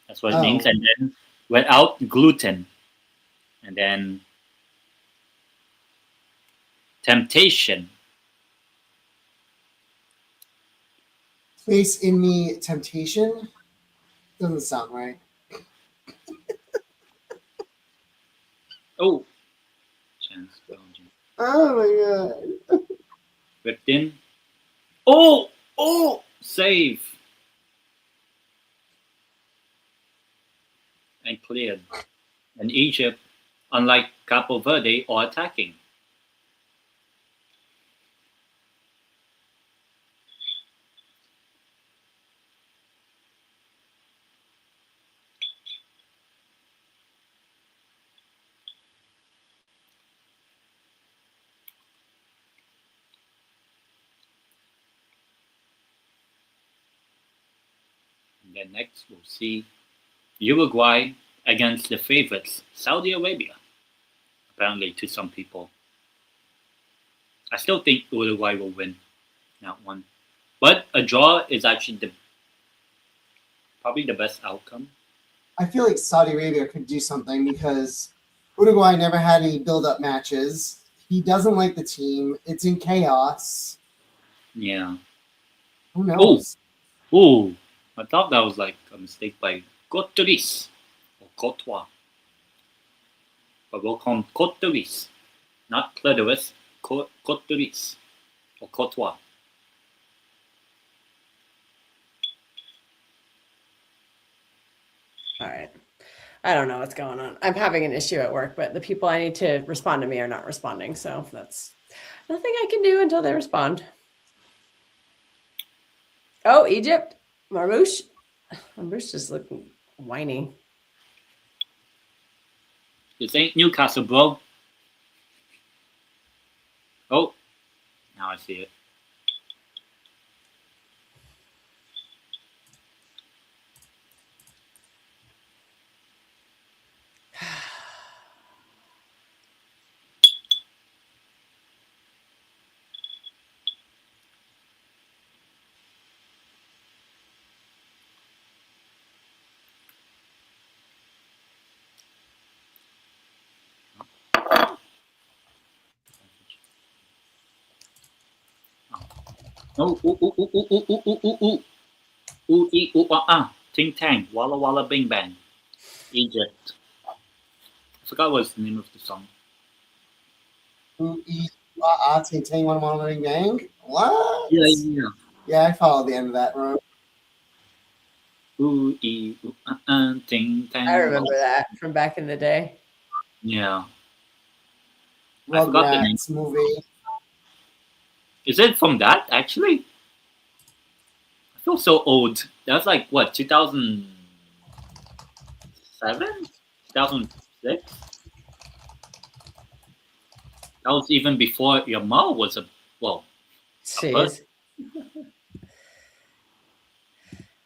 [SPEAKER 5] That's what it means.
[SPEAKER 4] Oh.
[SPEAKER 5] And then without gluten. And then temptation.
[SPEAKER 4] Face in me temptation. Doesn't sound right.
[SPEAKER 5] Oh. Chance Belgium.
[SPEAKER 4] Oh my god.
[SPEAKER 5] Whipped in. Oh! Save. And cleared. And Egypt, unlike Capo Verde, are attacking. And then next we'll see Uruguay against the favorites, Saudi Arabia. Apparently to some people. I still think Uruguay will win that one. But a draw is actually probably the best outcome.
[SPEAKER 4] I feel like Saudi Arabia could do something because Uruguay never had any build-up matches. He doesn't like the team. It's in chaos.
[SPEAKER 5] Yeah.
[SPEAKER 4] Who knows?
[SPEAKER 5] Ooh. I thought that was like a mistake by Coteris or Cotois. But we'll call him Coteris. Not clitoris, Coteris or Cotois.
[SPEAKER 2] All right. I don't know what's going on. I'm having an issue at work, but the people I need to respond to me are not responding. So that's nothing I can do until they respond. Oh, Egypt. Marmouche. Marmouche just looking whiny.
[SPEAKER 5] This ain't Newcastle, bro. Oh, now I see it. Oh, ooh, ooh, ooh, ooh, ooh, ooh, ooh, ooh, ooh, ee, ooh, ting tang, walla walla bing bang, Egypt. I forgot what's the name of the song.
[SPEAKER 4] Ooh, ee, ting, ting, one, one, bang, bang. What?
[SPEAKER 5] Yeah.
[SPEAKER 4] Yeah, I followed the end of that road.
[SPEAKER 5] Ooh, ee, ooh, ting
[SPEAKER 2] I
[SPEAKER 5] tang.
[SPEAKER 2] remember that from back in the day.
[SPEAKER 5] Yeah, I forgot the name.
[SPEAKER 4] Rugrats movie.
[SPEAKER 5] Is it from that actually? I feel so old. That's like what 2007, 2006. That was even before your mom was a well a person.
[SPEAKER 2] Jeez.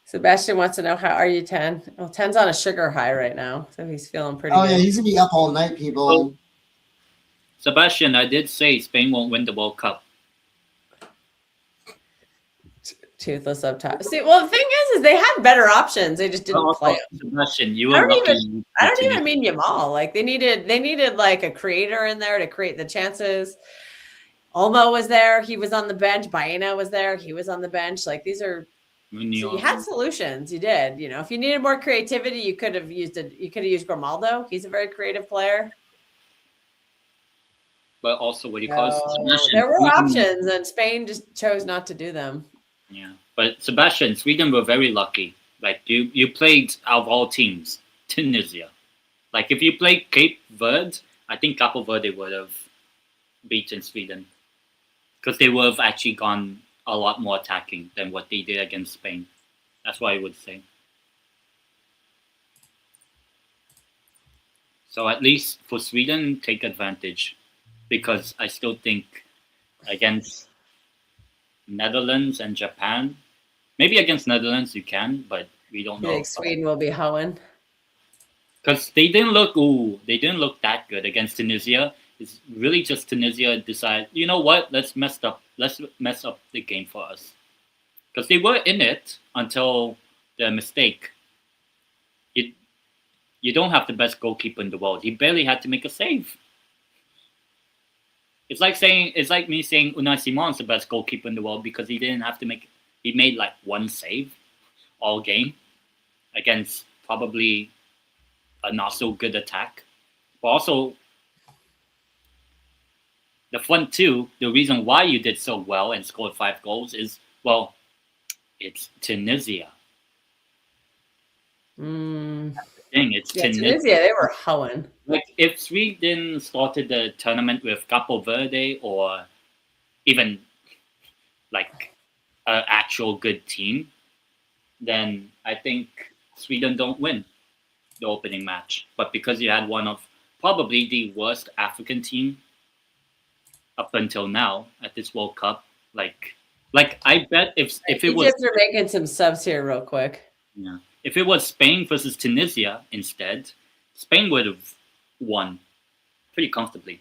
[SPEAKER 2] Sebastian wants to know, how are you, 10? Well, 10's on a sugar high right now, so he's feeling pretty
[SPEAKER 4] Oh yeah,
[SPEAKER 2] good.
[SPEAKER 4] he's gonna be up all night, people.
[SPEAKER 5] Sebastian, I did say Spain won't win the World Cup.
[SPEAKER 2] Toothless up top. See, well, the thing is they had better options. They just didn't play
[SPEAKER 5] Also,
[SPEAKER 2] them.
[SPEAKER 5] Sebastian, you
[SPEAKER 2] I
[SPEAKER 5] were
[SPEAKER 2] don't
[SPEAKER 5] lucky.
[SPEAKER 2] even. I don't even mean Yamal. Like they needed like a creator in there to create the chances. Olmo was there. He was on the bench. Baena was there. He was on the bench. Like these are. So you had solutions. You did. You know, if you needed more creativity, you could have used it. You could have used Grimaldo. He's a very creative player.
[SPEAKER 5] But also, what do you call it?
[SPEAKER 2] So
[SPEAKER 5] Sebastian,
[SPEAKER 2] there were
[SPEAKER 5] Sweden,
[SPEAKER 2] options, and Spain just chose not to do them.
[SPEAKER 5] yeah, but Sebastian, Sweden were very lucky. Like you played out of all teams, Tunisia. Like if you played Cape Verde, I think Cape Verde would have beaten Sweden because they would have actually gone a lot more attacking than what they did against Spain. That's what I would say. So at least for Sweden, take advantage because I still think against Netherlands and Japan, maybe against Netherlands you can, but we don't
[SPEAKER 2] You
[SPEAKER 5] know
[SPEAKER 2] think Sweden will be hoeing?
[SPEAKER 5] because they didn't look that good against Tunisia. It's really just Tunisia decide, you know what, let's mess up the game for us because they were in it until the mistake. You you don't have the best goalkeeper in the world. He barely had to make a save. It's like me saying Unai Simon's the best goalkeeper in the world because he didn't have to make. He made like one save all game against probably a not so good attack. But also the front two, the reason why you did so well and scored 5 goals is well, it's Tunisia. It's
[SPEAKER 2] Yeah,
[SPEAKER 5] Tunisia.
[SPEAKER 2] Tunisia, they were hoeing.
[SPEAKER 5] Like if Sweden started the tournament with Capo Verde or even like an actual good team, then I think Sweden don't win the opening match. But because you had one of probably the worst African team up until now at this World Cup, like I bet if it was
[SPEAKER 2] Egypt are making some subs here real quick.
[SPEAKER 5] yeah, if it was Spain versus Tunisia instead, Spain would have won pretty comfortably.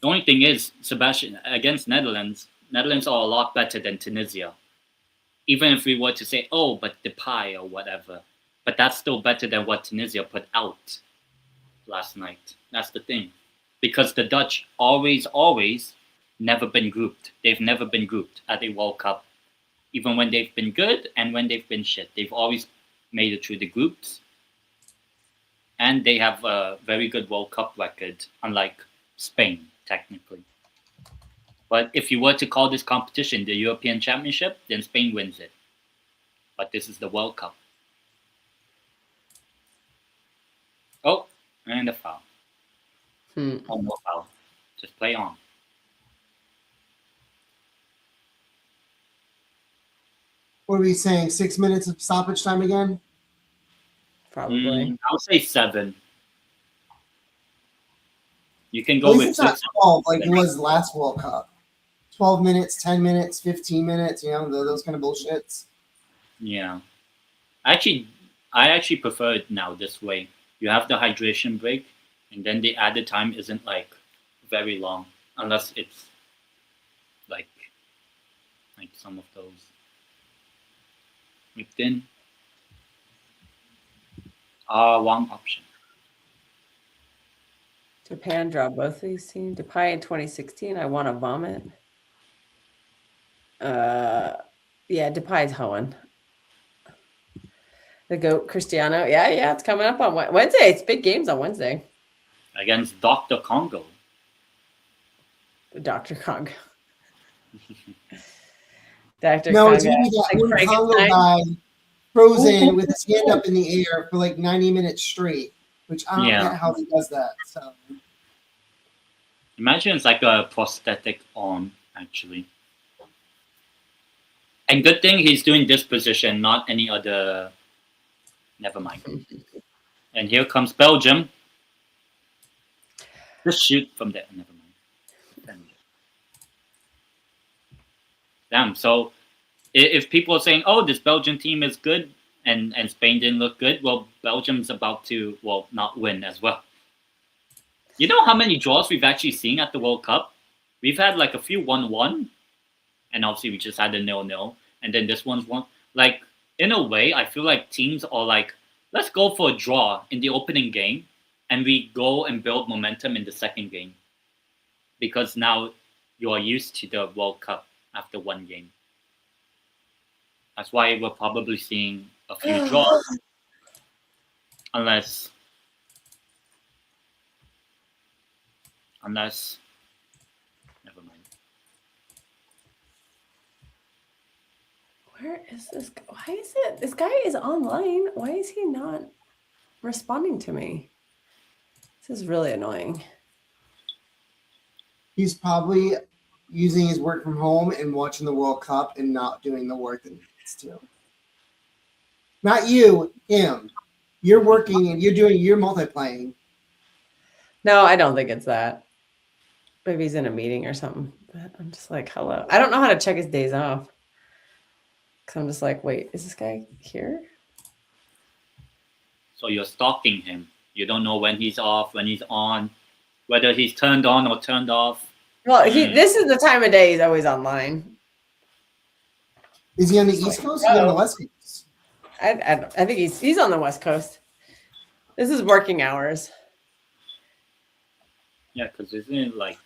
[SPEAKER 5] The only thing is, Sebastian, against Netherlands are a lot better than Tunisia. Even if we were to say, oh, but the pie or whatever, but that's still better than what Tunisia put out last night. That's the thing. Because the Dutch always never been grouped. They've never been grouped at a World Cup. Even when they've been good and when they've been shit. They've always made it through the groups. And they have a very good World Cup record, unlike Spain, technically. But if you were to call this competition the European Championship, then Spain wins it. But this is the World Cup. Oh, and a foul. Oh, no foul. Just play on.
[SPEAKER 4] What are we saying? 6 minutes of stoppage time again?
[SPEAKER 2] Probably.
[SPEAKER 5] I'll say 7. You can
[SPEAKER 4] At
[SPEAKER 5] go
[SPEAKER 4] least
[SPEAKER 5] with
[SPEAKER 4] it's not
[SPEAKER 5] 6.
[SPEAKER 4] 12 like it was last World Cup. 12 minutes, 10 minutes, 15 minutes, those kind of bullshits.
[SPEAKER 5] Yeah. I actually prefer it now this way. You have the hydration break, and then the added time isn't like very long, unless it's like some of those within one option.
[SPEAKER 2] Japan draw both these teams. Depay in 2016. I want to vomit. Yeah, Depay's hoeing. The GOAT Cristiano. Yeah, it's coming up on Wednesday. It's big games on Wednesday.
[SPEAKER 5] Against Dr. Congo.
[SPEAKER 2] Dr. Congo. Dr.
[SPEAKER 4] No,
[SPEAKER 2] Congo.
[SPEAKER 4] it's gonna be that one Congo guy frozen with his hand up in the air for like 90 minutes straight, which I don't get how he does that. So
[SPEAKER 5] imagine it's like a prosthetic arm, actually. And good thing he's doing this position, not any other. Never mind. And here comes Belgium. Just shoot from there. Never mind. Damn. So if people are saying, "Oh, this Belgian team is good," and Spain didn't look good, well, Belgium's about to not win as well. You know how many draws we've actually seen at the World Cup? We've had like a few 1-1, and obviously we just had a 0-0, and then this one's 1. Like, in a way, I feel like teams are like, let's go for a draw in the opening game, and we go and build momentum in the second game. Because now you are used to the World Cup after one game. That's why we're probably seeing a few draws. Unless never mind.
[SPEAKER 2] Where is this? Why is it? This guy is online. Why is he not responding to me? This is really annoying.
[SPEAKER 4] he's probably using his work from home and watching the World Cup and not doing the work that he needs to. Not you, him. You're working and you're multiplaying.
[SPEAKER 2] No, I don't think it's that. Maybe he's in a meeting or something. But I'm just like, hello. I don't know how to check his days off. Because I'm just like, wait, is this guy here?
[SPEAKER 5] So you're stalking him. You don't know when he's off, when he's on, whether he's turned on or turned off.
[SPEAKER 2] Well, this is the time of day he's always online.
[SPEAKER 4] Is he on the East Coast or on the West Coast?
[SPEAKER 2] I think he's on the West Coast. This is working hours.
[SPEAKER 5] Yeah, because isn't it like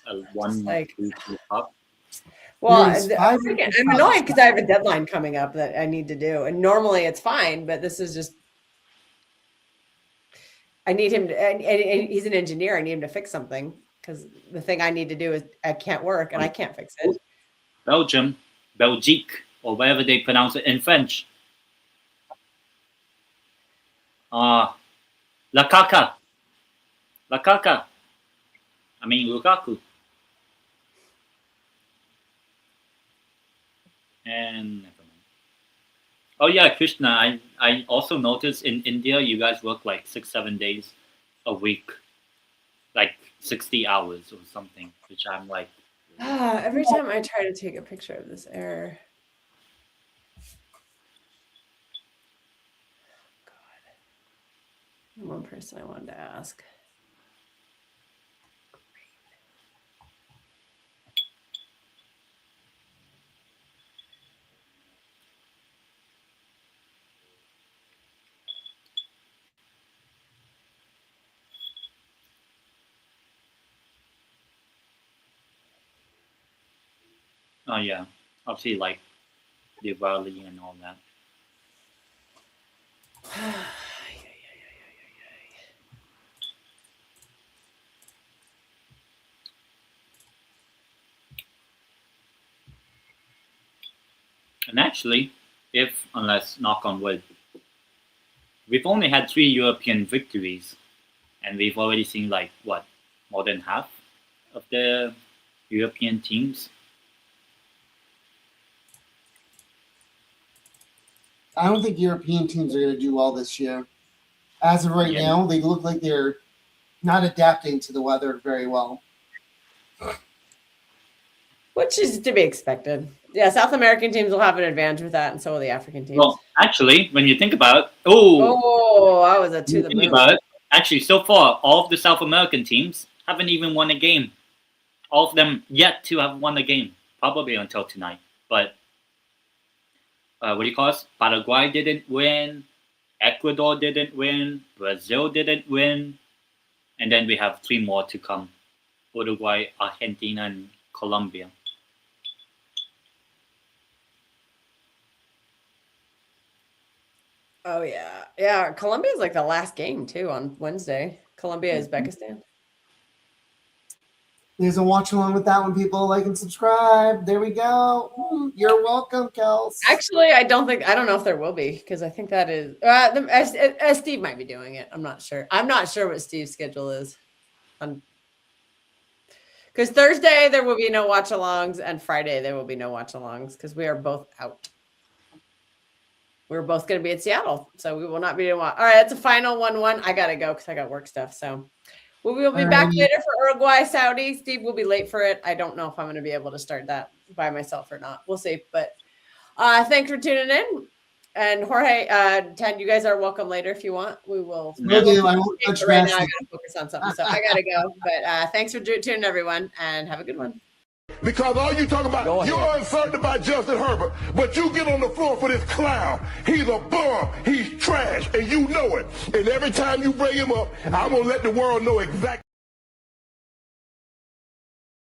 [SPEAKER 5] a one
[SPEAKER 2] like,
[SPEAKER 5] up?
[SPEAKER 2] Well,
[SPEAKER 4] I'm
[SPEAKER 2] I'm annoyed because I have a deadline coming up that I need to do, and normally it's fine, but this is just. I need him to, and he's an engineer. I need him to fix something because the thing I need to do is I can't work and I can't fix it.
[SPEAKER 5] Belgium, Belgique, or whatever they pronounce it in French. La Caca. I mean Lukaku. And never mind. Oh yeah, Krishna, I also noticed in India you guys work like 6-7 days a week, like 60 hours or something, which I'm like.
[SPEAKER 2] Every time I try to take a picture of this error. God. One person I wanted to ask.
[SPEAKER 5] Oh yeah, obviously like Diwali and all that. And actually, unless knock on wood, we've only had 3 European victories, and we've already seen like what, more than half of the European teams.
[SPEAKER 4] I don't think European teams are going to do well this year. As of right now, they look like they're not adapting to the weather very well.
[SPEAKER 2] Which is to be expected. Yeah, South American teams will have an advantage with that, and so will the African teams.
[SPEAKER 5] Well, actually, when you think about it,
[SPEAKER 2] I was a to the moon.
[SPEAKER 5] About it, actually, so far, all of the South American teams haven't even won a game. All of them yet to have won a game, probably until tonight. But what do you call it? Paraguay didn't win. Ecuador didn't win. Brazil didn't win. And then we have 3 more to come: Uruguay, Argentina, and Colombia.
[SPEAKER 2] Oh yeah, yeah. Colombia is like the last game too on Wednesday. Colombia, Uzbekistan.
[SPEAKER 4] There's a watch along with that one. People like and subscribe. There we go. You're welcome, Kels.
[SPEAKER 2] Actually, I don't know if there will be because I think that is Steve might be doing it. I'm not sure. I'm not sure what Steve's schedule is. Because Thursday there will be no watch alongs and Friday there will be no watch alongs because we are both out. We're both going to be in Seattle, so we will not be doing watch. All right, that's a final 1-1. I got to go because I got work stuff. So we will be back later for Uruguay, Saudi. Steve will be late for it. I don't know if I'm going to be able to start that by myself or not. We'll see. But thanks for tuning in. And Jorge, Ted, you guys are welcome later if you want. We will.
[SPEAKER 4] Will do. I won't touch
[SPEAKER 2] right now, I got to focus on something, so I got to go. But thanks for tuning, everyone, and have a good one.
[SPEAKER 6] Because all you talk about, you're uncertain about Justin Herbert, but you get on the floor for this clown. He's a bum. He's trash, and you know it. And every time you bring him up, I'm going to let the world know exactly.